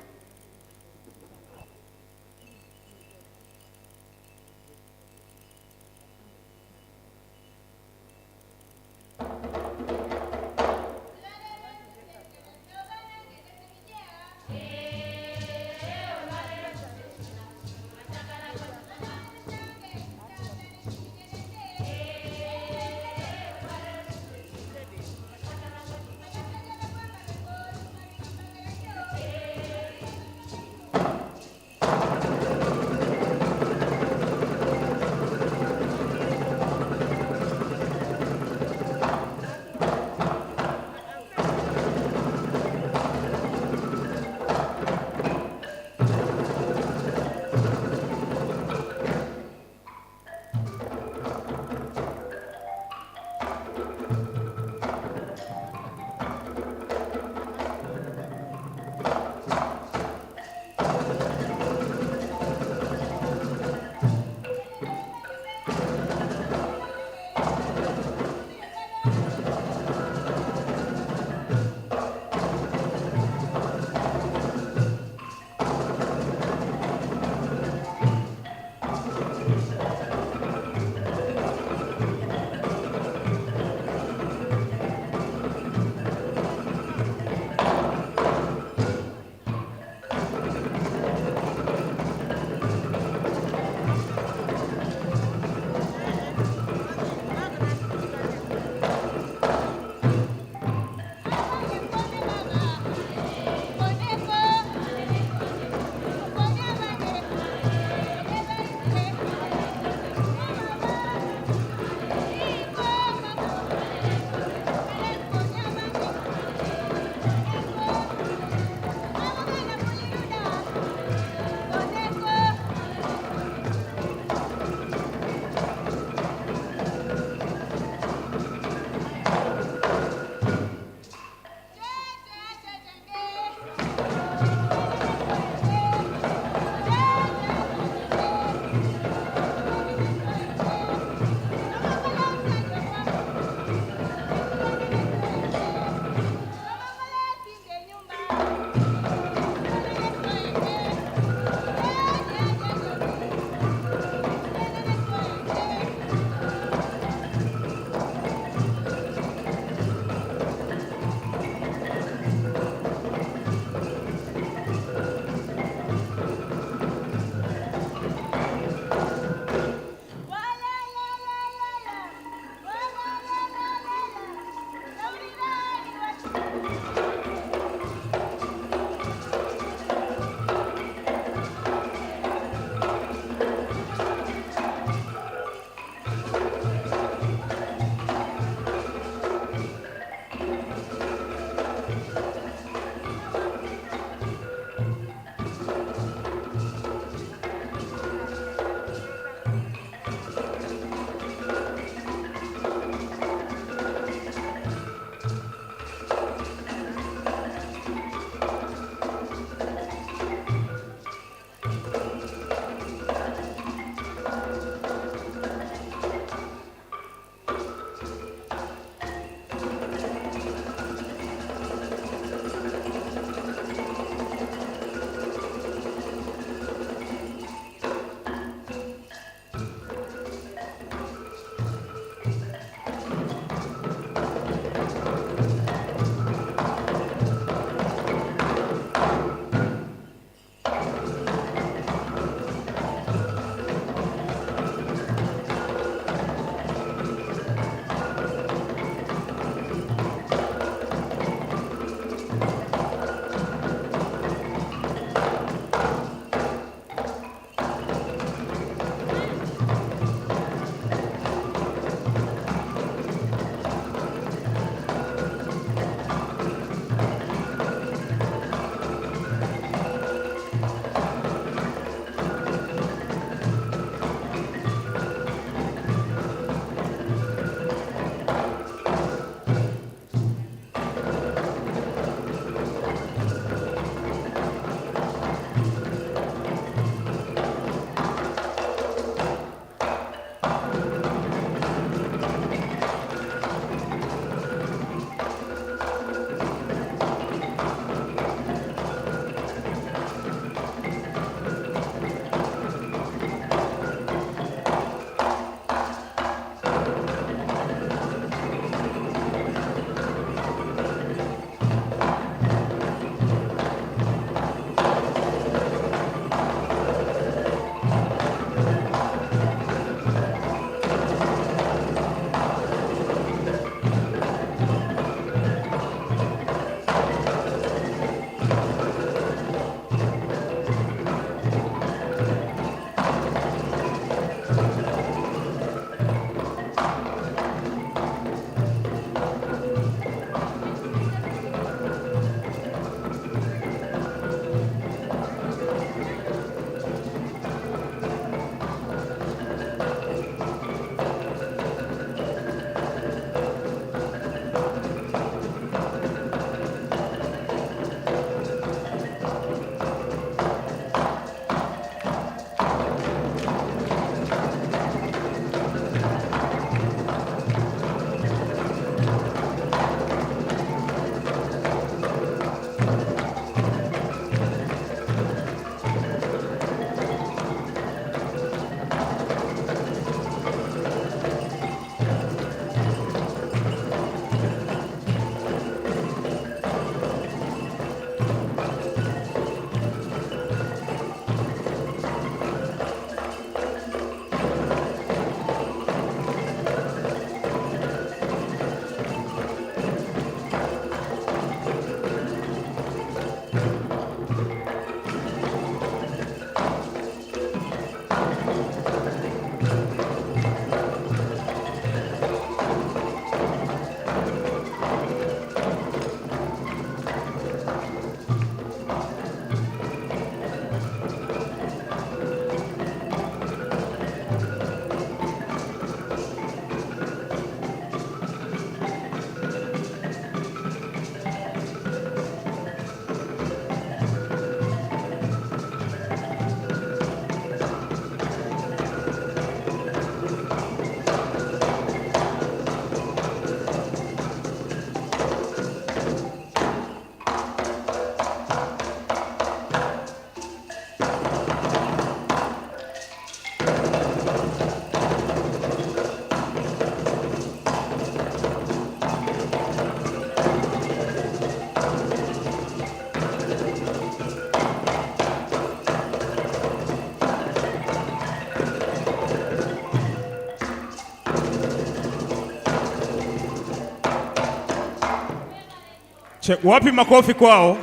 Wapi makofi kwao.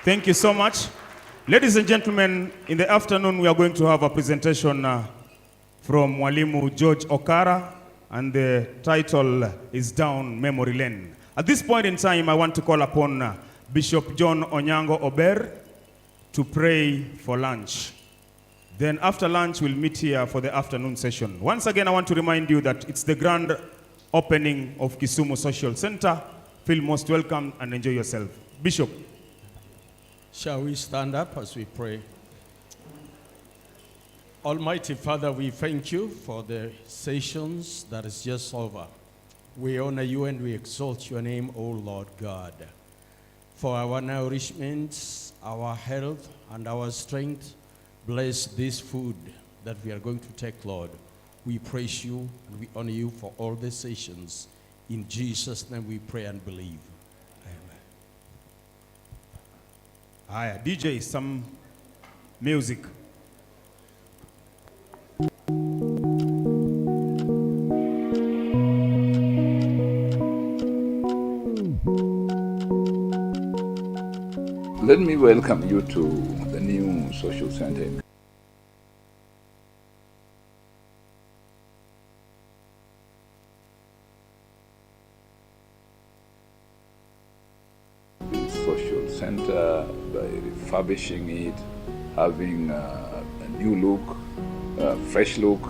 Thank you so much. Ladies and gentlemen, in the afternoon we are going to have a presentation from Mwalimu George Okara, and the title is Down Memory Lane. At this point in time, I want to call upon Bishop John Onyango Ober to pray for lunch. Then after lunch, we'll meet here for the afternoon session. Once again, I want to remind you that it's the grand opening of Kisumu Social Center. Feel most welcome and enjoy yourself. Bishop. Shall we stand up as we pray? Almighty Father, we thank you for the sessions that is just over. We honor you and we exalt your name, O Lord God. For our nourishment, our health, and our strength, bless this food that we are going to take, Lord. We praise you and we honor you for all the sessions. In Jesus' name we pray and believe. Amen. DJ, some music. Let me welcome you to the new social center. The social center, by refurbishing it, having a new look, a fresh look,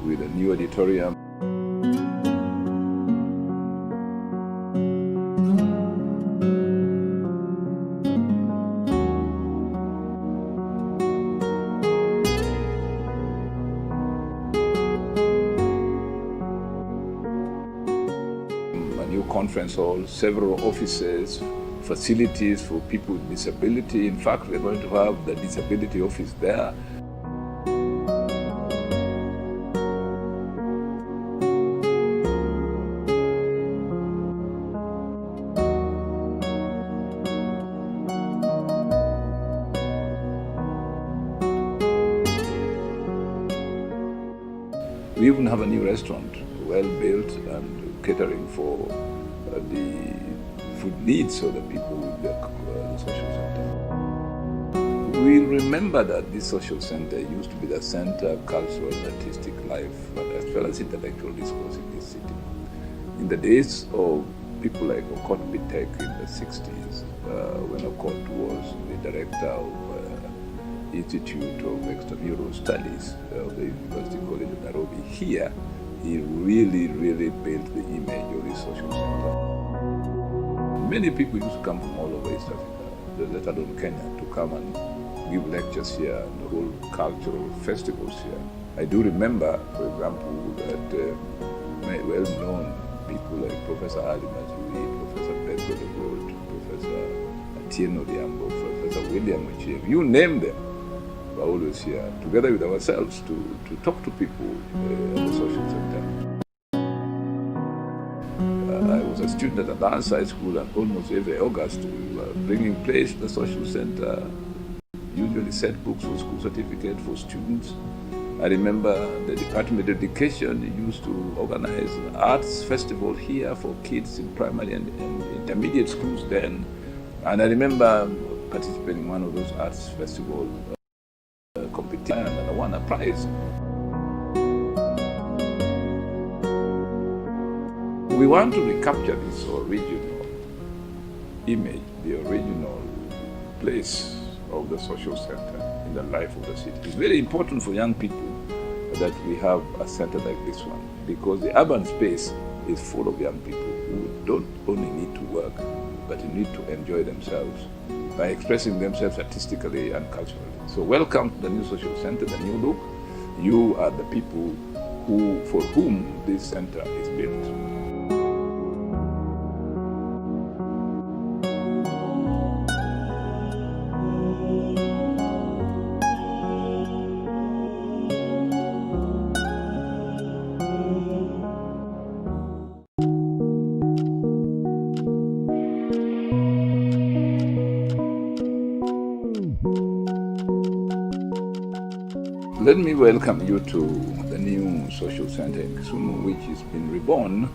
with a new auditorium. A new conference hall, several offices, facilities for people with disability. In fact, we're going to have the disability office there. We even have a new restaurant, well built and catering for the food needs of the people with the social center. We remember that this social center used to be the center of cultural and artistic life, as well as intellectual discourse in this city. In the days of people like Okot Bitek in the 60s, when Okot was the director of Institute of Extramural Studies of the University College of Nairobi, here he really built the image of this social center. Many people used to come from all over East Africa, let alone Kenya, to come and give lectures here and hold cultural festivals here. I do remember, for example, that well-known people like Professor Ali Mazuri, Professor Pedro de Gold, Professor Atieno Diambo, Professor William Ochieng, you name them, were always here, together with ourselves, to talk to people at the social center. I was a student at Advanced High School, and almost every August we were bringing plays to the social center, usually set books for school certificate for students. I remember the Department of Education used to organize an arts festival here for kids in primary and intermediate schools then. And I remember participating in one of those arts festivals competition, and I won a prize. We want to recapture this original image, the original place of the social center in the life of the city. It's very important for young people that we have a center like this one, because the urban space is full of young people who don't only need to work, but need to enjoy themselves by expressing themselves artistically and culturally. So welcome to the new social center, the new look. You are the people for whom this center is built. Let me welcome you to the new social center in Kisumu, which has been reborn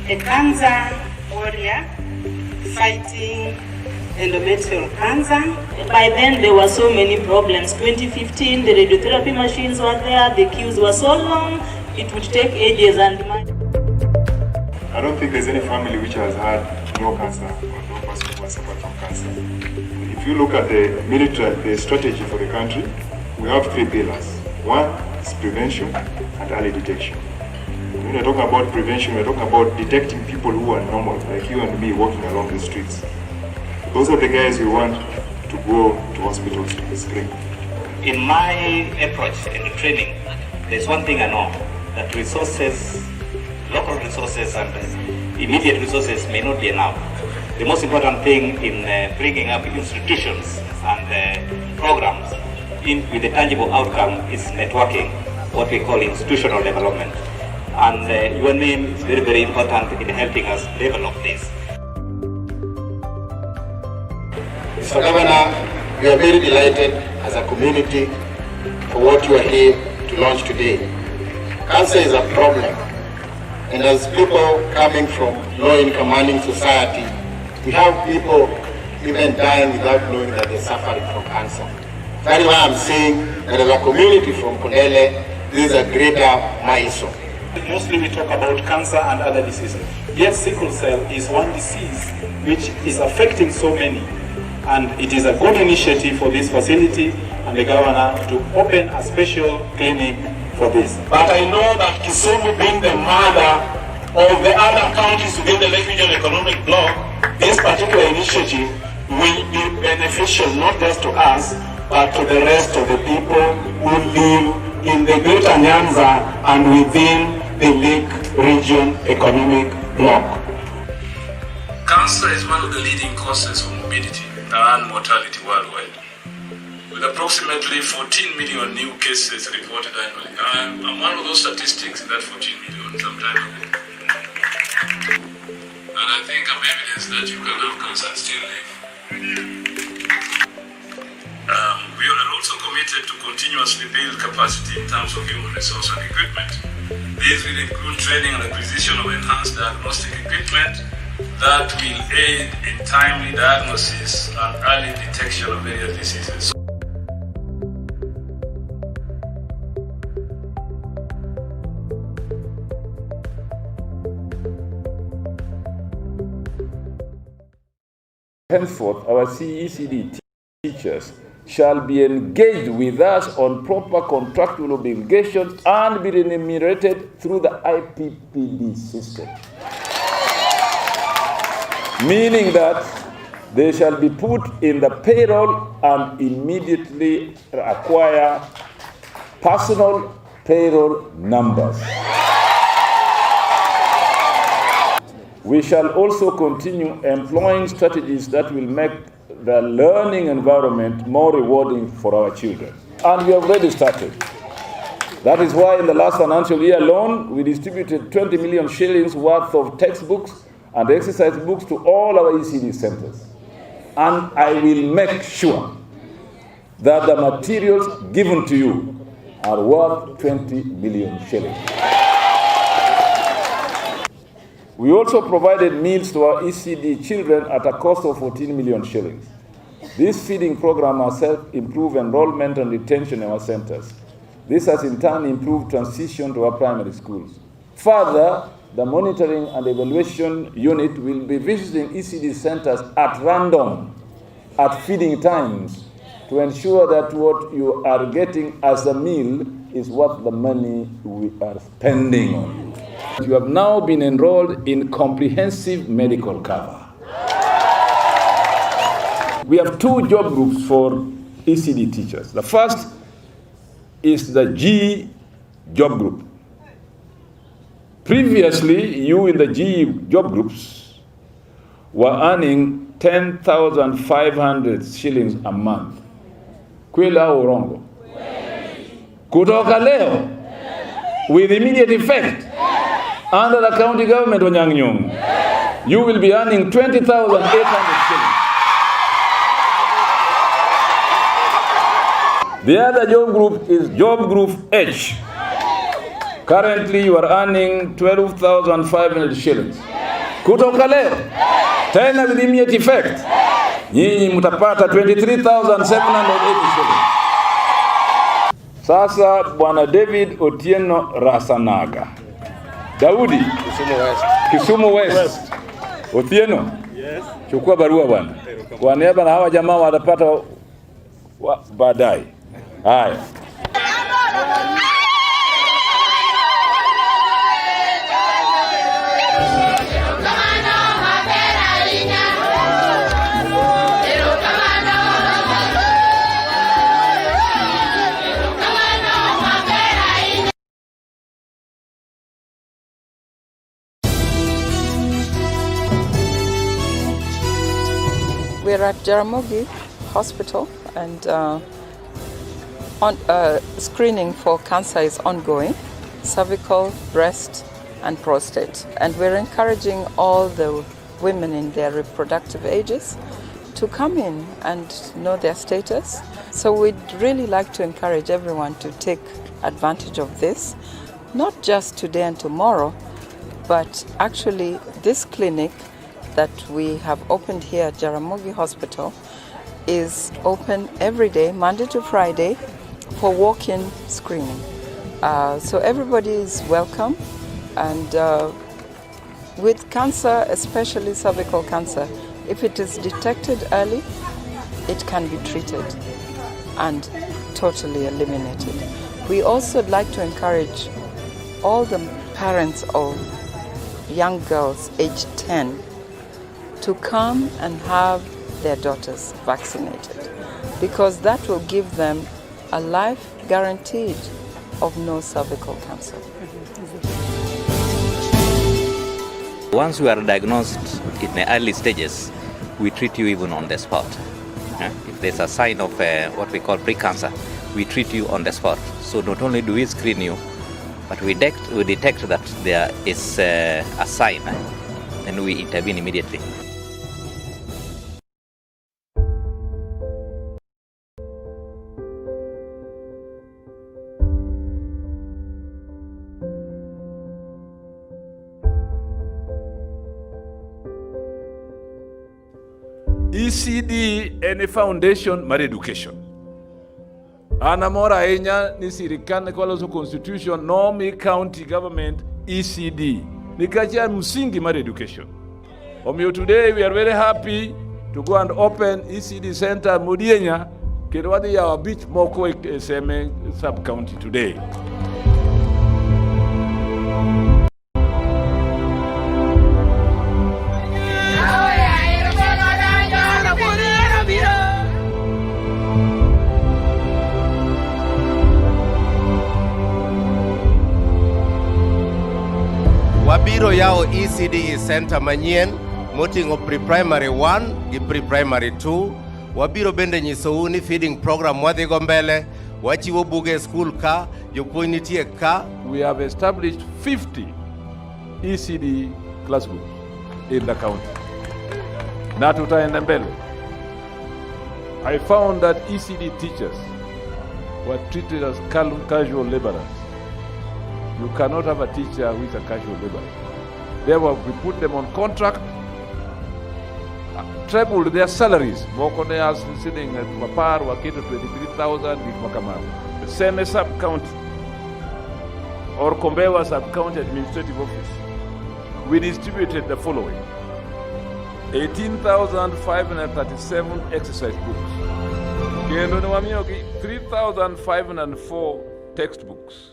a cancer warrior fighting endometrial cancer. By then there were so many problems. 2015, the radiotherapy machines were there, the queues were so long, it would take ages and money. I don't think there's any family which has had no cancer or no person who has suffered from cancer. If you look at the strategy for the country, we have 3 pillars. One is prevention and early detection. When we're talking about prevention, we're talking about detecting people who are normal, like you and me walking along the streets. Those are the guys we want to go to hospitals to be screened. In my approach in the training, there's one thing I know, that resources, local resources and immediate resources may not be enough. The most important thing in bringing up institutions and programs with a tangible outcome is networking, what we call institutional development. And your name is very, very important in helping us develop this. Mr. Governor, we are very delighted as a community for what you are here to launch today. Cancer is a problem, and as people coming from low-income earning society, we have people even dying without knowing that they're suffering from cancer. That is why I'm saying that as a community from Kondele, this is a greater milestone. Mostly we talk about cancer and other diseases. Yet sickle cell is one disease which is affecting so many. And it is a good initiative for this facility and the governor to open a special clinic for this. But I know that Kisumu, being the mother of the other counties within the Lake Region Economic Bloc, this particular initiative will be beneficial not just to us, but to the rest of the people who live in the Greater Nyanza and within the Lake Region Economic Bloc. Cancer is one of the leading causes of morbidity and mortality worldwide, with approximately 14 million new cases reported annually. I'm one of those statistics in that 14 million some time ago. And I think I'm evidence that you can have cancer and still live. We are also committed to continuously build capacity in terms of human resource and equipment. These will include training and acquisition of enhanced diagnostic equipment that will aid in timely diagnosis and early detection of various diseases. Henceforth, our CECD teachers shall be engaged with us on proper contractual obligations and be remunerated through the IPPD system. Meaning that they shall be put in the payroll and immediately acquire personal payroll numbers. We shall also continue employing strategies that will make the learning environment more rewarding for our children. And we have already started. That is why in the last financial year alone, we distributed 20 million shillings worth of textbooks and exercise books to all our ECD centers. And I will make sure that the materials given to you are worth 20 million shillings. We also provided meals to our ECD children at a cost of 14 million shillings. This feeding program has helped improve enrollment and retention in our centers. This has in turn improved transition to our primary schools. Further, the monitoring and evaluation unit will be visiting ECD centers at random at feeding times to ensure that what you are getting as a meal is worth the money we are spending on you. You have now been enrolled in comprehensive medical cover. We have 2 job groups for ECD teachers. The first is the G job group. Previously, you in the G job groups were earning 10,500 shillings a month. Kweli au urongo? Kutoka leo, with immediate effect, under the county government of Nyong'o, you will be earning 20,800 shillings. The other job group is job group H. Currently you are earning 12,500 shillings. Kutoka leo, tena with immediate effect, nyinyi mtapata 23,780 shillings. Sasa Bwana David Otieno Rasanaga. Daudi, Kisumu West. Otieno, chukua barua bwana. Kwa niaba na hawa jamaa watapata baadaye. Haya. We're at Jaramogi Hospital and screening for cancer is ongoing, cervical, breast and prostate. And we're encouraging all the women in their reproductive ages to come in and know their status. So we'd really like to encourage everyone to take advantage of this, not just today and tomorrow, but actually this clinic that we have opened here at Jaramogi Hospital is open every day, Monday to Friday, for walk-in screening. So everybody is welcome, and with cancer, especially cervical cancer, if it is detected early, it can be treated and totally eliminated. We also would like to encourage all the parents of young girls aged 10 to come and have their daughters vaccinated, because that will give them a life guaranteed of no cervical cancer. Once you are diagnosed in the early stages, we treat you even on the spot. If there's a sign of what we call pre-cancer, we treat you on the spot. So not only do we screen you, but we detect that there is a sign, and we intervene immediately. ECD any foundation mar education. Anamora enya ni sirikane kwa loso constitution no mi county government ECD. Nikacha msingi mar education. Omyo today we are very happy to go and open ECD center Mudienya kedwadi ya wabich moko seme sub county today. Wabiro yao ECD Center manyien moting'o pre-primary 1 gi pre-primary 2. Wabiro bende nyisou ni feeding program wadhigo mbele, wachiwo buge e school ka, jopuonj nitie ka. We have established 50 ECD classrooms in the county. Na tutaenda mbele. I found that ECD teachers were treated as casual laborers. You cannot have a teacher who is a casual laborer. Therefore, we put them on contract, trebled their salaries. Mokone as sitting at Mapar, Wakito 23,000, the same sub-county, or Kombewa sub-county administrative office. We distributed the following: 18,537 exercise books, 3,504 textbooks.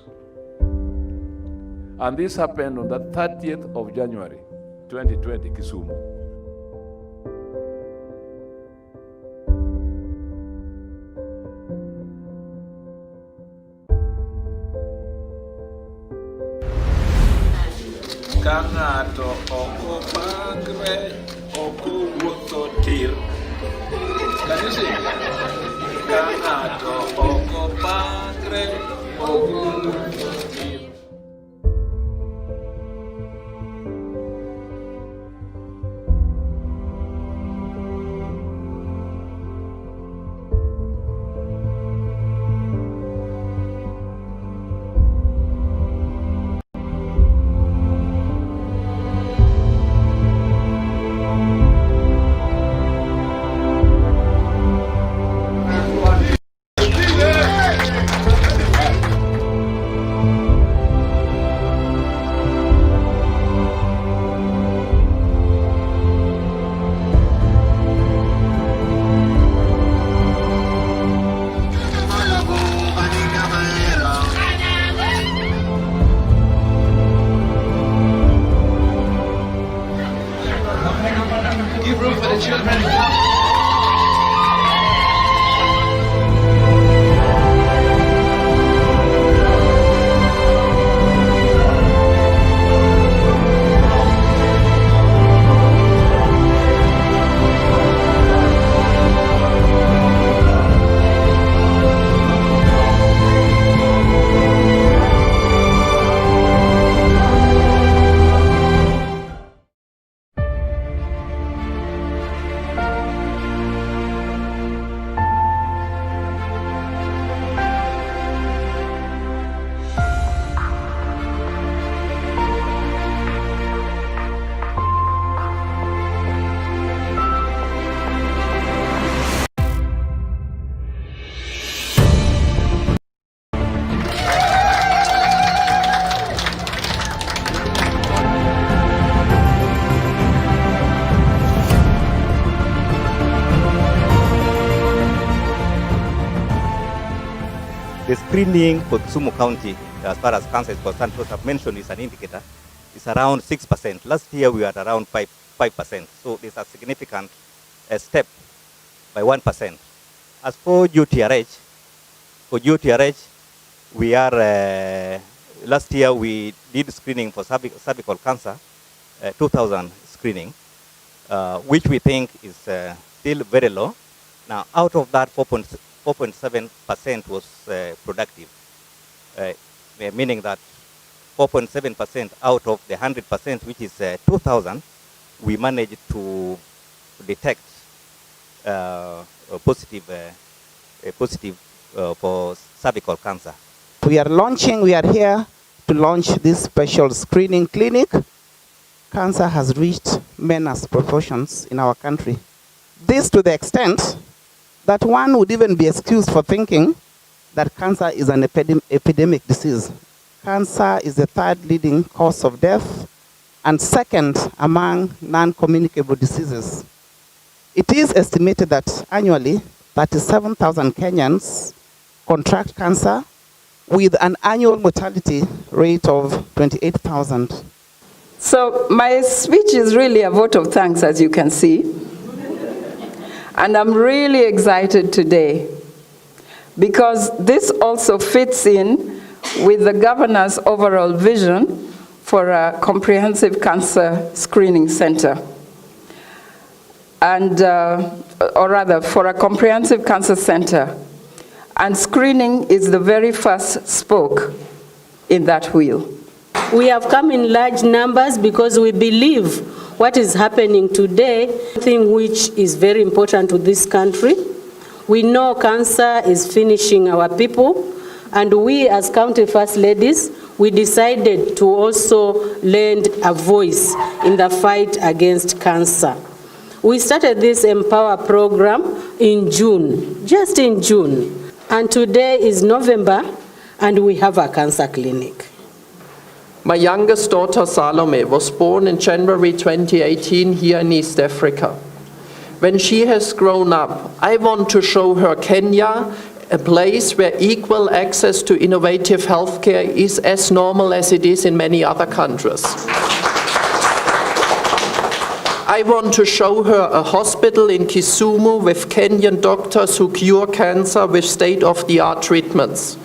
And this happened on the 30th of January, 2020, Kisumu. Kang'ato oko pangre, oko wuotho tir. Kanisi? Kang'ato oko pangre, oko wuotho tir. give room for the children. The screening for Kisumu County, as far as cancer is concerned, because I've mentioned is an indicator, is around 6%. Last year we were at around 5%. So there's a significant step by 1%. As for UTRH, we are, last year we did screening for cervical cancer, 2,000 screening, which we think is still very low. Now, out of that, 4.7% was productive, meaning that 4.7% out of the 100%, which is 2,000, we managed to detect positive for cervical cancer. We are here to launch this special screening clinic. Cancer has reached menace proportions in our country. This to the extent that one would even be excused for thinking that cancer is an epidemic disease. Cancer is the third leading cause of death and second among non-communicable diseases. It is estimated that annually 37,000 Kenyans contract cancer with an annual mortality rate of 28,000. So my speech is really a vote of thanks, as you can see. And I'm really excited today because this also fits in with the governor's overall vision for a comprehensive cancer screening center. And, or rather, for a comprehensive cancer center. And screening is the very first spoke in that wheel. We have come in large numbers because we believe what is happening today, something which is very important to this country. We know cancer is finishing our people, and we as county first ladies, we decided to also lend a voice in the fight against cancer. We started this Empower program in June, just in June, and today is November, and we have a cancer clinic. My youngest daughter, Salome, was born in January 2018 here in East Africa. When she has grown up, I want to show her Kenya, a place where equal access to innovative healthcare is as normal as it is in many other countries. I want to show her a hospital in Kisumu with Kenyan doctors who cure cancer with state-of-the-art treatments.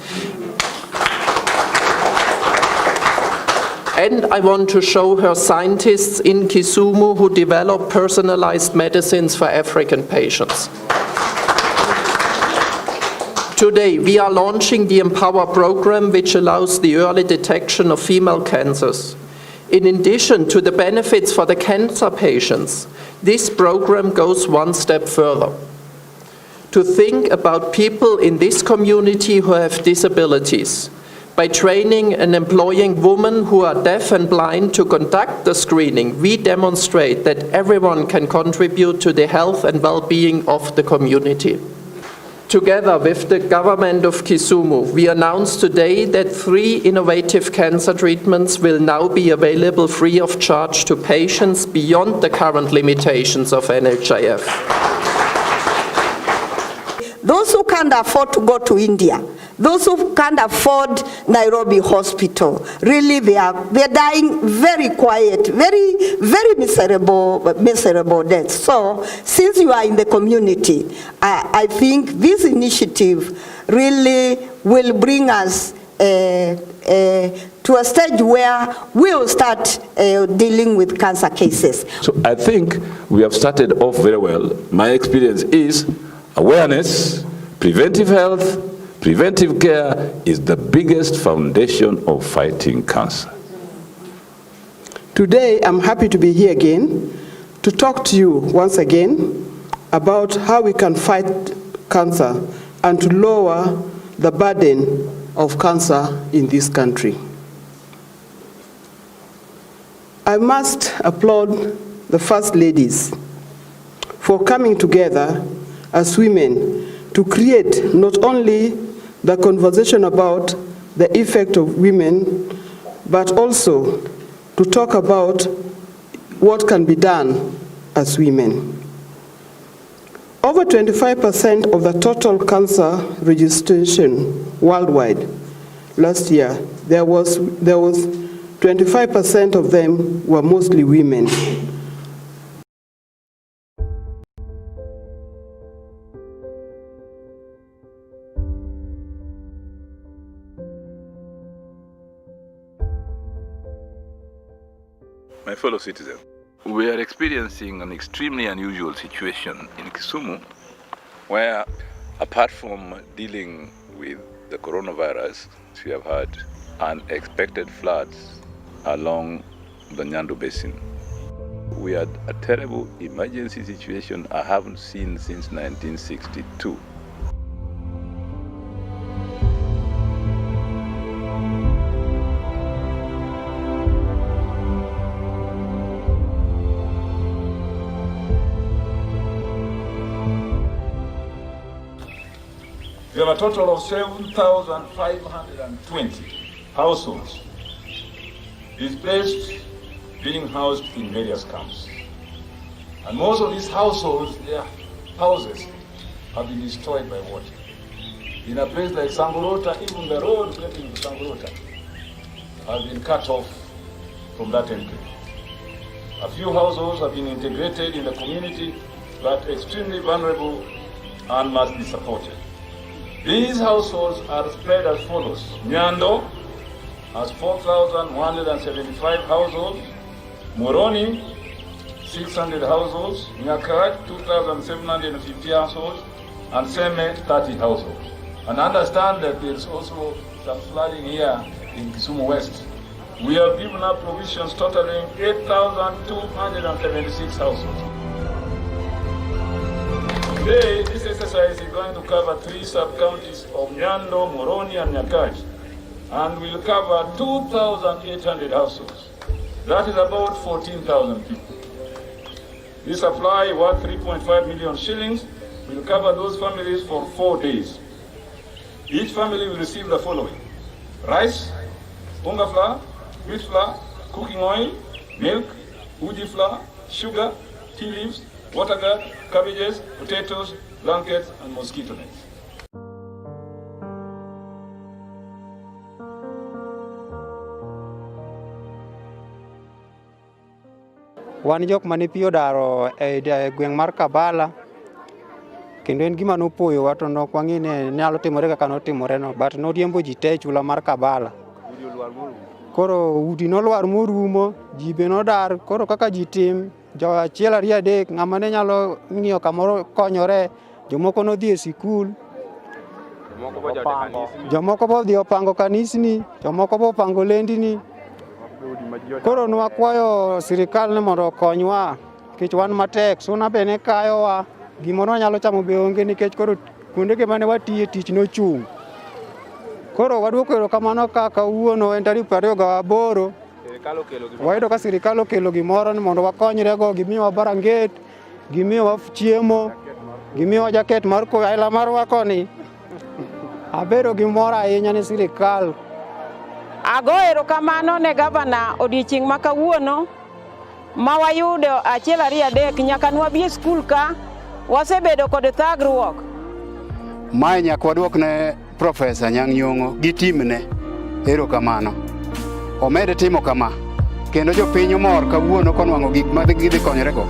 And I want to show her scientists in Kisumu who develop personalized medicines for African patients. Today, we are launching the Empower program, which allows the early detection of female cancers. In addition to the benefits for the cancer patients, this program goes one step further. To think about people in this community who have disabilities, by training and employing women who are deaf and blind to conduct the screening, we demonstrate that everyone can contribute to the health and well-being of the community. Together with the government of Kisumu, we announced today that 3 innovative cancer treatments will now be available free of charge to patients beyond the current limitations of NHIF. those who can't afford to go to India, those who can't afford Nairobi hospital, really they're dying very quiet, very, very miserable deaths. So since you are in the community, I think this initiative really will bring us to a stage where we'll start dealing with cancer cases. So I think we have started off very well. My experience is awareness, preventive health, preventive care is the biggest foundation of fighting cancer. Today, I'm happy to be here again to talk to you once again about how we can fight cancer and to lower the burden of cancer in this country. I must applaud the First Ladies for coming together as women to create not only the conversation about the effect of women, but also to talk about what can be done as women. Over 25% of the total cancer registration worldwide last year, there was 25% of them were mostly women. My fellow citizens, we are experiencing an extremely unusual situation in Kisumu, where apart from dealing with the coronavirus, we have had unexpected floods along the Nyando Basin. We had a terrible emergency situation I haven't seen since 1962. We have a total of 7,520 households displaced, being housed in various camps. And most of these households, their houses have been destroyed by water. In a place like Sangurota, even the road getting to Sangurota has been cut off from that enclave. A few households have been integrated in the community, but extremely vulnerable and must be supported. These households are spread as follows. Nyando has 4,175 households, Moroni 600 households, Nyakach 2,750 households, and Seme 30 households. And understand that there is also some flooding here in Kisumu West. We have given up provisions totaling 8,276 households. Today, this exercise is going to cover 3 sub-counties of Nyando, Moroni, and Nyakach, and will cover 2,800 households. That is about 14,000 people. This supply, worth 3.5 million shillings, will cover those families for 4 days. Each family will receive the following: rice, unga flour, wheat flour, cooking oil, milk, uji flour, sugar, tea leaves, water guard, cabbages, potatoes, blankets, and mosquito nets. Wan jok mane pi odaro e gweng' mar Kabala, kendo en gima nopuoyo wa to nok wang'e ne nyalo timore kaka notimore no, but noriembo ji te chula mar Kabala. Koro udi nolwar morumo, ji be nodar, koro kaka ji tim, jo achiel ariyo adek, ng'ama ne nyalo ng'iyo kamoro konyore, jomoko nodhi e sikul, jomoko bo dhi opango kanisni, jomoko bo opango lendni. Koro nwakwayo sirikal ni mondo okonywa, nikech wan matek, suna be ne kayowa, gimoro wanyalo chamo be onge nikech koro kuondege mane watiye tich nochung'. Koro waduoko erokamano kaka kawuono en tarik 28 wayudo ka sirikal okelo gimoro ni mondo wakonyrego, gimiyowa baranget, gimiyowa chiemo, gimiyowa jaket mar aila mar wakoni. Abedo gi mor ahinya ni sirikal. Ago erokamano ne gavana odiochieng' ma kawuono ma wayudo achiel ariyo adek nyaka nwabi e skul ka wasebedo kod thagruok Mae nyaka wadwok ne Profesa Nyong'o gi timne erokamano. Omede timo kama, kendo jopiny omor kawuono konwang'o gik ma gidhi konyorego.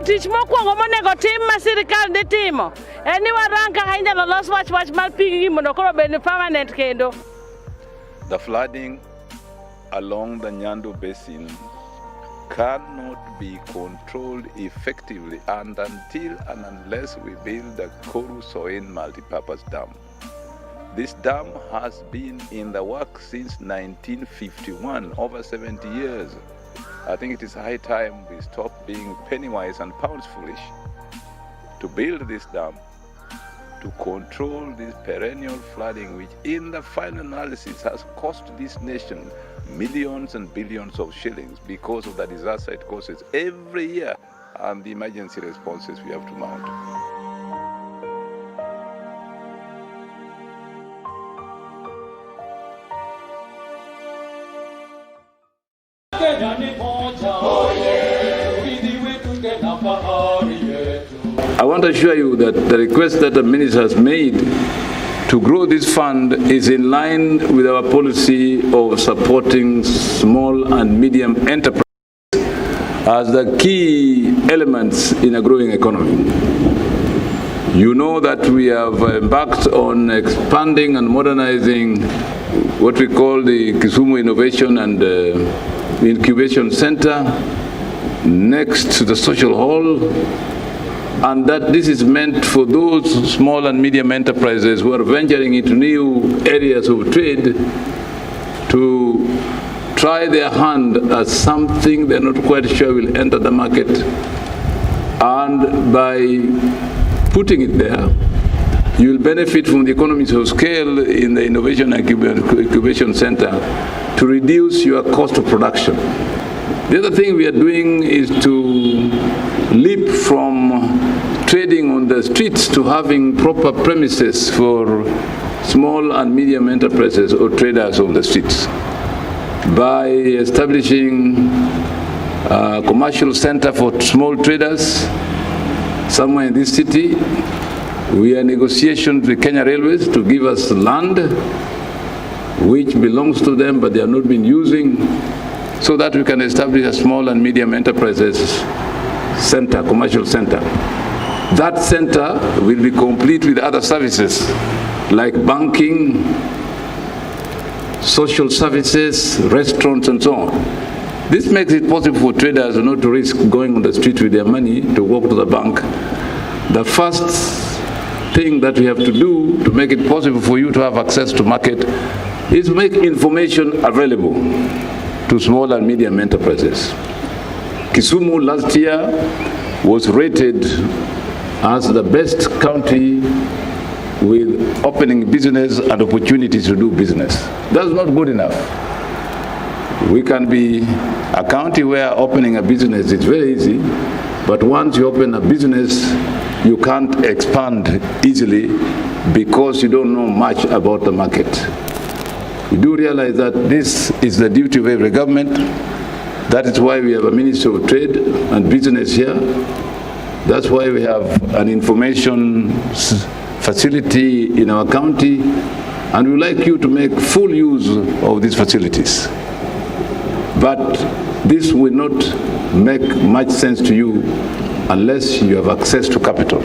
Tich mokwongo monego tim ma sirikal dhi timo en ni warang kaka inyalo los wach mar pigi mondo koro bed permanent kendo. The flooding along the Nyando Basin cannot be controlled effectively until and unless we build the Koru Soin multipurpose dam. This dam has been in the work since 1951, over 70 years. I think it is high time we stop being penny-wise and pounds-foolish to build this dam to control this perennial flooding, which in the final analysis has cost this nation millions and billions of shillings because of the disaster it causes every year and the emergency responses we have to mount. I want to assure you that the request that the minister has made to grow this fund is in line with our policy of supporting small and medium enterprises as the key elements in a growing economy. You know that we have embarked on expanding and modernizing what we call the Kisumu Innovation and Incubation Center next to the social hall, and that this is meant for those small and medium enterprises who are venturing into new areas of trade to try their hand at something they're not quite sure will enter the market, and by putting it there, you will benefit from the economies of scale in the Innovation and Incubation Center to reduce your cost of production. The other thing we are doing is to leap from trading on the streets to having proper premises for small and medium enterprises or traders on the streets. By establishing a commercial center for small traders somewhere in this city, we are in negotiations with Kenya Railways to give us land which belongs to them but they have not been using, so that we can establish a small and medium enterprises center, commercial center. That center will be complete with other services like banking, social services, restaurants, and so on. This makes it possible for traders not to risk going on the street with their money to walk to the bank. The first thing that we have to do to make it possible for you to have access to market is make information available to small and medium enterprises. Kisumu last year was rated as the best county with opening business and opportunities to do business. That's not good enough. We can be a county where opening a business is very easy, but once you open a business, you can't expand easily because you don't know much about the market. We do realize that this is the duty of every government. That is why we have a Ministry of Trade and Business here. That's why we have an information facility in our county, and we would like you to make full use of these facilities. But this will not make much sense to you unless you have access to capital.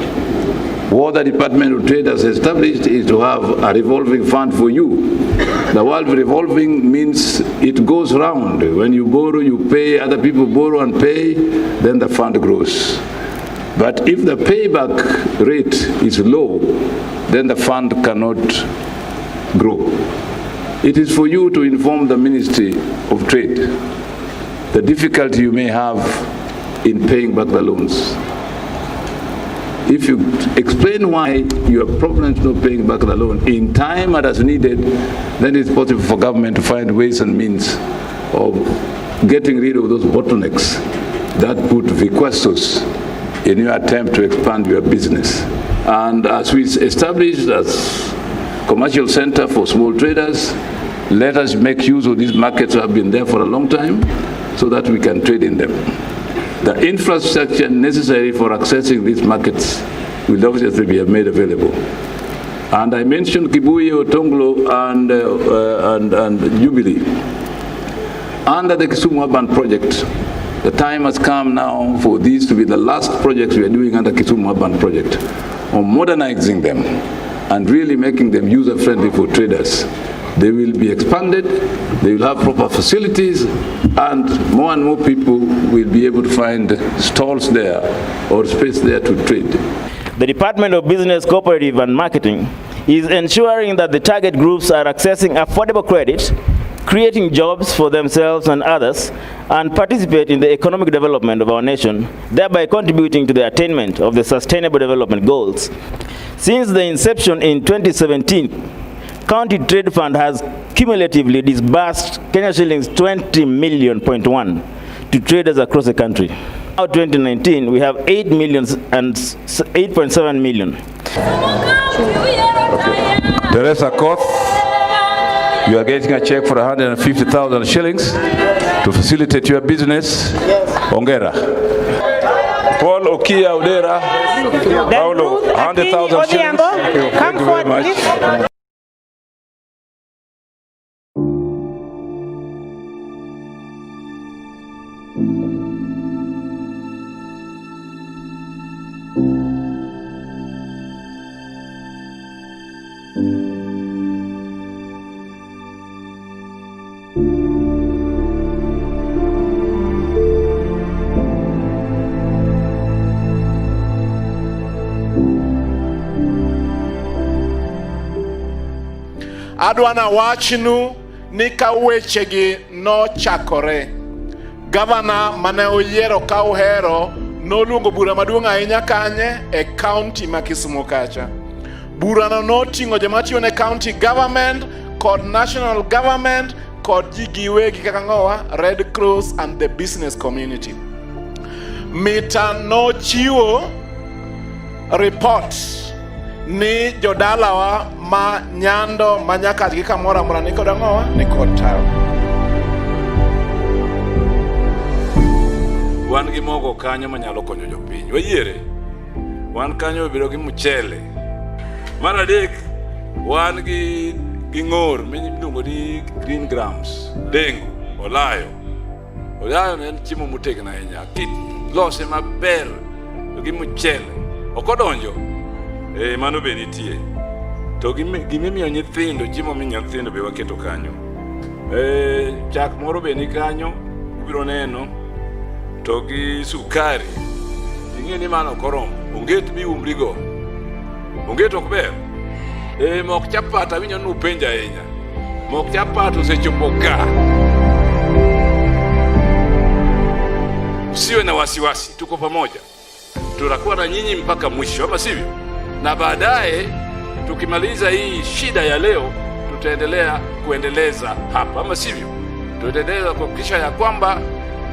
What the Department of Trade has established is to have a revolving fund for you. The word revolving means it goes round. When you borrow, you pay, other people borrow and pay, then the fund grows. But if the payback rate is low, then the fund cannot grow. It is for you to inform the Ministry of Trade the difficulty you may have in paying back the loans. If you explain why you have problems not paying back the loan in time and as needed, then it's possible for government to find ways and means of getting rid of those bottlenecks that put requests in your attempt to expand your business. And as we established as commercial center for small traders, Let us make use of these markets that have been there for a long time so that we can trade in them. The infrastructure necessary for accessing these markets will obviously be made available. And I mentioned Kibuye, Otonglo, and Jubilee. Under the Kisumu Urban Project, the time has come now for these to be the last projects we are doing under Kisumu Urban Project, on modernizing them and really making them user-friendly for traders. They will be expanded, they will have proper facilities, and more people will be able to find stalls there or space there to trade. The Department of Business, Cooperative and Marketing is ensuring that the target groups are accessing affordable credit, creating jobs for themselves and others, and participate in the economic development of our nation, thereby contributing to the attainment of the Sustainable Development Goals. Since the inception in 2017, County Trade Fund has cumulatively disbursed Kenya shillings 20.1 million to traders across the country. Now 2019, we have 8 million and 8.7 million. Okay. Teresa Koth, you are getting a check for 150,000 shillings to facilitate your business. Ongera. Paul Okia Odera, Paulo, 100,000 shillings. Thank you very much. Adwana wachnu ni ka wechegi nochakore. Gavana mane oyiero ka uhero noluongo bura maduong' ahinya kanye e county ma Kisumu kacha. Burano noting'o joma tiyo ne county government kod national government kod ji giwegi kaka ng'owa Red Cross and the business community. Mita nochiwo report ni jodalawa ma nyando ma nyaka gi kamoro amora ni kod ang'owa ni kod tawo. Wan gi mogo kanyo manyalo konyo jopiny. Wayiere. Wan kanyo obiro gi mchele. Mar adek, wan gi ng'or miluongo ni green grams, dengu, olayo. Olayo en chiemo motegno ahinya. Lose maber gi mchele. Ok odonjo. Mano be nitie. To gimimiyo nyithindo, chiemo miyo nyithindo be waketo kanyo. Chak moro be ni kanyo, ubiro neno. To gi sukari. Ing'e ni mano koromo. Onget bi umrigo. Onget ok ber. Mok chapat awinjo ni upenja ahinya. Mok chapat osechopo ka. Usiwe na wasiwasi, tuko pamoja. Tutakuwa na nyinyi mpaka mwisho, ama sivyo? Na baadaye tukimaliza hii shida ya leo, tutaendelea kuendeleza hapa, ama sivyo? Tutaendelea kuhakikisha ya kwamba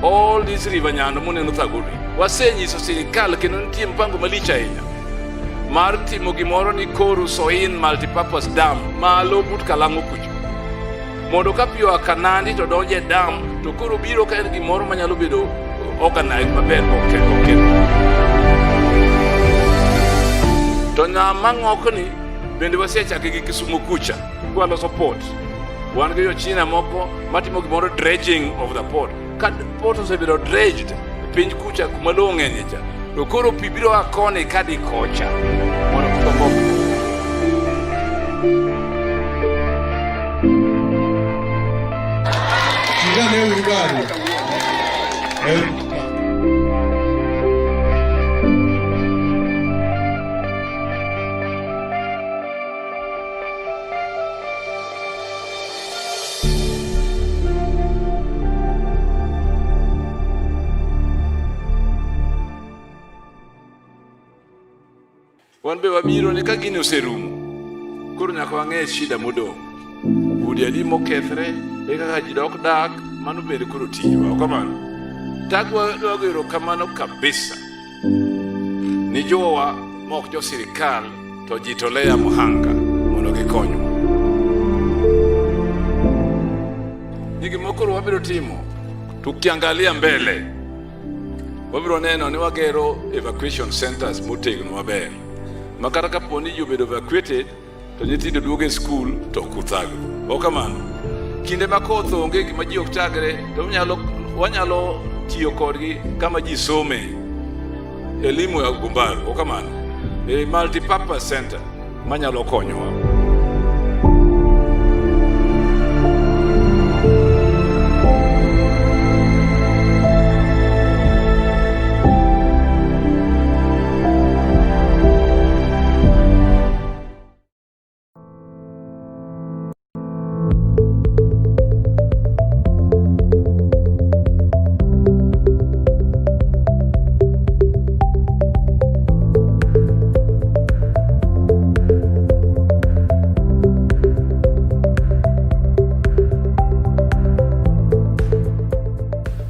all these river nyando muneno thaguri wasenyiso sirikal kendo nitie mpango malich ahinya mar timo gimoro ni Koru Soin multipurpose dam malo but Kalang'o kucho, mondo ka pi oa Kanandi to donje dam to koro biro ka en gimoro manyalo bedo organized maber oken. To ng'ama ng'okni bende wasechake gi Kisumu kucha kwaloso port. Wan gi jo-China moko matimo gimoro dredging of the port. Ka port osebedo dredged piny kucha kuma lowo ng'enye cha, to koro pi biro a koni kadi kocha mondo kutombo. Wan be wabiro ni ka gini oserumo, koro nyaka wang'e shida modong'. Udi adi mokethre, kaka ji dok dak, mano bende koro tijwa, ok kamano? Tagwa gero kamano kabisa ni jowa mok jo sirikal to jitolea muhanga mondo gikonywa. ni gimokoro wabiro timo tukiangalia mbele. Wabiro neno ni wagero evacuation centers motegno maber. Makata kaponi jobedo evacuated to nyithindo duogo e school to kuthago. Okamano. Kinde makoth onge gima ji ok chagre to wanyalo tiyo kodgi kama ji some elimu ya Gumbaru. Okamano. A multi-purpose center manyalo konyowa.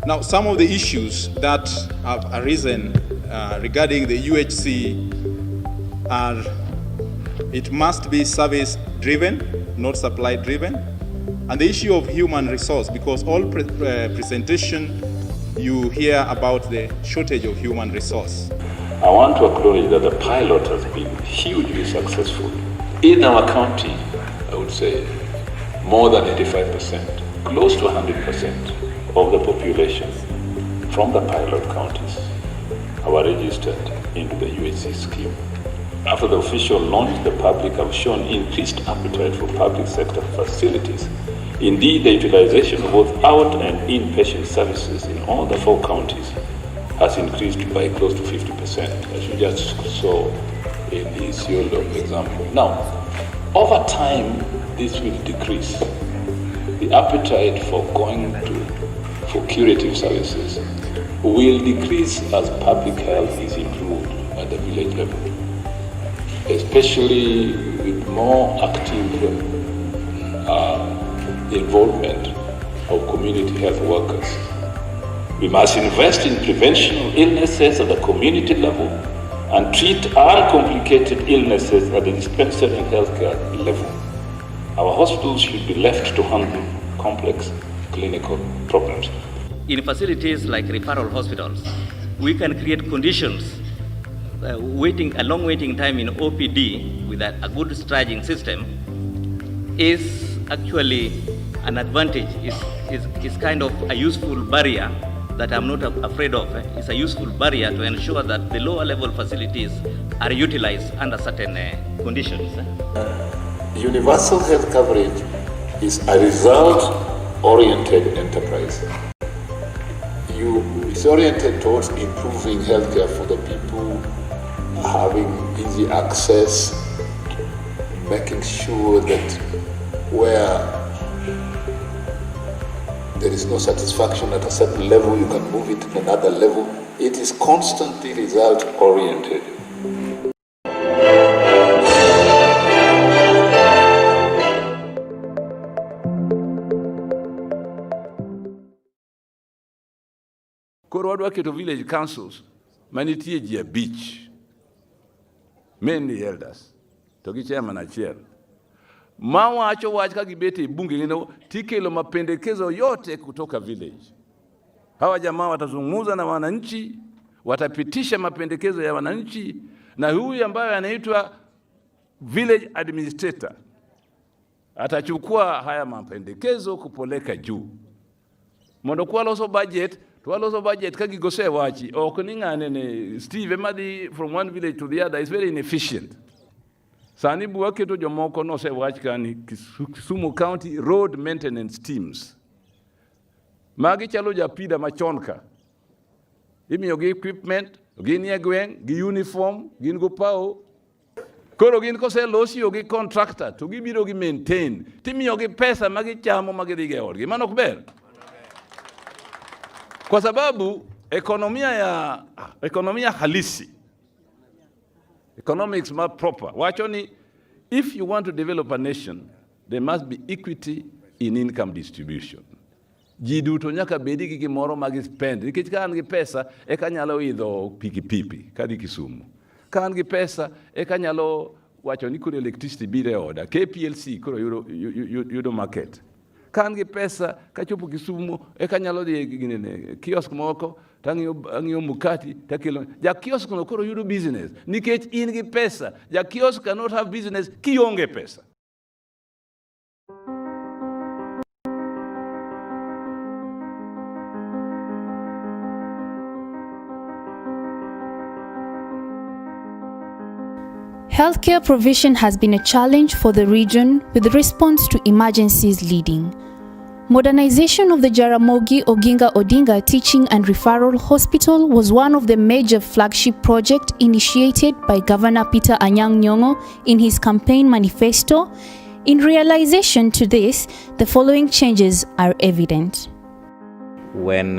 Now, some of the issues that have arisen regarding the UHC are, it must be service-driven, not supply-driven, and the issue of human resource, because all presentation you hear about the shortage of human resource. I want to acknowledge that the pilot has been hugely successful. In our county, I would say more than 85%, close to 100% of the population from the pilot counties are registered into the UHC scheme. After the official launch, the public have shown increased appetite for public sector facilities. Indeed, the utilization of both out and inpatient services in all the 4 counties has increased by close to 50%, as you just saw in the Isiolo example. Now, over time, this will decrease. The appetite for going for curative services will decrease as public health is improved at the village level, especially with more active involvement of community health workers. We must invest in prevention of illnesses at the community level and treat uncomplicated illnesses at the dispensary and healthcare level. Our hospitals should be left to handle complex clinical problems. In facilities like referral hospitals, we can create conditions. A long waiting time in OPD with a good staging system is actually an advantage. Is kind of a useful barrier that I'm not afraid of. It's a useful barrier to ensure that the lower level facilities are utilized under certain conditions. Universal health coverage is a result-oriented enterprise. It's oriented towards improving healthcare for the people, having easy access, making sure that where there is no satisfaction at a certain level, you can move it to another level. It is constantly result-oriented. Koro wadwa keto village councils manitie ji abich, mainly elders, to gi chairman achiel. Mawacho wach ka gibete e bunge ngeno tikelo mapendekezo yote kutoka village. Hawa jamaa watazungumza na wananchi, watapitisha mapendekezo ya wananchi, na huyu ambaye anaitwa village administrator atachukua haya mapendekezo kupoleka juu. Mondo kwa loso budget, twaloso budget ka gigose wachi, ok ni ngane ne Steve Madi from one village to the other is very inefficient. Sani buwa keto jomoko no se wach kani Kisumu County road maintenance teams. Magi chalo japida machonka. Imiyo gi equipment, gin ye gweng, gi uniform, gin go pao. Koro gin kose losi gi contractor, to gibiro gi maintain. Timiyo gi pesa magi chamo magi dige orgi. Mano kuber. Kwa sababu ekonomia halisi, economics must proper. Wachoni, if you want to develop a nation, there must be equity in income distribution. Jiduto nyaka bedi gi gimoro magi spend. Nikech ka an gi pesa, eka nyalo idho pikipipi, kadi Kisumu. Ka an gi pesa, eka nyalo wachoni kuro electricity bire oda. KPLC kuro yudo market. kan gi pesa kachopo Kisumu eka nyalo dhi gine kiosk moko tang'iyo mukati takelo ja kiosk no koro yudo business nikech in gi pesa. Ja kiosk cannot have business kionge pesa. Healthcare provision has been a challenge for the region, with response to emergencies leading. Modernization of the Jaramogi Oginga Odinga Teaching and Referral Hospital was one of the major flagship projects initiated by Governor Peter Anyang' Nyong'o in his campaign manifesto. In realization to this, the following changes are evident. When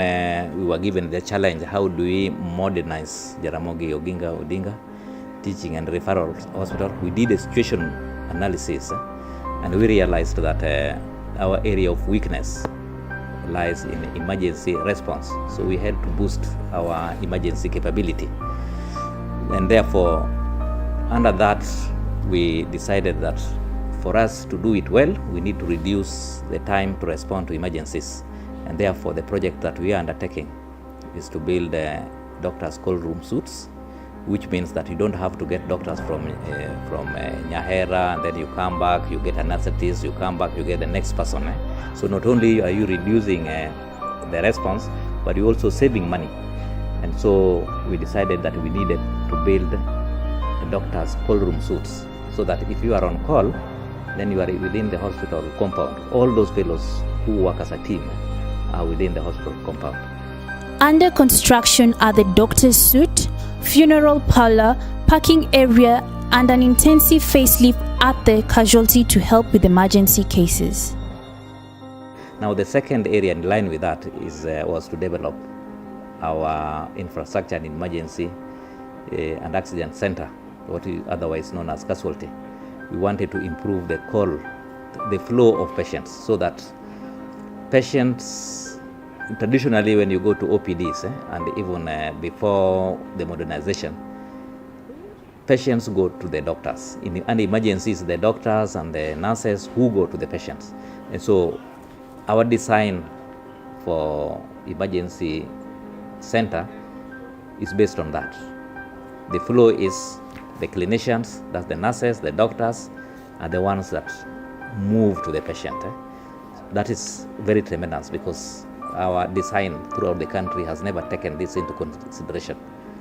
we were given the challenge, how do we modernize Jaramogi Oginga Odinga Teaching and Referral Hospital, we did a situation analysis and we realized that our area of weakness lies in emergency response. So we had to boost our emergency capability. And therefore, under that, we decided that for us to do it well, we need to reduce the time to respond to emergencies. And therefore, the project that we are undertaking is to build doctors' cold room suites, which means that you don't have to get doctors from Nyahera, and then you come back, you get anesthetists, you come back, you get the next person. So not only are you reducing the response, but you're also saving money. And so we decided that we needed to build a doctor's cold room suites, so that if you are on call, then you are within the hospital compound. All those fellows who work as a team are within the hospital compound. Under construction are the doctor's suite, funeral parlor, parking area, and an intensive facelift at the casualty to help with emergency cases. Now the second area in line with that was to develop our infrastructure and emergency and accident center, what is otherwise known as casualty. We wanted to improve the flow of patients, so that patients, traditionally when you go to OPDs and even before the modernization, patients go to the doctors. In any emergencies, the doctors and the nurses who go to the patients. And so our design for emergency center is based on that. The flow is the clinicians, that's the nurses, the doctors, are the ones that move to the patient. That is very tremendous, because our design throughout the country has never taken this into consideration.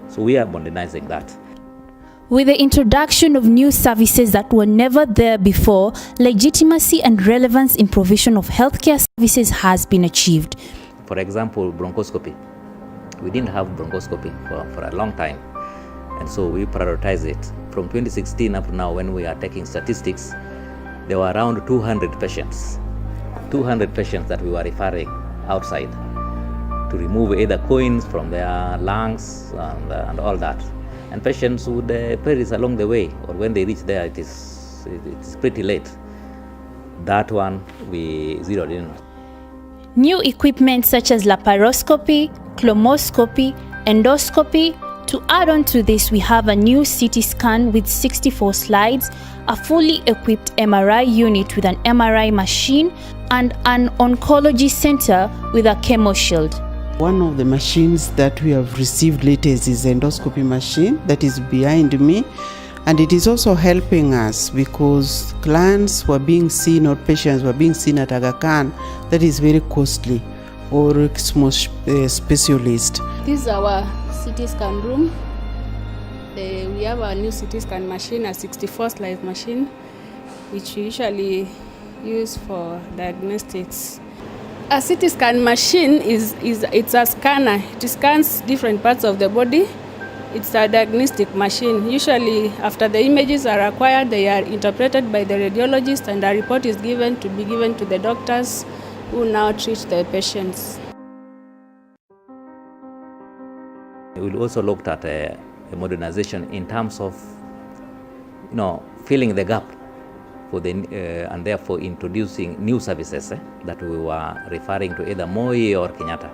So we are modernizing that. With the introduction of new services that were never there before, legitimacy and relevance in provision of healthcare services has been achieved. For example, bronchoscopy. We didn't have bronchoscopy for a long time. And so we prioritize it. From 2016 up to now, when we are taking statistics, there were around 200 patients. 200 patients that we were referring outside to remove either coins from their lungs and all that. And patients would perish along the way, or when they reach there, it's pretty late. That one we zeroed in. New equipment such as laparoscopy, chromoscopy, endoscopy. To add on to this, we have a new CT scan with 64 slides, a fully equipped MRI unit with an MRI machine, and an oncology center with a chemo shield. One of the machines that we have received latest is the endoscopy machine that is behind me, and it is also helping us because clients were being seen, or patients were being seen at Aga Khan, that is very costly, or ECMO specialist. This is our CT scan room. We have a new CT scan machine, a 64 slide machine, which we usually use for diagnostics. A CT scan machine it's a scanner. It scans different parts of the body. It's a diagnostic machine. Usually, after the images are acquired, they are interpreted by the radiologist, and a report is given to the doctors who now treat the patients. We also looked at a modernization in terms of, filling the gap for and therefore introducing new services that we were referring to either Moi or Kenyatta.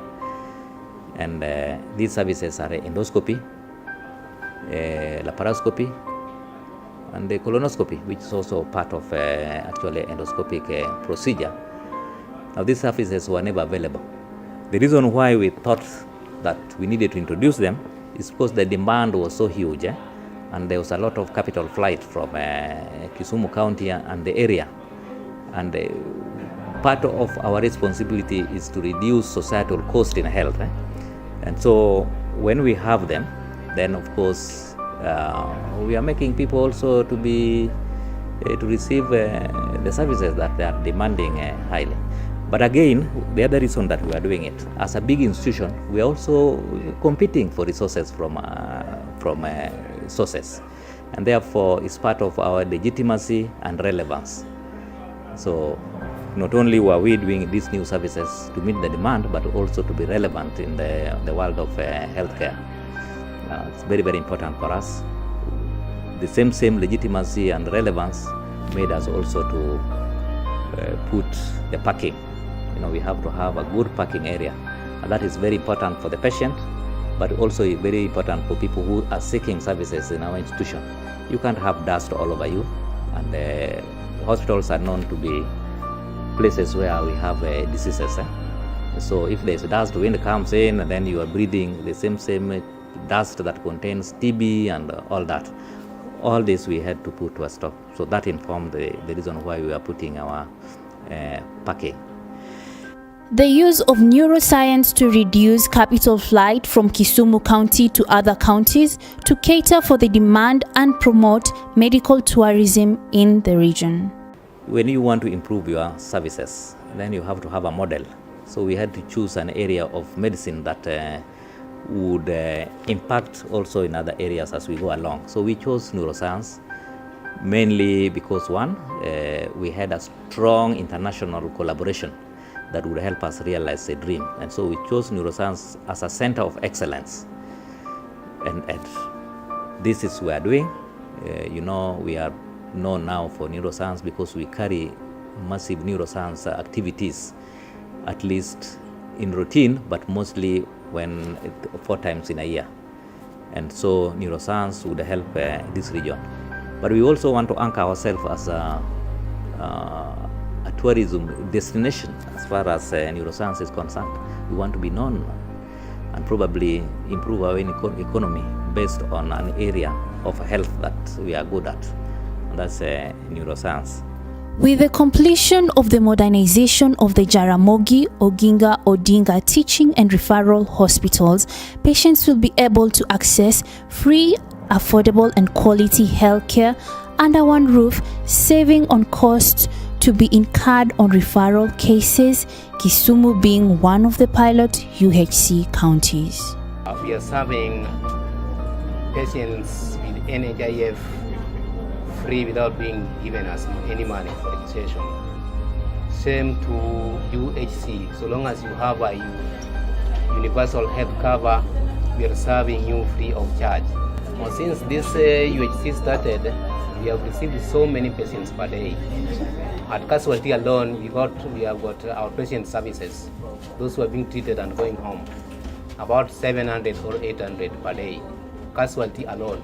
And these services are endoscopy, laparoscopy, and the colonoscopy, which is also part of actually endoscopic procedure. Now, these services were never available. The reason why we thought that we needed to introduce them is because the demand was so huge, and there was a lot of capital flight from Kisumu County and the area. And part of our responsibility is to reduce societal cost in health. And so when we have them, then of course we are making people also to receive the services that they are demanding highly. But again, the other reason that we are doing it, as a big institution, we are also competing for resources from sources, and therefore it's part of our legitimacy and relevance. So not only were we doing these new services to meet the demand, but also to be relevant in the world of healthcare. It's very, very important for us. The same legitimacy and relevance made us also to put the parking. We have to have a good parking area, and that is very important for the patient, but also very important for people who are seeking services in our institution. You can't have dust all over you, and the hospitals are known to be places where we have diseases. So if there's dust, wind comes in, and then you are breathing the same dust that contains TB and all that. All this we had to put to a stop. So that informed the reason why we are putting our parking. The use of neuroscience to reduce capital flight from Kisumu County to other counties to cater for the demand and promote medical tourism in the region. When you want to improve your services, then you have to have a model. So we had to choose an area of medicine that would impact also in other areas as we go along. So we chose neuroscience mainly because one, we had a strong international collaboration that would help us realize a dream. And so we chose neuroscience as a center of excellence. And this is we are doing. We are known now for neuroscience because we carry massive neuroscience activities, at least in routine, but mostly 4 times in a year. And so neuroscience would help this region. But we also want to anchor ourselves as a tourism destination as far as neuroscience is concerned. We want to be known and probably improve our economy based on an area of health that we are good at, and that's neuroscience. With the completion of the modernization of the Jaramogi Oginga Odinga Teaching and Referral Hospitals, patients will be able to access free, affordable and quality healthcare under one roof, saving on costs to be incurred on referral cases, Kisumu being one of the pilot UHC counties. We are serving patients with NHIF free without being given us any money for registration. Same to UHC, so long as you have a universal health cover, we are serving you free of charge. Well, since this UHC started, we have received so many patients per day. At casualty alone, we have got outpatient services, those who are being treated and going home, about 700 or 800 per day. Casualty alone.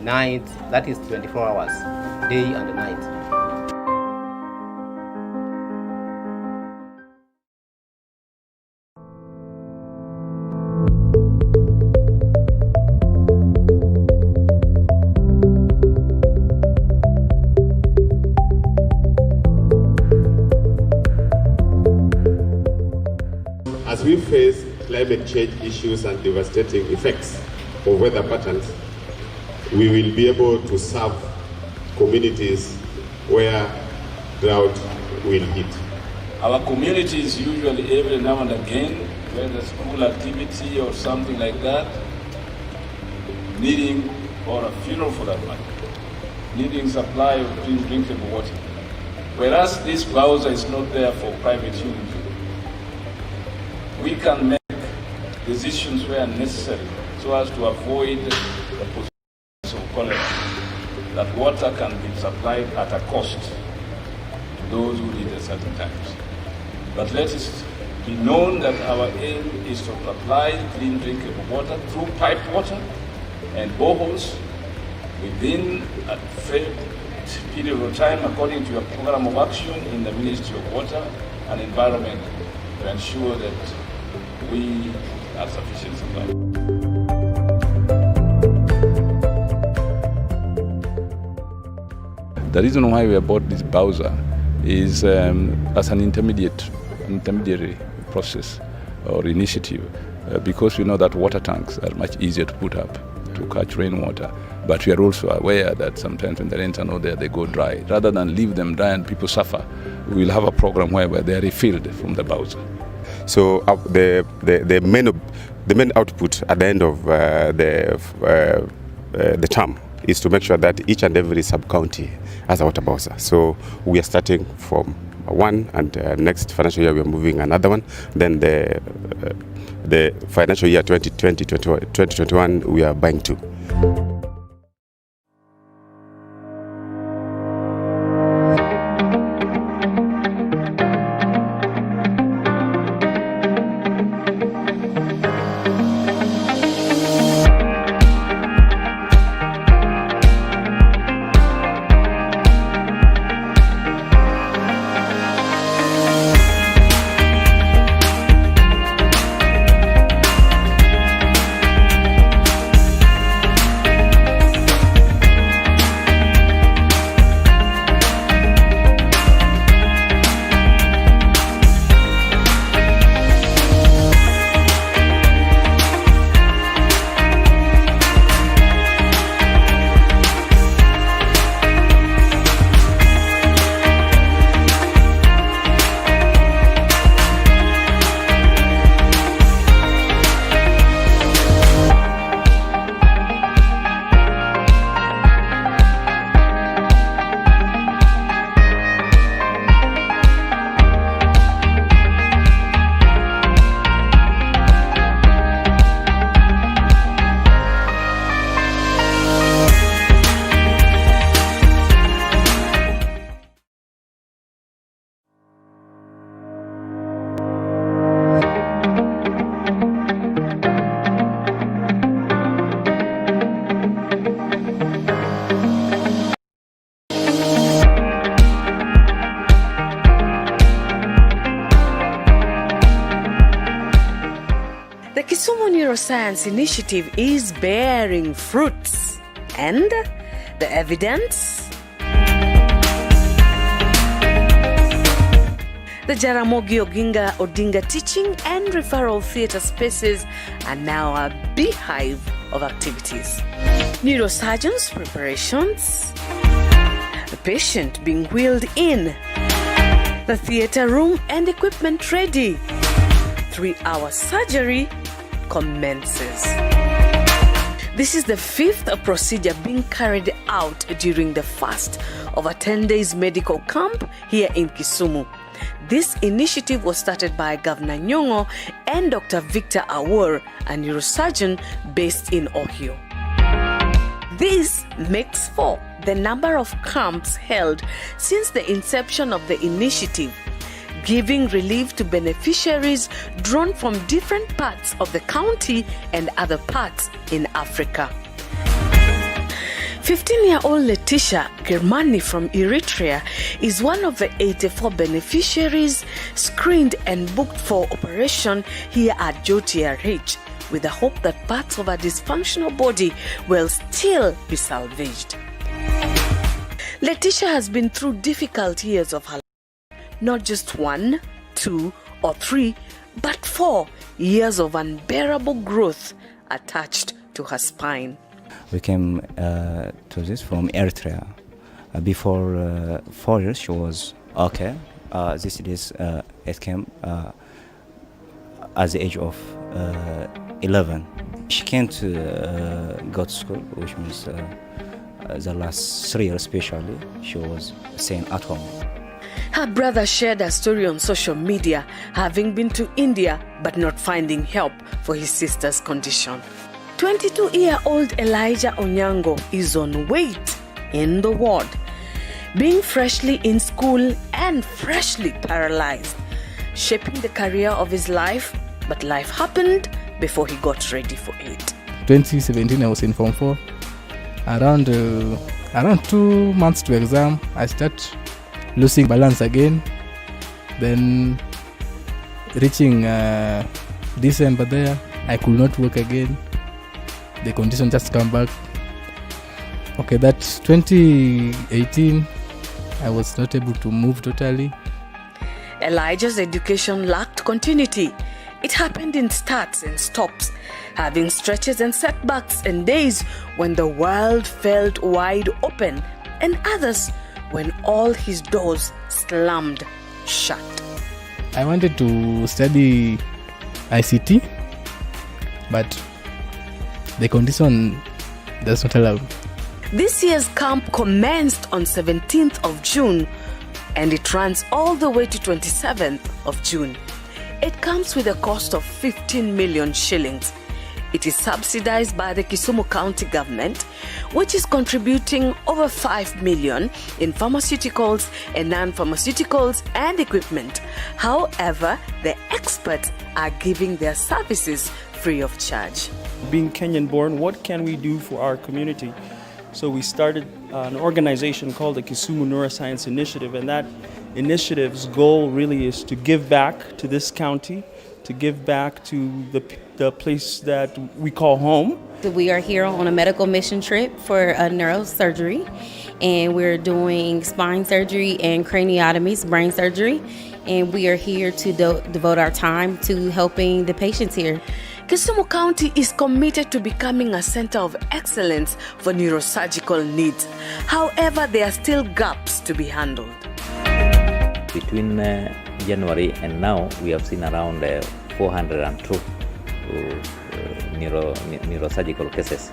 Night, that is 24 hours, day and night. As we face climate change issues and devastating effects of weather patterns, we will be able to serve communities where drought will hit. Our communities usually every now and again, whether school activity or something like that, needing, or a funeral for that matter, needing supply of clean drinkable water. Whereas this Bowser is not there for private use. We can make decisions where necessary so as to avoid the possibility of cholera, that water can be supplied at a cost to those who need at certain times. But let it be known that our aim is to supply clean drinkable water through piped water and boreholes within a fair period of time according to your program of action in the Ministry of Water an environment to ensure that we have sufficient supply. The reason why we bought this Bowser is as an intermediary process or initiative, because we know that water tanks are much easier to put up to catch rainwater. But we are also aware that sometimes when the rains are not there, they go dry. Rather than leave them dry and people suffer, we will have a program whereby they are refilled from the Bowser. So the main output at the end of the term is to make sure that each and every sub-county has a water Bowser. So we are starting from one, and next financial year we are moving another one. Then the financial year 2020-2021 we are buying two. The Kisumu Neuroscience Initiative is bearing fruits. And the evidence? The Jaramogi Oginga Odinga teaching and referral theatre spaces are now a beehive of activities. Neurosurgeons preparations, the patient being wheeled in, the theatre room and equipment ready. 3-hour surgery commences. This is the 5th procedure being carried out during the first of a 10 days medical camp here in Kisumu. This initiative was started by Governor Nyong'o and Dr. Victor Awor, a neurosurgeon based in Ohio. This makes 4 the number of camps held since the inception of the initiative, giving relief to beneficiaries drawn from different parts of the county and other parts in Africa. 15-year-old Letitia Germani from Eritrea is one of the 84 beneficiaries screened and booked for operation here at JOTRH, with the hope that parts of her dysfunctional body will still be salvaged. Letitia has been through difficult years of her life. Not just 1, 2, or 3, but 4 years of unbearable growth attached to her spine. We came to this from Eritrea. Before 4 years, she was okay. It came at the age of 11. She came to go to school, which means the last 3 years especially, she was staying at home. Her brother shared a story on social media, having been to India but not finding help for his sister's condition. 22-year-old Elijah Onyango is on wait in the ward, being freshly in school and freshly paralyzed, shaping the career of his life, but life happened before he got ready for it. 2017, I was in Form 4. Around 2 months to exam, I start losing balance again. Then reaching December there, I could not work again. The condition just come back. Okay, that's 2018. I was not able to move totally. Elijah's education lacked continuity. It happened in starts and stops, having stretches and setbacks and days when the world felt wide open, and others when all his doors slammed shut. I wanted to study ICT, but the condition does not allow. This year's camp commenced on 17th of June and it runs all the way to 27th of June. It comes with a cost of 15 million shillings. It is subsidized by the Kisumu County government, which is contributing over 5 million in pharmaceuticals and non-pharmaceuticals and equipment. However, the experts are giving their services free of charge. Being Kenyan born, what can we do for our community? So we started an organization called the Kisumu Neuroscience Initiative, and that initiative's goal really is to give back to this county, to give back to the place that we call home. We are here on a medical mission trip for neurosurgery, and we're doing spine surgery and craniotomies, brain surgery, and we are here to devote our time to helping the patients here. Kisumu County is committed to becoming a center of excellence for neurosurgical needs. However, there are still gaps to be handled. Between January and now, we have seen around 402 neurosurgical cases.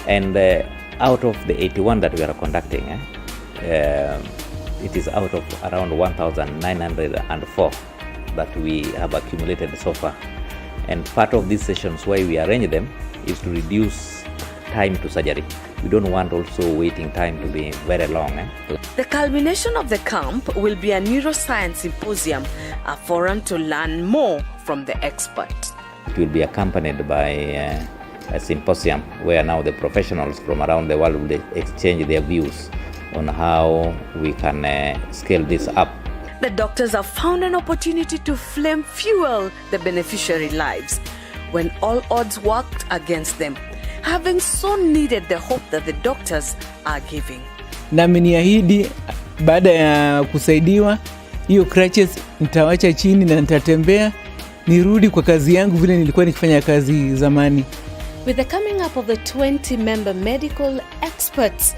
And out of the 81 that we are conducting, it is out of around 1,904 that we have accumulated so far. And part of these sessions, why we arrange them, is to reduce time to surgery. We don't want also waiting time to be very long. The culmination of the camp will be a neuroscience symposium, a forum to learn more from the experts. It will be accompanied by a symposium where now the professionals from around the world will exchange their views on how we can scale this up. The doctors have found an opportunity to flame fuel the beneficiary lives when all odds worked against them, having so needed the hope that the doctors are giving. Na ameniahidi baada ya kusaidiwa hiyo crutches nitawacha chini na nitatembea nirudi kwa kazi yangu vile nilikuwa nikifanya kazi zamani. With the coming up of the 20-member medical experts,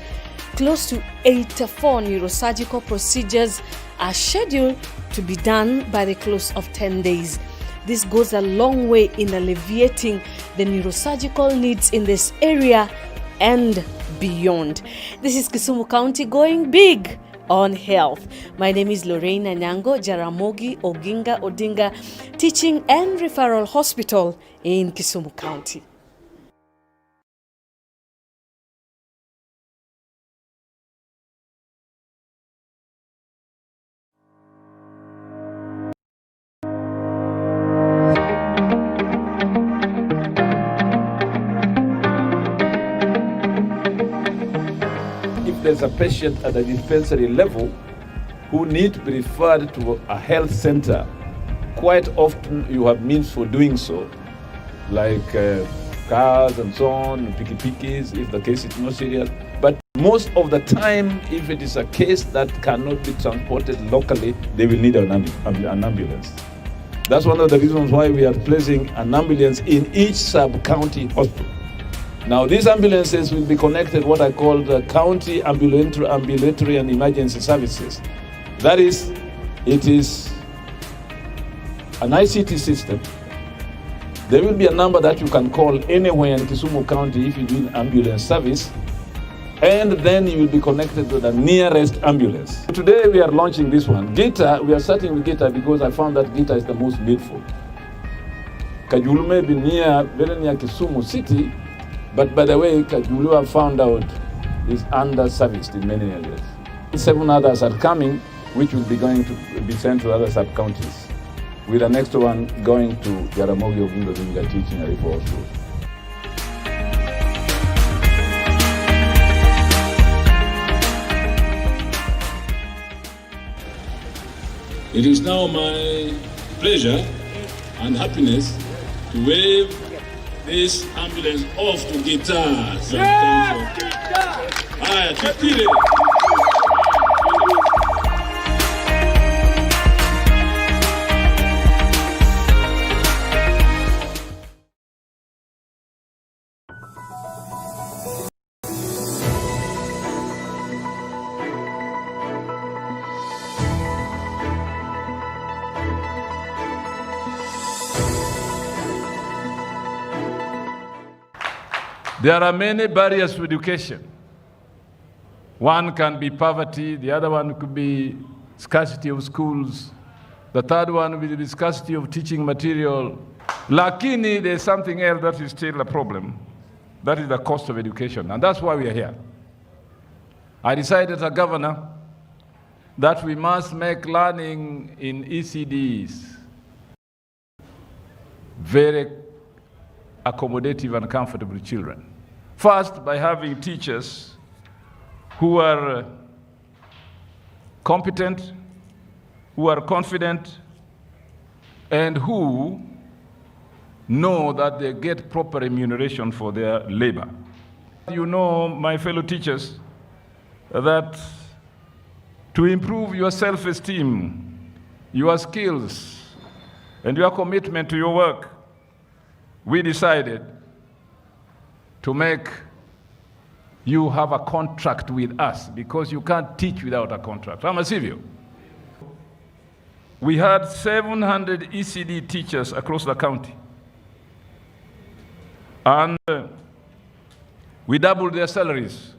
close to 84 neurosurgical procedures are scheduled to be done by the close of 10 days. This goes a long way in alleviating the neurosurgical needs in this area and beyond. This is Kisumu County going big on health. My name is Lorraine Nyong'o, Jaramogi Oginga Odinga Teaching and Referral Hospital in Kisumu County. There's a patient at a dispensary level who need to be referred to a health center. Quite often you have means for doing so, like cars and so on, pikis, if the case is not serious. But most of the time, if it is a case that cannot be transported locally, they will need an ambulance. That's one of the reasons why we are placing an ambulance in each sub-county hospital. Now, these ambulances will be connected what I call the county ambulatory and emergency services. That is, it is an ICT system. There will be a number that you can call anywhere in Kisumu County if you need ambulance service, and then you will be connected to the nearest ambulance. Today we are launching this one. Gita, we are starting with Gita because I found that Gita is the most needful. Kajulu may be very near Kisumu city, but by the way, Kajulu have found out is under-serviced in many areas. 7 others are coming, which will be going to be sent to other sub-counties, with the next one going to Jaramogi Oginga Odinga Teaching and Referral Hospital. It is now my pleasure and happiness to wave this ambulance off to guitars. Haya, tukile. There are many barriers to education. One can be poverty, the other one could be scarcity of schools, the third one will be scarcity of teaching material. Lakini, there's something else that is still a problem. That is the cost of education, and that's why we are here. I decided as a governor that we must make learning in ECDs very accommodative and comfortable to children. First, by having teachers who are competent, who are confident, and who know that they get proper remuneration for their labor. You know, my fellow teachers, that to improve your self-esteem, your skills, and your commitment to your work, we decided to make you have a contract with us, because you can't teach without a contract. I'm a civil. We had 700 ECD teachers across the county. And we doubled their salaries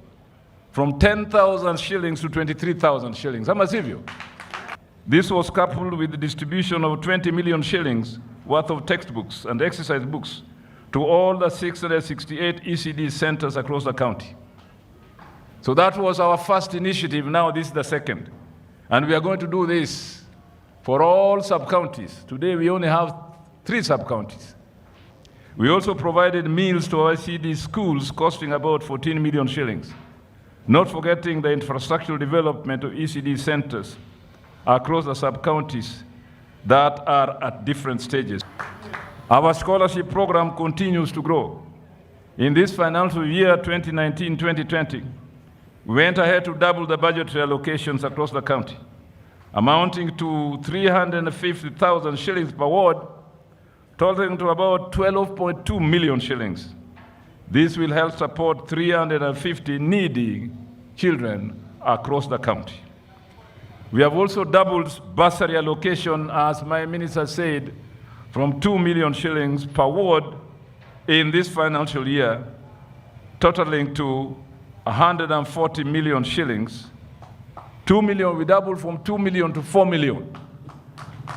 from 10,000 shillings to 23,000 shillings. I'm a civil. This was coupled with the distribution of 20 million shillings worth of textbooks and exercise books to all the 668 ECD centers across the county. So that was our first initiative. Now this is the second. And we are going to do this for all sub-counties. Today we only have 3 sub-counties. We also provided meals to our ECD schools costing about 14 million shillings, not forgetting the infrastructural development of ECD centers across the sub-counties that are at different stages. Our scholarship program continues to grow. In this financial year, 2019-2020, we went ahead to double the budgetary allocations across the county, amounting to 350,000 shillings per ward, totaling to about 12.2 million shillings. This will help support 350 needy children across the county. We have also doubled bursary allocation, as my minister said, from 2 million shillings per ward in this financial year, totaling to 140 million shillings. 2 million, we doubled from 2 million to 4 million,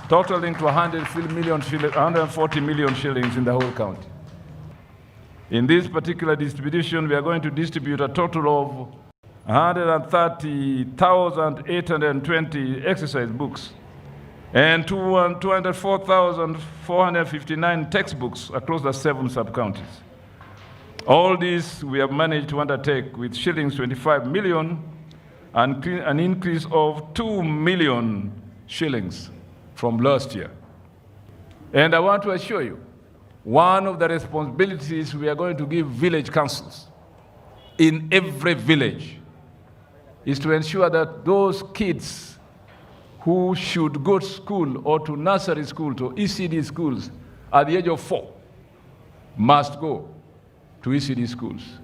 totaling to 140 million shillings in the whole county. In this particular distribution, we are going to distribute a total of 130,820 exercise books and 204,459 textbooks across the 7 sub-counties. All this we have managed to undertake with shillings 25 million and an increase of 2 million shillings from last year. And I want to assure you, one of the responsibilities we are going to give village councils in every village is to ensure that those kids who should go to school or to nursery school, to ECD schools at the age of 4 must go to ECD schools.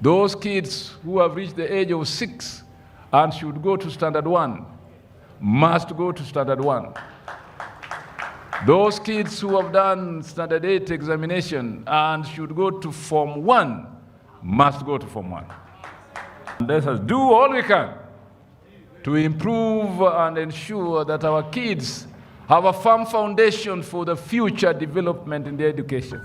Those kids who have reached the age of 6 and should go to standard 1 must go to standard 1. Those kids who have done standard 8 examination and should go to Form 1 must go to Form 1. Let us do all we can to improve and ensure that our kids have a firm foundation for the future development in their education.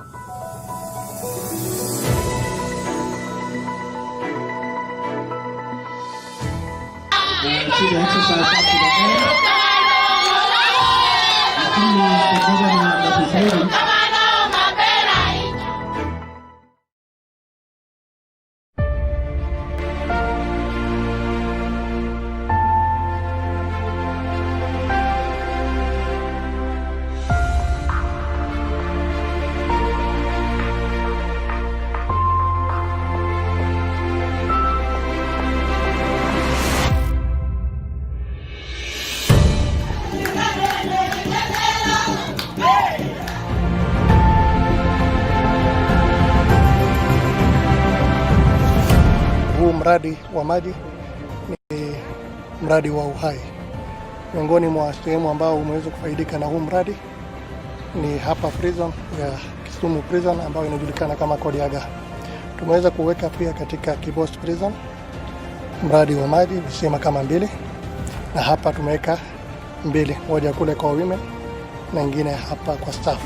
mradi wa maji ni mradi wa uhai. Miongoni mwa sehemu ambao umeweza kufaidika na huu mradi ni hapa prison ya Kisumu prison ambayo inajulikana kama Kodiaga. Tumeweza kuweka pia katika Kibos prison mradi wa maji visima kama 2, na hapa tumeweka 2, moja kule kwa women na nyingine hapa kwa staff.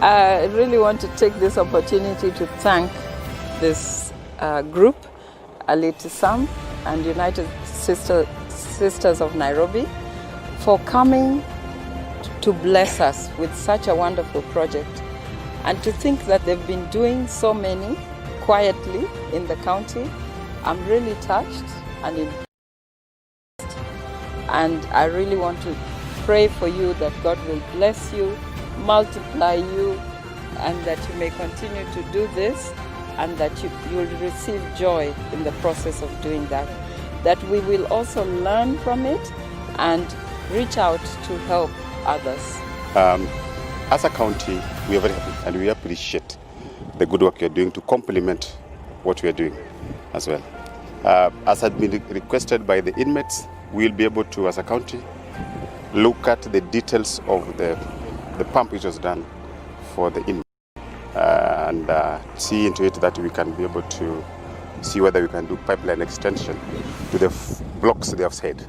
I really want to take this opportunity to thank this group, Aliti Sam and United Sisters of Nairobi, for coming to bless us with such a wonderful project, and to think that they've been doing so many quietly in the county. I'm really touched and impressed, and I really want to pray for you that God will bless you, multiply you, and that you may continue to do this, and that you will receive joy in the process of doing that. That we will also learn from it and reach out to help others. As a county, we are very happy and we appreciate the good work you're doing to complement what we are doing as well. As had been requested by the inmates, we'll be able to, as a county, look at the details of the pump which was done for the inmates and see into it that we can be able to see whether we can do pipeline extension to the blocks they have said.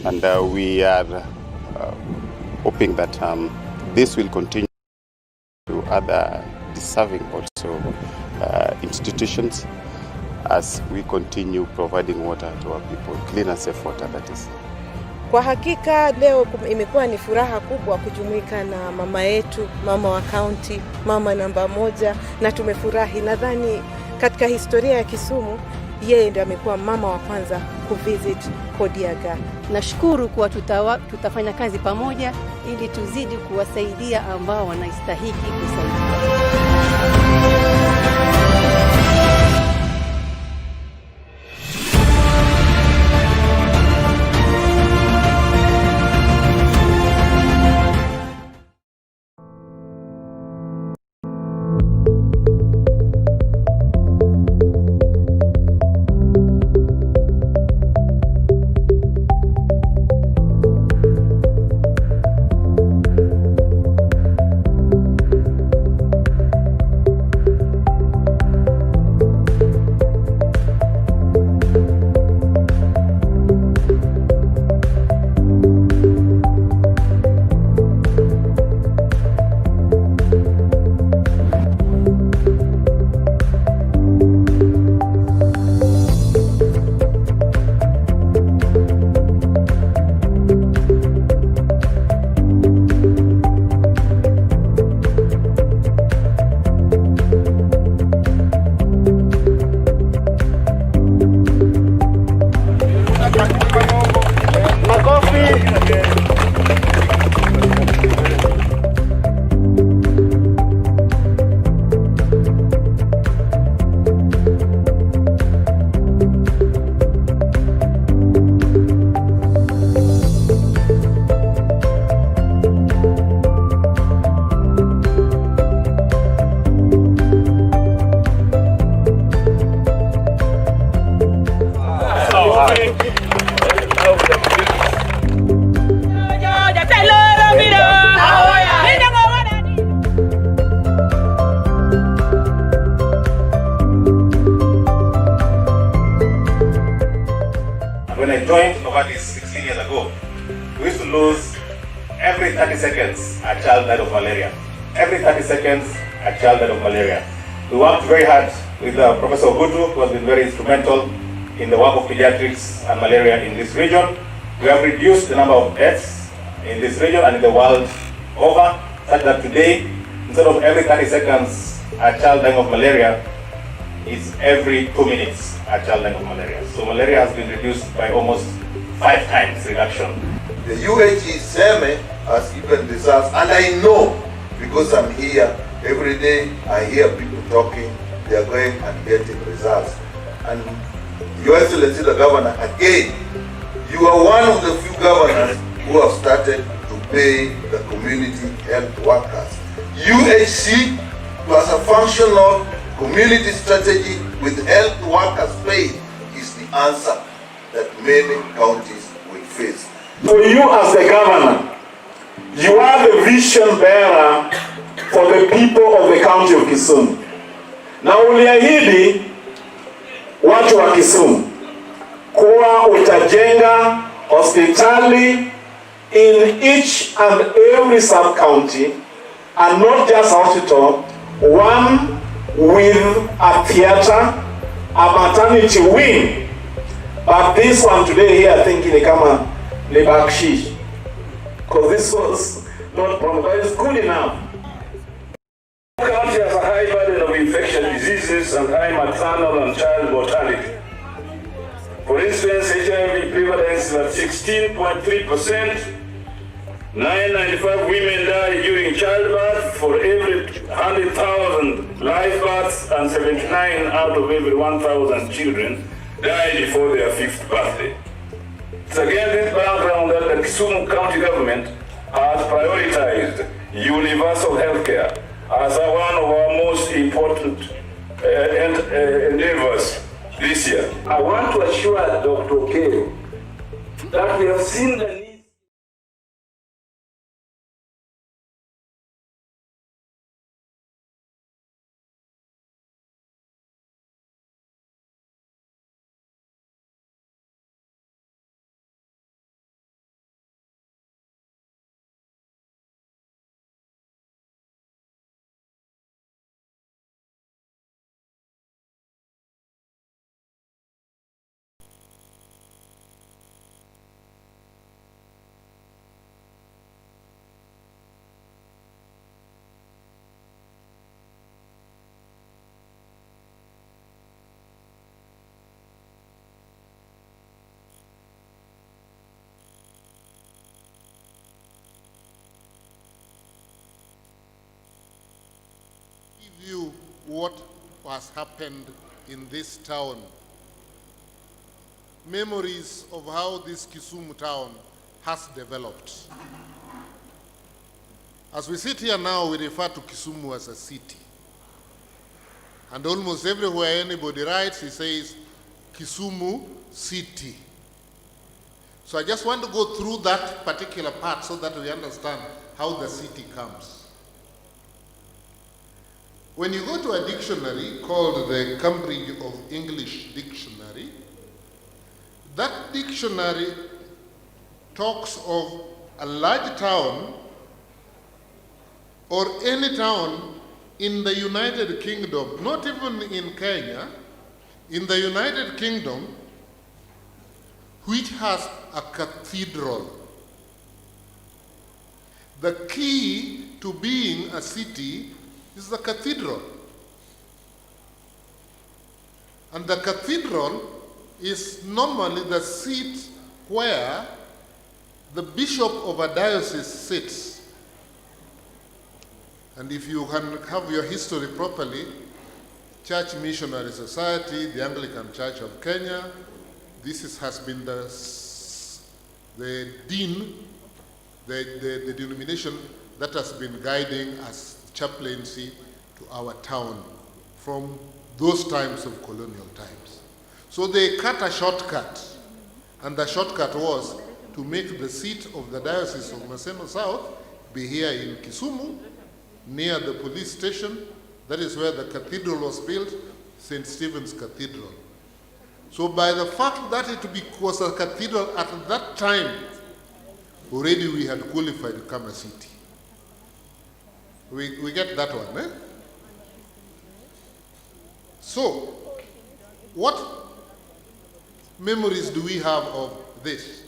And we are hoping that this will continue to other deserving also institutions as we continue providing water to our people, clean and safe water that is. Kwa hakika leo imekuwa ni furaha kubwa kujumuika na mama yetu, mama wa county, mama namba 1, na tumefurahi. Nadhani katika historia ya Kisumu yeye ndiye amekuwa mama wa kwanza kuvisit Kodiaga. Nashukuru kwa tutafanya kazi pamoja ili tuzidi kuwasaidia ambao wanastahili kusaidia. When I joined over 16 years ago, we used to lose every 30 seconds a child died of malaria. Every 30 seconds a child died of malaria. We worked very hard with Professor Ogutu, who has been very instrumental in the work of pediatrics and malaria in this region. We have reduced the number of deaths in this region and in the world over, such that today, instead of every 30 seconds a child dying of malaria, it's every 2 minutes a child dying of malaria. So malaria has been reduced by almost 5 times reduction. The UHE SEME has given results, and I know because I'm here every day, I hear people talking, they are going and getting results. And Your Excellency the Governor, again, you are one of the few governors who have started to pay the community health workers. UHC plus a functional community strategy with health workers paid is the answer that many counties will face. For you as the governor, you are the vision bearer for the people of the county of Kisumu. Na uliahidi watu wa Kisumu kuwa utajenga hospitali in each and every sub-county, and not just hospital, one with a theater, a maternity wing. But this one today here, I think ni kama ni bakshish, because this was not promised, but it's good enough. The county has a high burden of infectious diseases and high maternal and child mortality. For instance, HIV prevalence is at 16.3%. 995 women die during childbirth for every 100,000 live births, and 79 out of every 1,000 children die before their 5th birthday. It's against this background that the Kisumu County government has prioritized universal health care as one of our most important endeavors this year. I want to assure Dr. Okelo that we have seen the need. You what has happened in this town, memories of how this Kisumu town has developed. As we sit here now, we refer to Kisumu as a city. And almost everywhere anybody writes, he says, Kisumu City. So I just want to go through that particular part so that we understand how the city comes. When you go to a dictionary called the Cambridge of English Dictionary, that dictionary talks of a large town or any town in the United Kingdom, not even in Kenya, in the United Kingdom, which has a cathedral. The key to being a city is the cathedral. And the cathedral is normally the seat where the bishop of a diocese sits. And if you can have your history properly, Church Missionary Society, the Anglican Church of Kenya, this has been the denomination that has been guiding us chaplaincy to our town from those times of colonial times. So they cut a shortcut, and the shortcut was to make the seat of the Diocese of Maseno South be here in Kisumu, near the police station. That is where the cathedral was built, St. Stephen's Cathedral. So by the fact that it was a cathedral at that time, already we had qualified to become a city. We get that one, eh? So, what memories do we have of this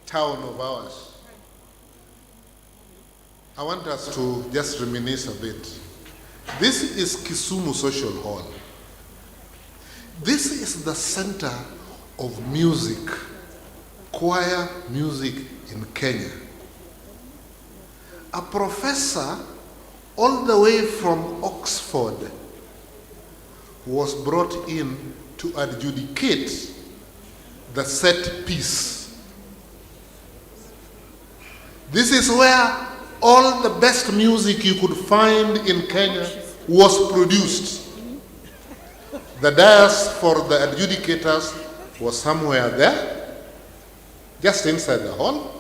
town of ours? I want us to just reminisce a bit. This is Kisumu Social Hall. This is the center of music, choir music in Kenya. A professor all the way from Oxford was brought in to adjudicate the set piece. This is where all the best music you could find in Kenya was produced. The dais for the adjudicators was somewhere there, just inside the hall.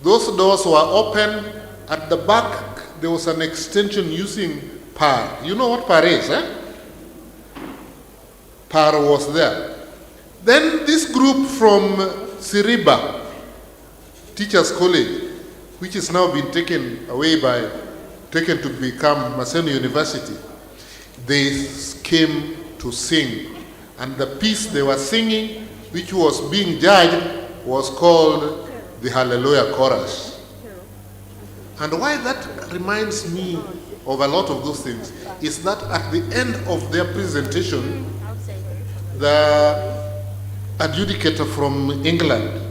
Those doors were open. At the back, there was an extension using PAR. You know what PAR is, eh? PAR was there. Then this group from Siriba, Teachers College, which has now been taken to become Maseno University, they came to sing. And the piece they were singing, which was being judged, was called the Hallelujah Chorus. And why that reminds me of a lot of those things is that at the end of their presentation, the adjudicator from England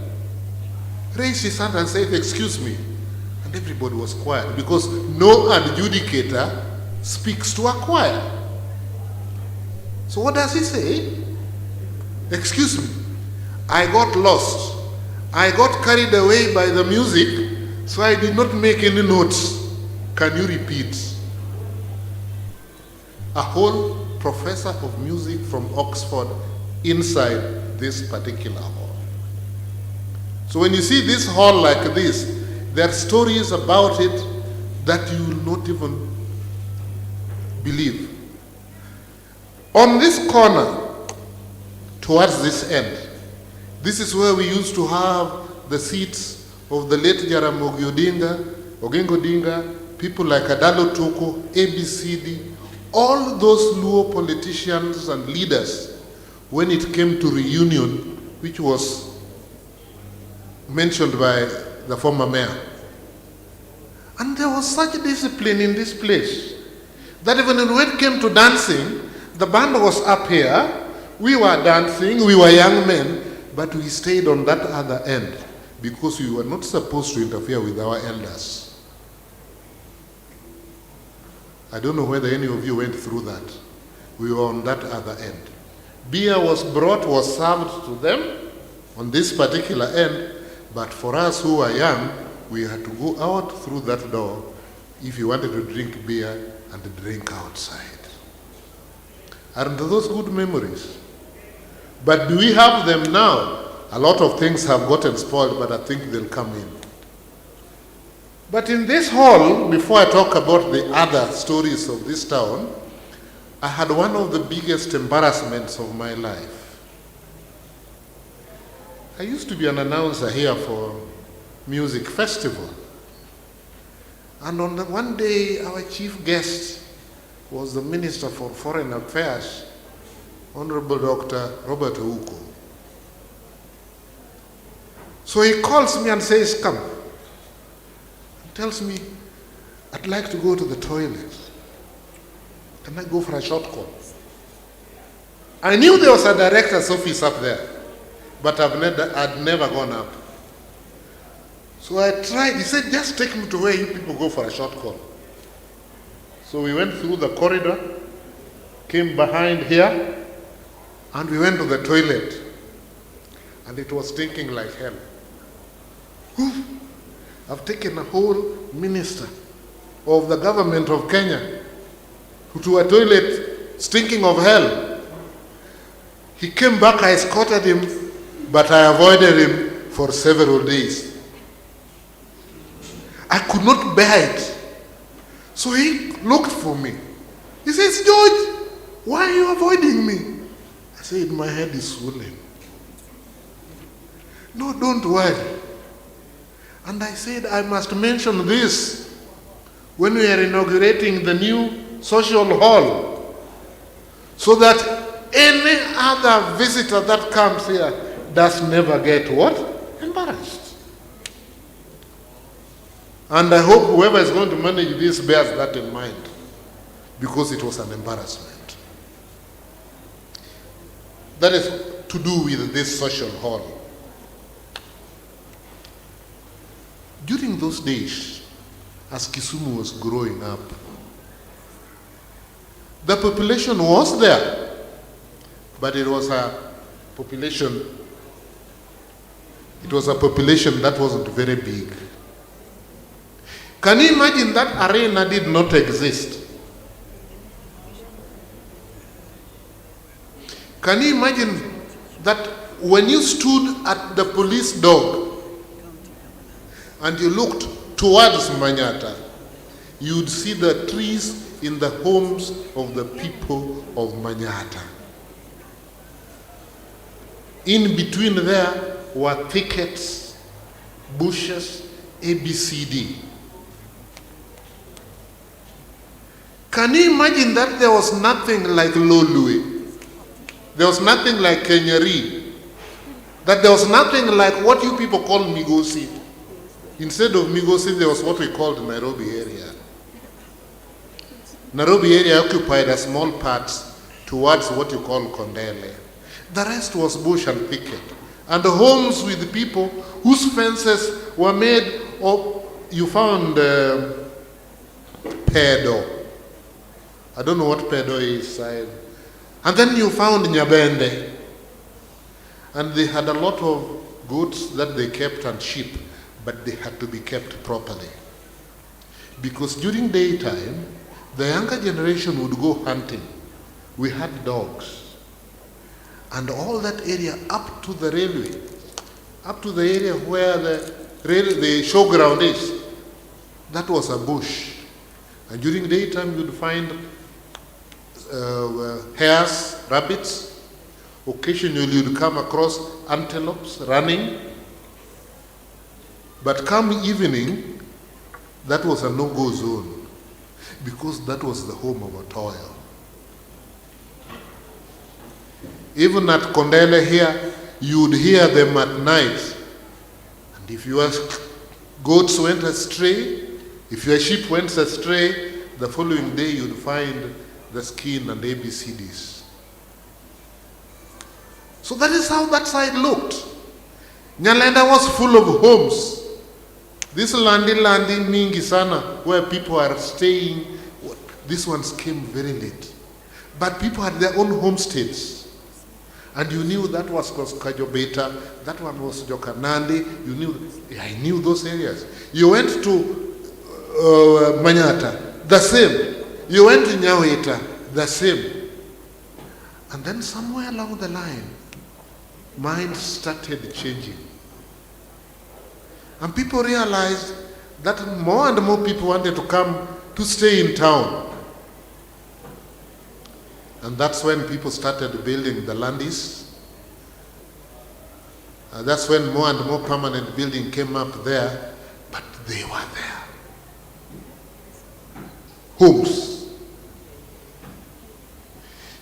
raised his hand and said, "Excuse me." And everybody was quiet because no adjudicator speaks to a choir. So what does he say? "Excuse me, I got lost. I got carried away by the music, so I did not make any notes. Can you repeat?" A whole professor of music from Oxford inside this particular hall. So when you see this hall like this, there are stories about it that you will not even believe. On this corner, towards this end, this is where we used to have the seats of the late Jaramogi Oginga Odinga, people like Adalo Tuko, ABCD, all those Luo politicians and leaders when it came to reunion, which was mentioned by the former mayor. And there was such discipline in this place that even when it came to dancing, the band was up here, we were dancing, we were young men, but we stayed on that other end because we were not supposed to interfere with our elders. I don't know whether any of you went through that. We were on that other end. Beer was brought, was served to them on this particular end, but for us who were young, we had to go out through that door if you wanted to drink beer and drink outside. Aren't those good memories? But do we have them now? A lot of things have gotten spoiled, but I think they'll come in. But in this hall, before I talk about the other stories of this town, I had one of the biggest embarrassments of my life. I used to be an announcer here for music festival. And on one day, our chief guest was the Minister for Foreign Affairs, Honorable Dr. Robert Ouko. So he calls me and says, "Come." He tells me, "I'd like to go to the toilet. Can I go for a short call?" I knew there was a director's office up there, but I'd never gone up. So I tried. He said, "Just take me to where you people go for a short call." So we went through the corridor, came behind here, and we went to the toilet. And it was stinking like hell. Whew. I've taken a whole minister of the government of Kenya to a toilet stinking of hell. He came back, I escorted him, but I avoided him for several days. I could not bear it. So he looked for me. He says, "George, why are you avoiding me?" I said, "My head is swollen." "No, don't worry." And I said, "I must mention this when we are inaugurating the new social hall, so that any other visitor that comes here does never get what? Embarrassed." And I hope whoever is going to manage this bears that in mind, because it was an embarrassment. That is to do with this social hall. During those days, as Kisumu was growing up, the population was there, but it was a population that wasn't very big. Can you imagine that arena did not exist? Can you imagine that when you stood at the police dog and you looked towards Manyata, you'd see the trees in the homes of the people of Manyata. In between there were thickets, bushes, ABCD. Can you imagine that there was nothing like Lolue? There was nothing like Kenyari. That there was nothing like what you people call Migosi. Instead of Migosi, there was what we called Nairobi area. Nairobi area occupied a small part towards what you call Kondele. The rest was bush and thicket. And the homes with people whose fences were made of, you found pedo. I don't know what pedo is. And then you found Nyabende. And they had a lot of goats that they kept and sheep, but they had to be kept properly. Because during daytime, the younger generation would go hunting. We had dogs. And all that area up to the railway, up to the area where the showground is, that was a bush. And during daytime, you'd find hares, rabbits. Occasionally, you'd come across antelopes running. But come evening, that was a no-go zone, because that was the home of a toil. Even at Kondele here, you would hear them at night. And if your goats went astray, if your sheep went astray, the following day you'd find the skin and ABCDs. So that is how that side looked. Nyalenda was full of homes. This landi mingi sana, where people are staying, these ones came very late. But people had their own homesteads. And you knew that was Kajobeta, that one was Jokanandi, I knew those areas. You went to Manyata, the same. You went to Nyaweta, the same. And then somewhere along the line, minds started changing. And people realized that more and more people wanted to come to stay in town. And that's when people started building the landis. That's when more and more permanent building came up there, but they were there. Homes.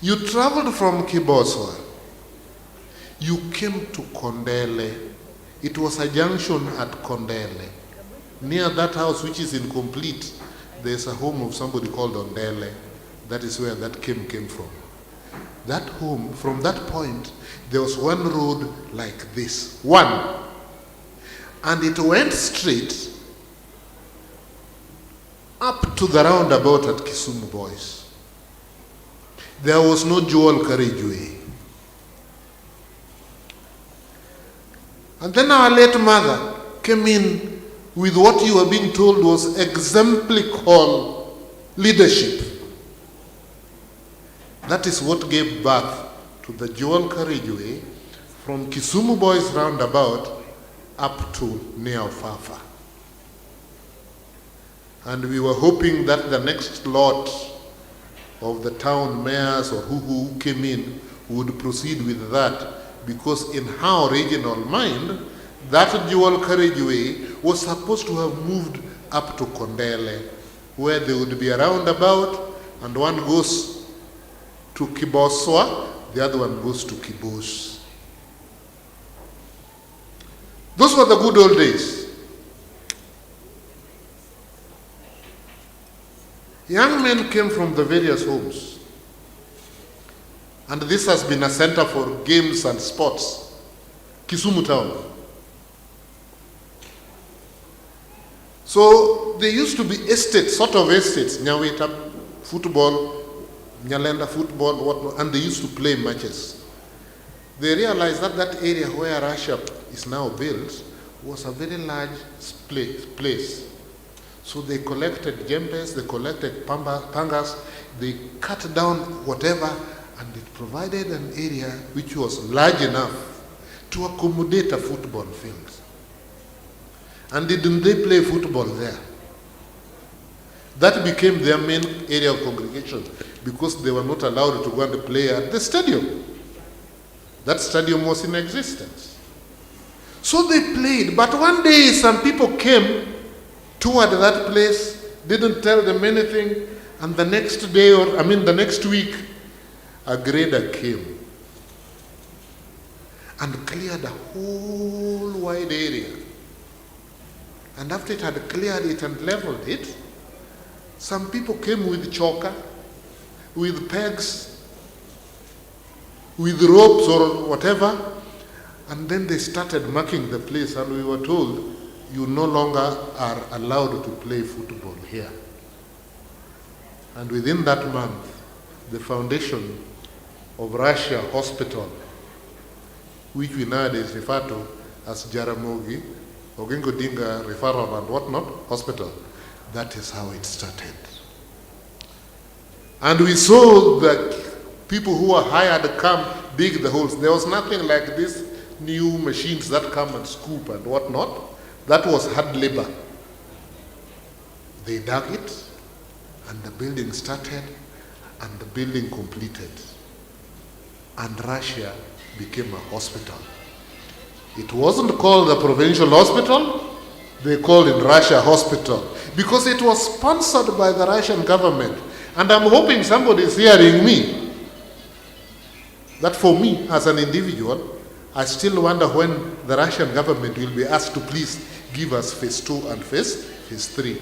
You traveled from Kiboswa. You came to Kondele. It was a junction at Kondele. Near that house, which is incomplete, there's a home of somebody called Ondele. That is where that came from. That home, from that point, there was one road like this. One. And it went straight up to the roundabout at Kisumu Boys. There was no dual carriageway. And then our late mother came in with what you were being told was exemplical leadership. That is what gave birth to the dual carriageway from Kisumu Boys roundabout up to near Fafa. And we were hoping that the next lot of the town mayors or who came in would proceed with that, because in our regional mind, that dual carriageway was supposed to have moved up to Kondele, where there would be a roundabout and one goes to Kiboswa, the other one goes to Kibos. Those were the good old days. Young men came from the various homes. And this has been a center for games and sports. Kisumu town. So there used to be estates, sort of estates, Nyaweta football, Nyalenda football, whatnot, and they used to play matches. They realized that that area where Russia is now built was a very large place. So they collected jembes, they collected pangas, they cut down whatever And it provided an area which was large enough to accommodate a football field. And didn't they play football there? That became their main area of congregation because they were not allowed to go and play at the stadium. That stadium was in existence. So they played, but one day some people came toward that place, didn't tell them anything, and the next day, the next week, a grader came and cleared a whole wide area. And after it had cleared it and leveled it, some people came with choker, with pegs, with ropes or whatever, and then they started marking the place, and we were told, you no longer are allowed to play football here. And within that month, the foundation of Russia Hospital, which we nowadays refer to as Jaramogi, Oginga Odinga Referral and whatnot, hospital, that is how it started. And we saw that people who were hired come dig the holes. There was nothing like these new machines that come and scoop and whatnot. That was hard labor. They dug it, and the building started, and the building completed. And Russia became a hospital. It wasn't called the provincial hospital, they called it Russia Hospital, because it was sponsored by the Russian government. And I'm hoping somebody is hearing me, that for me as an individual, I still wonder when the Russian government will be asked to please give us phase 2 and phase 3.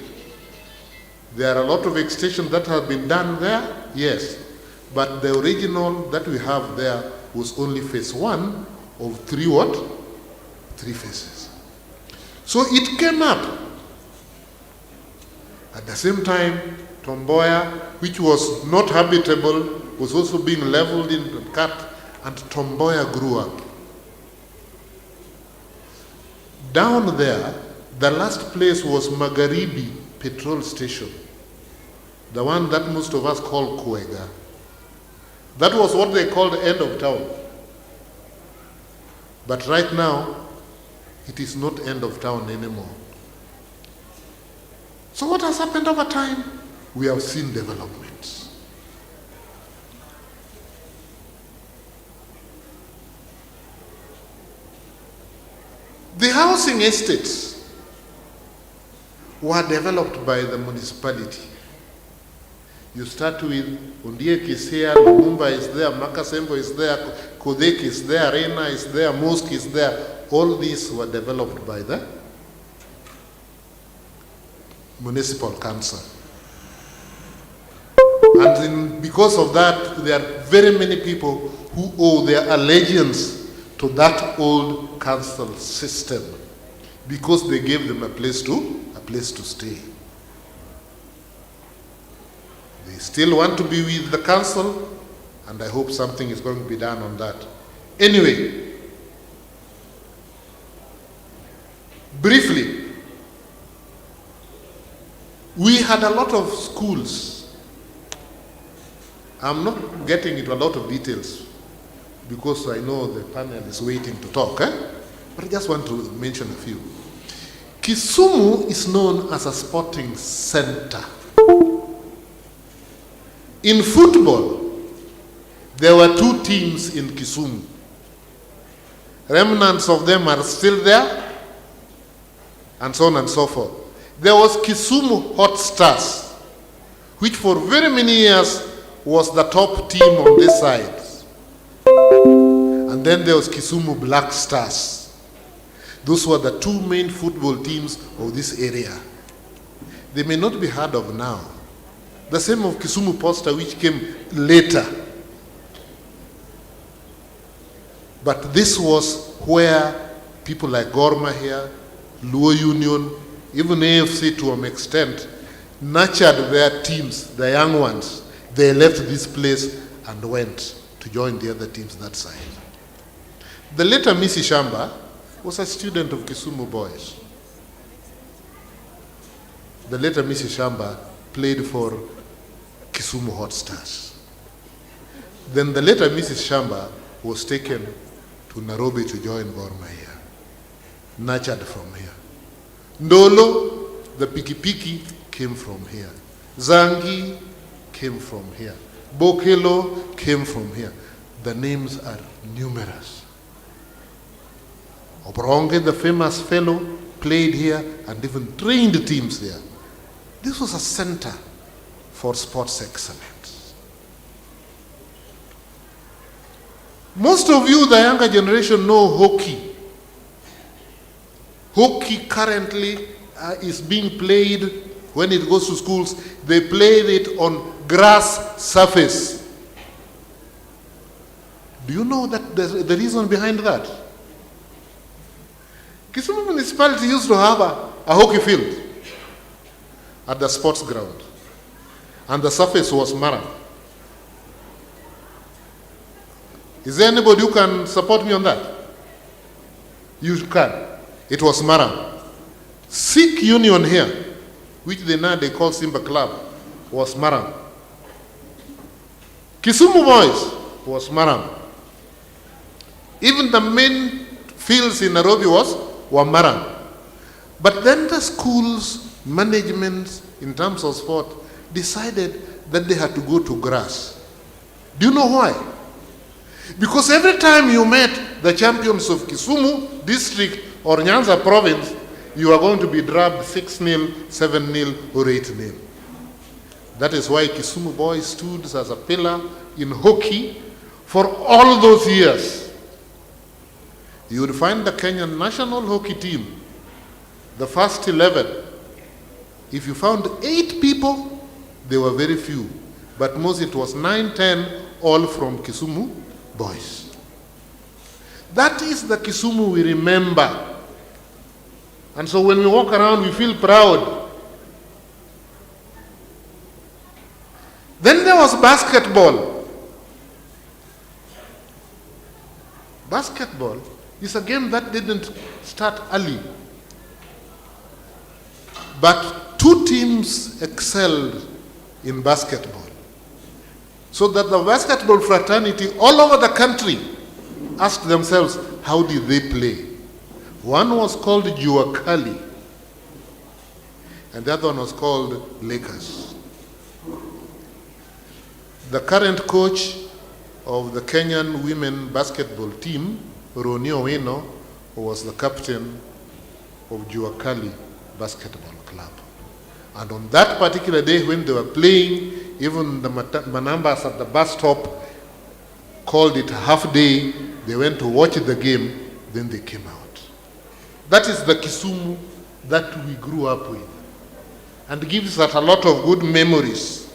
There are a lot of extensions that have been done there, yes, but the original that we have there was only phase 1 of 3 what? 3 phases. So it came up. At the same time, Tomboya, which was not habitable, was also being leveled in and cut, and Tomboya grew up. Down there, the last place was Magharibi petrol station, the one that most of us call Kuega. That was what they called the end of town. But right now, it is not end of town anymore. So what has happened over time? We have seen developments. The housing estates were developed by the municipality. You start with Ondiek is here, Lumumba is there, Makasembo is there, Kodek is there, Reina is there, Mosque is there. All these were developed by the municipal council. And because of that, there are very many people who owe their allegiance to that old council system because they gave them a place to stay. They still want to be with the council, and I hope something is going to be done on that. Anyway, briefly, we had a lot of schools. I'm not getting into a lot of details because I know the panel is waiting to talk, but I just want to mention a few. Kisumu is known as a sporting center. In football, there were 2 teams in Kisumu. Remnants of them are still there, and so on and so forth. There was Kisumu Hot Stars, which for very many years was the top team on this side. And then there was Kisumu Black Stars. Those were the 2 main football teams of this area. They may not be heard of now. The same of Kisumu Posta, which came later. But this was where people like Gor Mahia, Luo Union, even AFC to an extent, nurtured their teams, the young ones. They left this place and went to join the other teams that side. The later Missy Shamba was a student of Kisumu boys. The later Missy Shamba played for Kisumu Hot Stars. Then the later Mrs. Shamba was taken to Nairobi to join Gor Mahia, nurtured from here. Ndolo, the Pikipiki, came from here. Zangi came from here. Bokelo came from here. The names are numerous. Obronge, the famous fellow, played here and even trained teams there. This was a center for sports excellence. Most of you, the younger generation, know hockey. Hockey currently is being played when it goes to schools. They play it on grass surface. Do you know that the reason behind that? Kisumu municipality used to have a hockey field at the sports ground, and the surface was mara. Is there anybody who can support me on that? You can. It was mara. Sikh Union here, which they call Simba Club, was mara. Kisumu Boys was mara. Even the main fields in Nairobi were mara. But then the schools management in terms of sport decided that they had to go to grass. Do you know why? Because every time you met the champions of Kisumu district or Nyanza province, you are going to be drubbed 6-0, 7-0, or 8-0. That is why Kisumu Boys stood as a pillar in hockey for all those years. You would find the Kenyan national hockey team, the first 11. If you found 8 people, they were very few. But most it was 9, 10, all from Kisumu Boys. That is the Kisumu we remember. And so when we walk around, we feel proud. Then there was basketball. Basketball is a game that didn't start early. But 2 teams excelled in basketball. So that the basketball fraternity all over the country asked themselves, how did they play? One was called Juakali, and the other one was called Lakers. The current coach of the Kenyan women basketball team, Roni Owino, was the captain of Juakali Basketball Club. And on that particular day when they were playing, even the Manambas at the bus stop called it half day. They went to watch the game, then they came out. That is the Kisumu that we grew up with, and gives us a lot of good memories.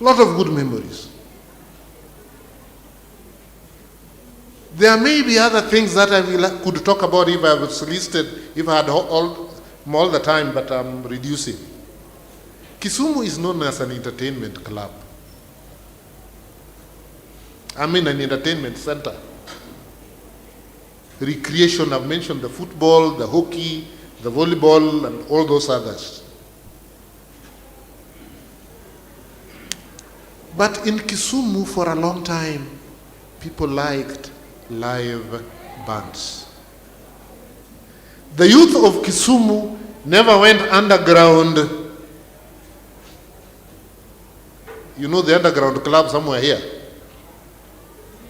A lot of good memories. There may be other things that I could talk about if I was listed, if I had all the time, but I'm reducing. Kisumu is known as an entertainment club. I mean an entertainment center. Recreation, I've mentioned the football, the hockey, the volleyball, and all those others. But in Kisumu for a long time, people liked live bands. The youth of Kisumu never went underground. You know the underground club somewhere here?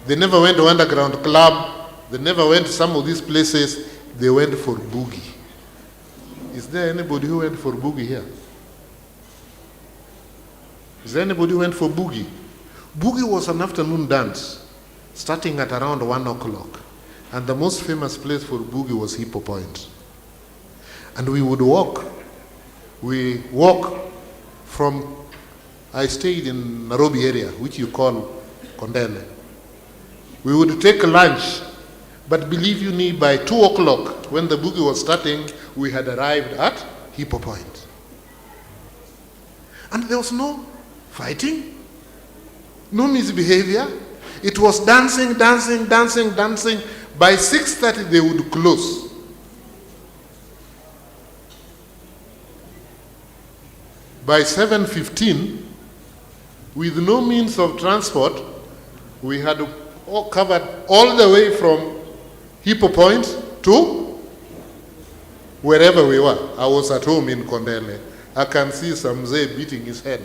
They never went to underground club. They never went to some of these places. They went for boogie. Is there anybody who went for boogie here? Is there anybody who went for boogie? Boogie was an afternoon dance, starting at around 1 o'clock. And the most famous place for boogie was Hippo Point. And we would walk. We walk from, I stayed in Nairobi area, which you call Kondele. We would take lunch, but believe you me, by 2 o'clock, when the boogie was starting, we had arrived at Hippo Point. And there was no fighting, no misbehavior. It was dancing, dancing, dancing, dancing. By 6:30, they would close. By 7:15, with no means of transport, we had covered all the way from Hippo Point to wherever we were. I was at home in Kondele. I can see some Mzee beating his head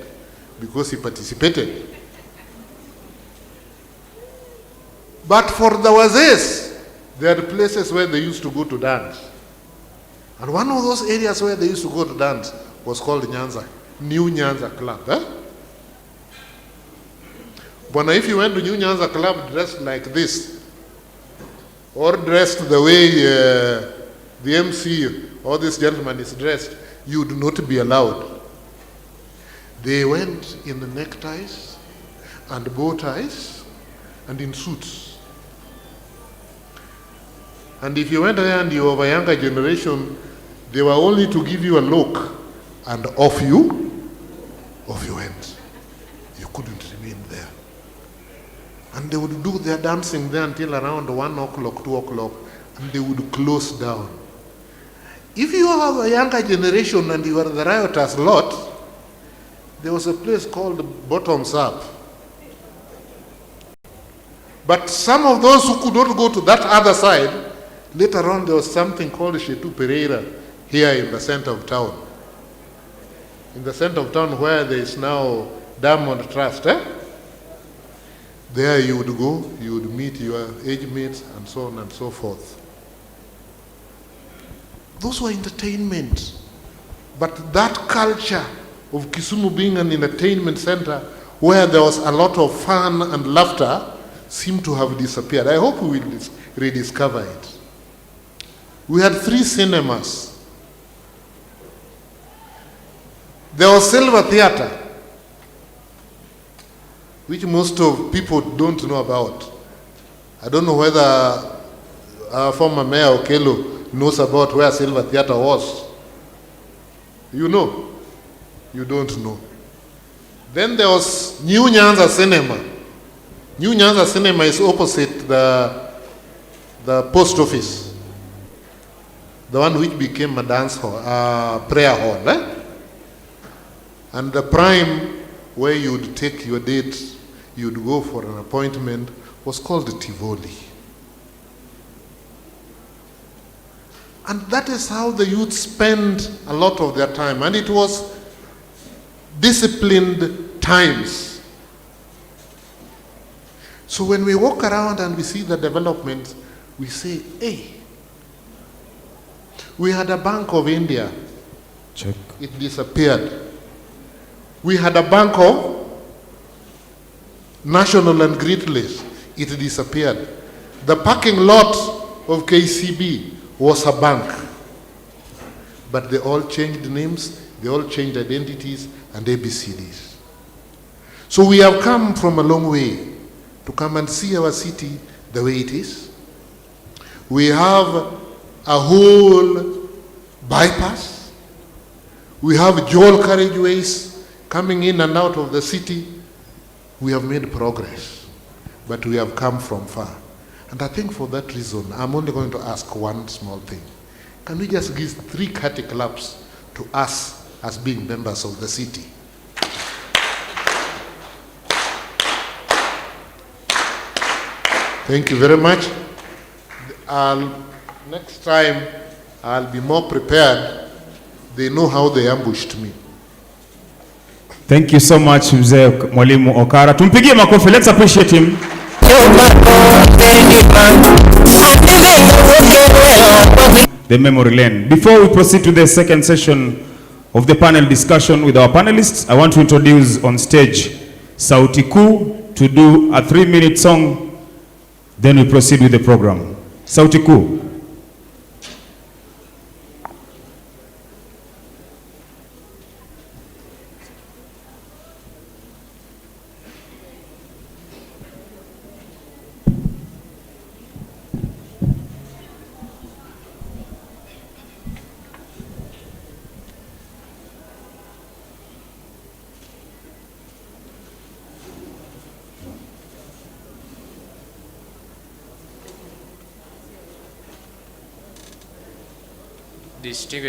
because he participated. But for the Wazes, there are places where they used to go to dance. And one of those areas where they used to go to dance was called Nyanza, New Nyanza Club. But if you went to New Nyanza Club dressed like this, or dressed the way the MC or this gentleman is dressed, you would not be allowed. They went in the neckties and bow ties and in suits. And if you went there and you were of a younger generation, they were only to give you a look and off you went. You couldn't remain there. And they would do their dancing there until around 1 o'clock, 2 o'clock, and they would close down. If you have a younger generation and you are the riotous lot, there was a place called Bottoms Up. But some of those who could not go to that other side, later on there was something called Shetu Pereira here in the center of town. In the center of town where there is now Diamond Trust. There you would go, you would meet your age mates and so on and so forth. Those were entertainment. But that culture of Kisumu being an entertainment center where there was a lot of fun and laughter seemed to have disappeared. I hope we will rediscover it. We had 3 cinemas. There was Silver Theatre, which most of people don't know about. I don't know whether our former Mayor Okelo knows about where Silver Theatre was. You know? You don't know. Then there was New Nyanza Cinema. New Nyanza Cinema is opposite the post office. The one which became a dance hall, prayer hall. And the prime where you would take your date, you would go for an appointment, was called Tivoli. And that is how the youth spend a lot of their time. And it was disciplined times. So when we walk around and we see the development, we say, hey, we had a Bank of India. Check. It disappeared. We had a Bank of National and Great Lakes. It disappeared. The parking lot of KCB was a bank. But they all changed names, they all changed identities and ABCDs. So we have come from a long way to come and see our city the way it is. We have a whole bypass. We have dual carriageways coming in and out of the city. We have made progress, but we have come from far. And I think for that reason, I'm only going to ask one small thing. Can we just give 3 catty claps to us as being members of the city? Thank you very much. Next time, I'll be more prepared. They know how they ambushed me. Thank you so much, Mzee Mwalimu Okara. Tumpigie makofi. Let's appreciate him. The memory lane. Before we proceed to the second session of the panel discussion with our panelists, I want to introduce on stage Sauti Kuu to do a 3-minute song. Then we proceed with the program. Sauti Kuu. Distinguished